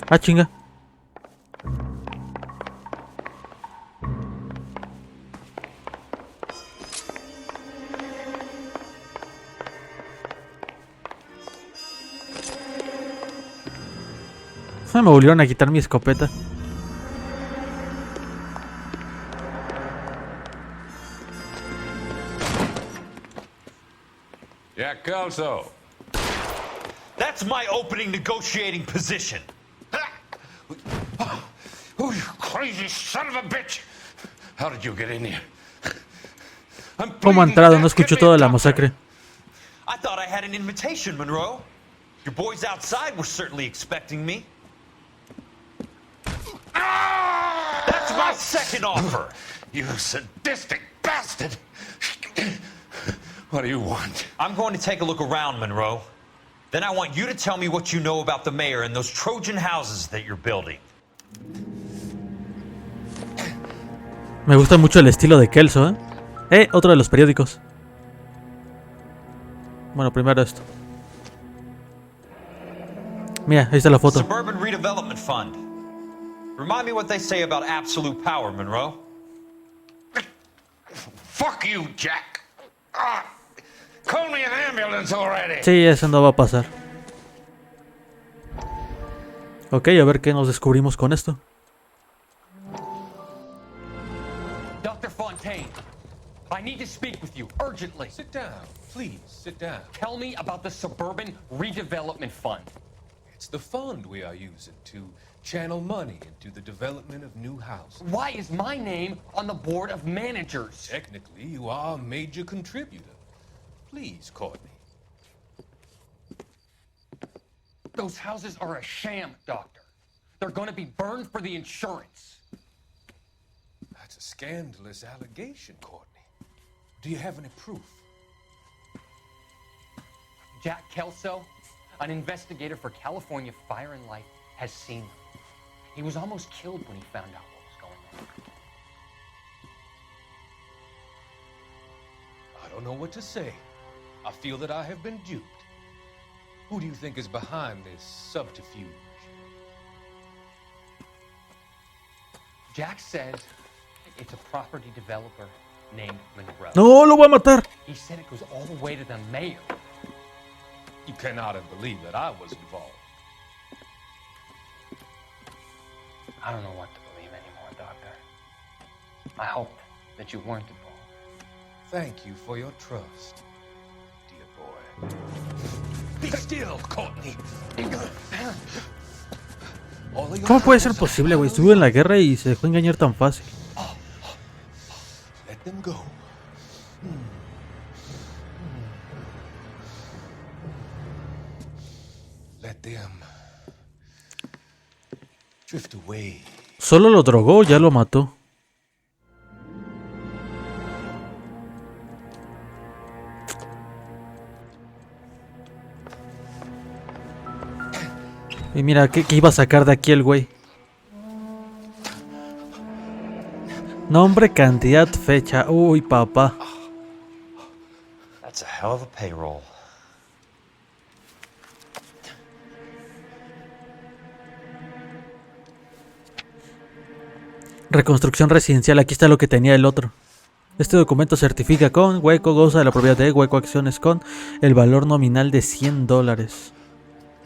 Ah, chinga. Me volvieron a quitar mi escopeta. Jack Kelso. That's my opening negotiating position. Oh, you crazy son of a bitch! How did you get in here? ¿Cómo ha entrado? No escuchó toda la masacre. I thought I had an invitation, Monroe. Your boys outside were certainly expecting me. That's my second offer. You sadistic bastard! What do you want? I'm going to take a look around, Monroe. Then I want you to tell me what you know about the mayor and those Trojan houses that you're building. Me gusta mucho el estilo de Kelso, ¿eh? Otro de los periódicos. Bueno, primero esto. Mira, ahí está la foto. Suburban Redevelopment Fund. Remind me what they say about absolute power, Monroe. Fuck you, Jack. Call me an ambulance already. Sí, eso no va a pasar. Ok, a ver qué nos descubrimos con esto. I need to speak with you urgently. Sit down. Please, sit down. Tell me about the Suburban Redevelopment Fund. It's the fund we are using to channel money into the development of new houses. Why is my name on the board of managers? Technically, you are a major contributor. Please, Courtney. Those houses are a sham, Doctor. They're going to be burned for the insurance. That's a scandalous allegation, Courtney. Do you have any proof? Jack Kelso, an investigator for California Fire and Life, has seen them. He was almost killed when he found out what was going on. I don't know what to say. I feel that I have been duped. Who do you think is behind this subterfuge? Jack says it's a property developer named Monroe. No, lo voy a matar. He said it goes all the way to the mayor. You cannot believe that I was involved. I don't know what to believe anymore, Doctor. I hoped that you weren't involved. Thank you for your trust, dear boy. Be still, Courtney. ¿Cómo puede ser posible, güey? Estuvo en la guerra y se dejó engañar tan fácil. Let them go. Let them drift away. ¿Solo lo drogó o ya lo mató? Y mira, ¿qué iba a sacar de aquí el güey? Nombre, cantidad, fecha. Uy, papá. That's a hell of a payroll. Reconstrucción residencial. Aquí está lo que tenía el otro. Este documento certifica con hueco, goza de la propiedad de hueco, acciones con el valor nominal de $100.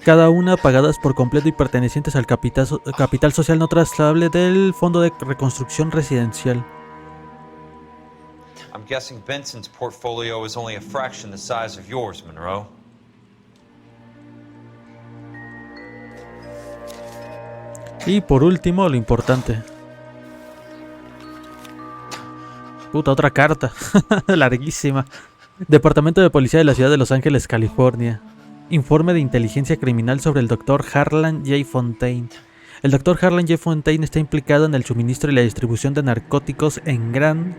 Cada una pagadas por completo y pertenecientes al capital social no trasladable del Fondo de Reconstrucción Residencial. I'm guessing Benson's portfolio is only a fraction the size of yours, Monroe. Y por último, lo importante. Puta, otra carta. Larguísima. Departamento de Policía de la Ciudad de Los Ángeles, California. Informe de inteligencia criminal sobre el Dr. Harlan J. Fontaine. El Dr. Harlan J. Fontaine está implicado en el suministro y la distribución de narcóticos en gran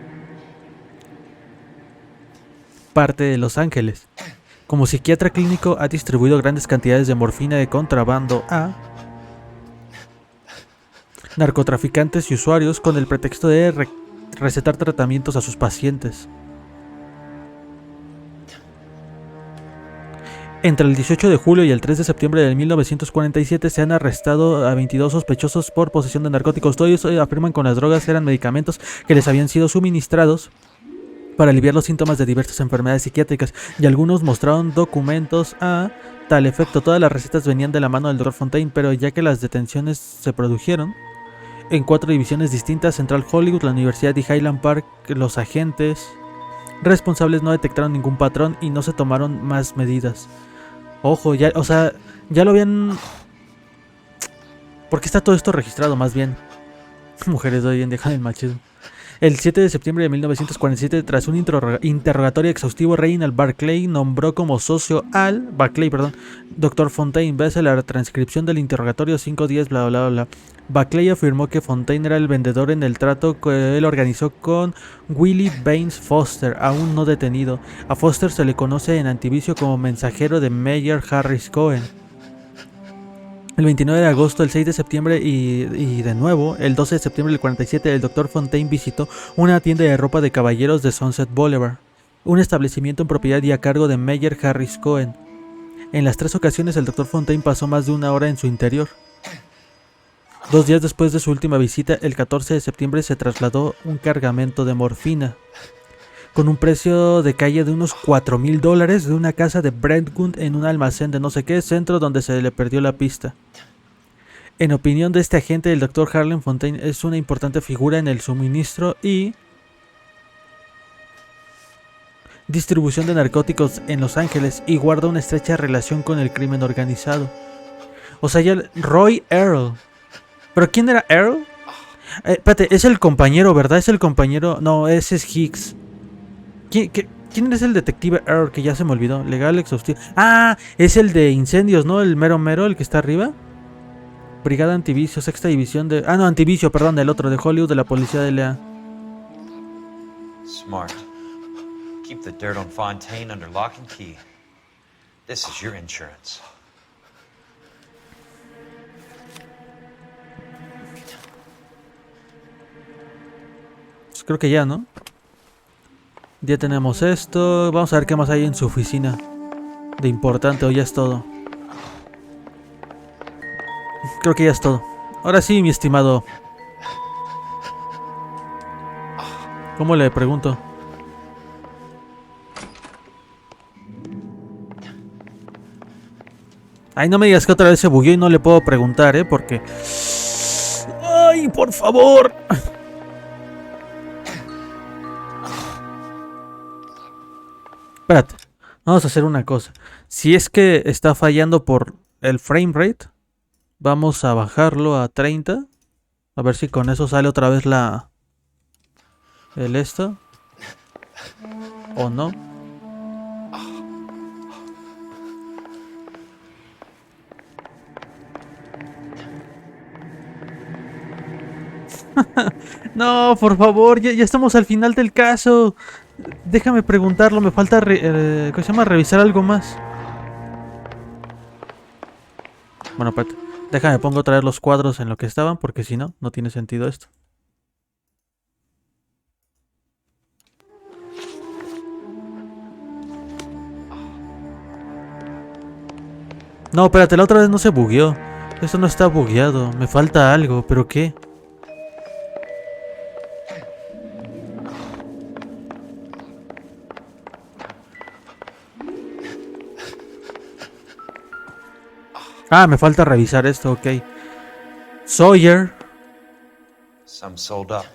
parte de Los Ángeles. Como psiquiatra clínico ha distribuido grandes cantidades de morfina de contrabando a narcotraficantes y usuarios con el pretexto de recetar tratamientos a sus pacientes. Entre el 18 de julio y el 3 de septiembre de 1947 se han arrestado a 22 sospechosos por posesión de narcóticos. Todos afirman que las drogas eran medicamentos que les habían sido suministrados para aliviar los síntomas de diversas enfermedades psiquiátricas, y algunos mostraron documentos a tal efecto. Todas las recetas venían de la mano del Dr. Fontaine, pero ya que las detenciones se produjeron en 4 divisiones distintas, Central Hollywood, la Universidad de Highland Park, los agentes responsables no detectaron ningún patrón y no se tomaron más medidas. Ojo, ya, o sea, ya lo habían... ¿Por qué está todo esto registrado más bien? Mujeres de hoy en día con el machismo. El 7 de septiembre de 1947, tras un interrogatorio exhaustivo, Reynald Barclay nombró como socio al... Dr. Fontaine. Ves la transcripción del interrogatorio 510, bla bla bla. Barclay afirmó que Fontaine era el vendedor en el trato que él organizó con Willie Baines Foster, aún no detenido. A Foster se le conoce en antivicio como mensajero de Mayor Harris Cohen. El 29 de agosto, el 6 de septiembre y de nuevo, el 12 de septiembre del 47, el Dr. Fontaine visitó una tienda de ropa de caballeros de Sunset Boulevard, un establecimiento en propiedad y a cargo de Mayor Harris Cohen. En las 3 ocasiones, el Dr. Fontaine pasó más de una hora en su interior. 2 días después de su última visita, el 14 de septiembre, se trasladó un cargamento de morfina con un precio de calle de unos $4,000 de una casa de Brentwood en un almacén de no sé qué centro donde se le perdió la pista. En opinión de este agente, el Dr. Harlan Fontaine es una importante figura en el suministro y distribución de narcóticos en Los Ángeles y guarda una estrecha relación con el crimen organizado. O sea, ya Roy Earl. ¿Pero quién era Earl? Espérate, es el compañero, ¿verdad? Es el compañero... No, ese es Hicks. ¿Quién es el detective Earl? Que ya se me olvidó. Legal, exhaustivo. Ah, es el de incendios, ¿no? El mero mero, el que está arriba. Brigada Antivicio, sexta división de... Ah, no, Antivicio, perdón, el otro, de Hollywood, de la policía de LA. Smart. Keep the dirt on Fontaine under lock and key. This is your insurance. Pues creo que ya, ¿no? Ya tenemos esto. Vamos a ver qué más hay en su oficina de importante, o ya es todo. Creo que ya es todo. Ahora sí, mi estimado. ¿Cómo le pregunto? Ay, no me digas que otra vez se bugueó y no le puedo preguntar, porque... ¡Ay, por favor! Espérate. Vamos a hacer una cosa. Si es que está fallando por el frame rate, vamos a bajarlo a 30. A ver si con eso sale otra vez la... el esto. ¿O no? No, por favor, ya estamos al final del caso. Déjame preguntarlo, me falta ¿cómo se llama? Revisar algo más. Bueno, espérate. Déjame pongo otra vez los cuadros en lo que estaban, porque si no, no tiene sentido esto. No, espérate, la otra vez no se bugueó. Esto no está bugueado, me falta algo, ¿pero qué? Ah, me falta revisar esto, ok. Sawyer. Some sold up.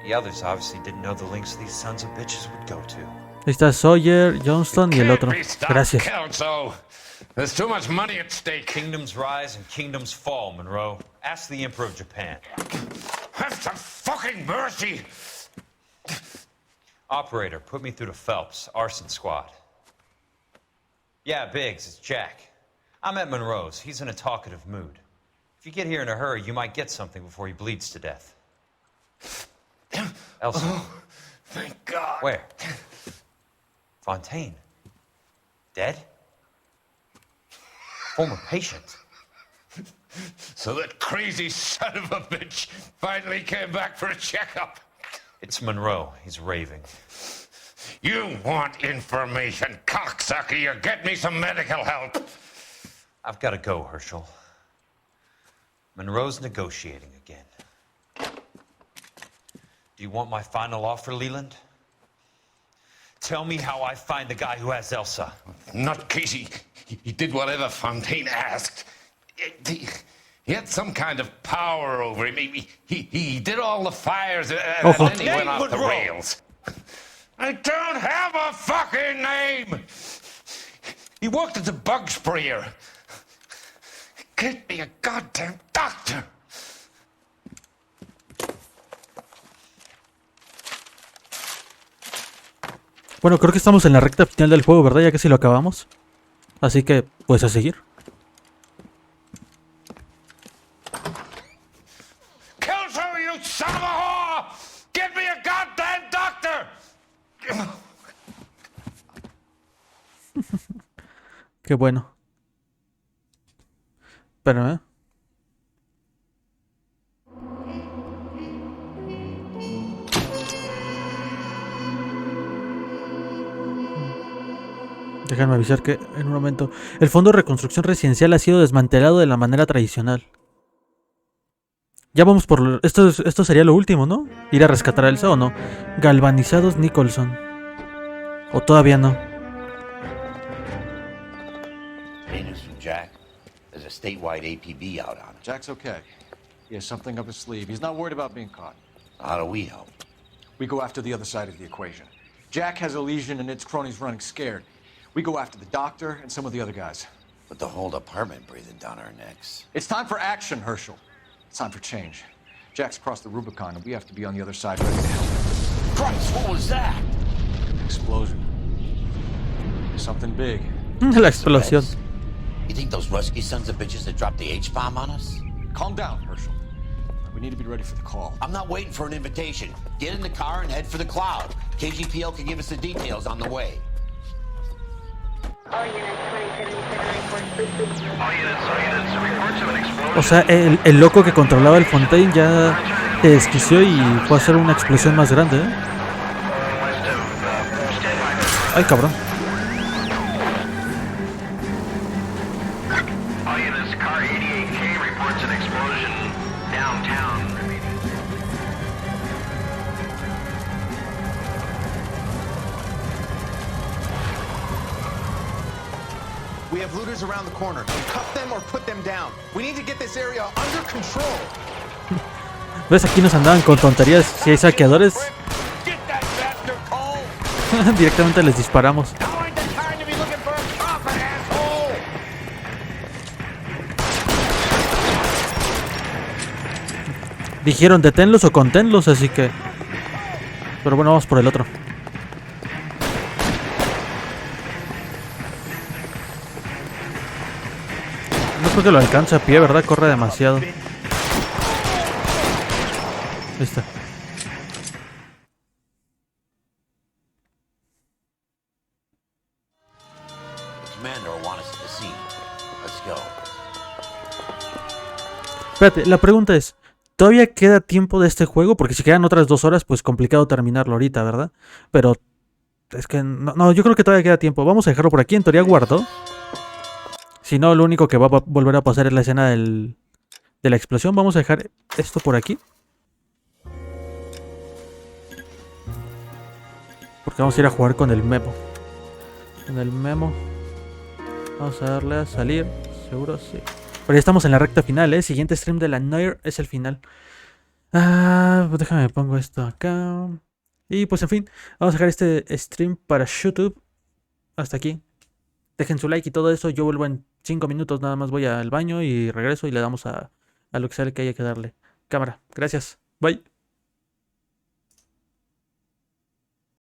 The others obviously didn't know the links these sons of bitches would go to. Ahí está Sawyer, Johnston y el otro. Gracias. There's too much money at stake. Kingdoms rise and kingdoms fall, Monroe. Ask the Emperor of Japan. Have some fucking mercy! Operator, put me through to Phelps, arson squad. Yeah, Biggs, it's Jack. I'm at Monroe's. He's in a talkative mood. If you get here in a hurry, you might get something before he bleeds to death. Elsa. Oh, thank God. Where? Fontaine. Dead? Former patient. So that crazy son of a bitch finally came back for a checkup. It's Monroe. He's raving. You want information, cocksucker. You get me some medical help. I've got to go, Herschel. Monroe's negotiating again. Do you want my final offer, Leland? Tell me how I find the guy who has Elsa. Not Casey. He did whatever Fontaine asked. He had some kind of power over him. He did all the fires, and then he went off the rails. I don't have a fucking name! He worked as a bug sprayer. Get me a goddamn doctor! Bueno, creo que estamos en la recta final del juego, ¿verdad? Ya casi lo acabamos. Así que, pues a seguir. Kelso, you son of a whore! Get me a goddamn doctor! Qué bueno. Pero, Déjame avisar que en un momento el Fondo de Reconstrucción Residencial ha sido desmantelado de la manera tradicional. Ya vamos por... Esto sería lo último, ¿no? Ir a rescatar a Elsa o no. Galvanizados Nicholson. O todavía no. Hey, news from Jack. There's a statewide APB out on it. Jack's okay. He has something up his sleeve. He's not worried about being caught. How do we help? We go after the other side of the equation. Jack has a legion and its cronies running scared. We go after the doctor and some of the other guys. But the whole department breathing down our necks. It's time for action, Herschel. It's time for change. Jack's crossed the Rubicon and we have to be on the other side ready to help him. Christ, what was that? Explosion. Something big. La explosión. You think those Rusky sons of bitches that dropped the H-bomb on us? Calm down, Herschel. We need to be ready for the call. I'm not waiting for an invitation. Get in the car and head for the cloud. KGPL can give us the details on the way. O sea, el loco que controlaba el Fontaine ya se desquició y fue a hacer una explosión más grande, ¿eh? Ay, cabrón. We have looters around the corner. Cuff them or put them down. We need to get this area under control. ¿Ves? Aquí nos andaban con tonterías. Si hay saqueadores, directamente les disparamos. Dijeron deténlos o conténlos, así que... Pero bueno, vamos por el otro. No creo que lo alcance a pie, ¿verdad? Corre demasiado. Ahí está. Espérate, la pregunta es, ¿todavía queda tiempo de este juego? Porque si quedan otras 2 horas, pues complicado terminarlo ahorita, ¿verdad? Pero es que no, yo creo que todavía queda tiempo. Vamos a dejarlo por aquí, en teoría guardo. Si no, lo único que va a volver a pasar es la escena de la explosión. Vamos a dejar esto por aquí. Porque vamos a ir a jugar con el memo. Con el memo. Vamos a darle a salir. Seguro, sí. Pero ya estamos en la recta final, ¿eh? Siguiente stream de la Noire es el final. Pues déjame, pongo esto acá. Y pues en fin, vamos a dejar este stream para YouTube. Hasta aquí. Dejen su like y todo eso. Yo vuelvo en 5 minutos. Nada más voy al baño y regreso y le damos a lo que sea que haya que darle. Cámara. Gracias. Bye.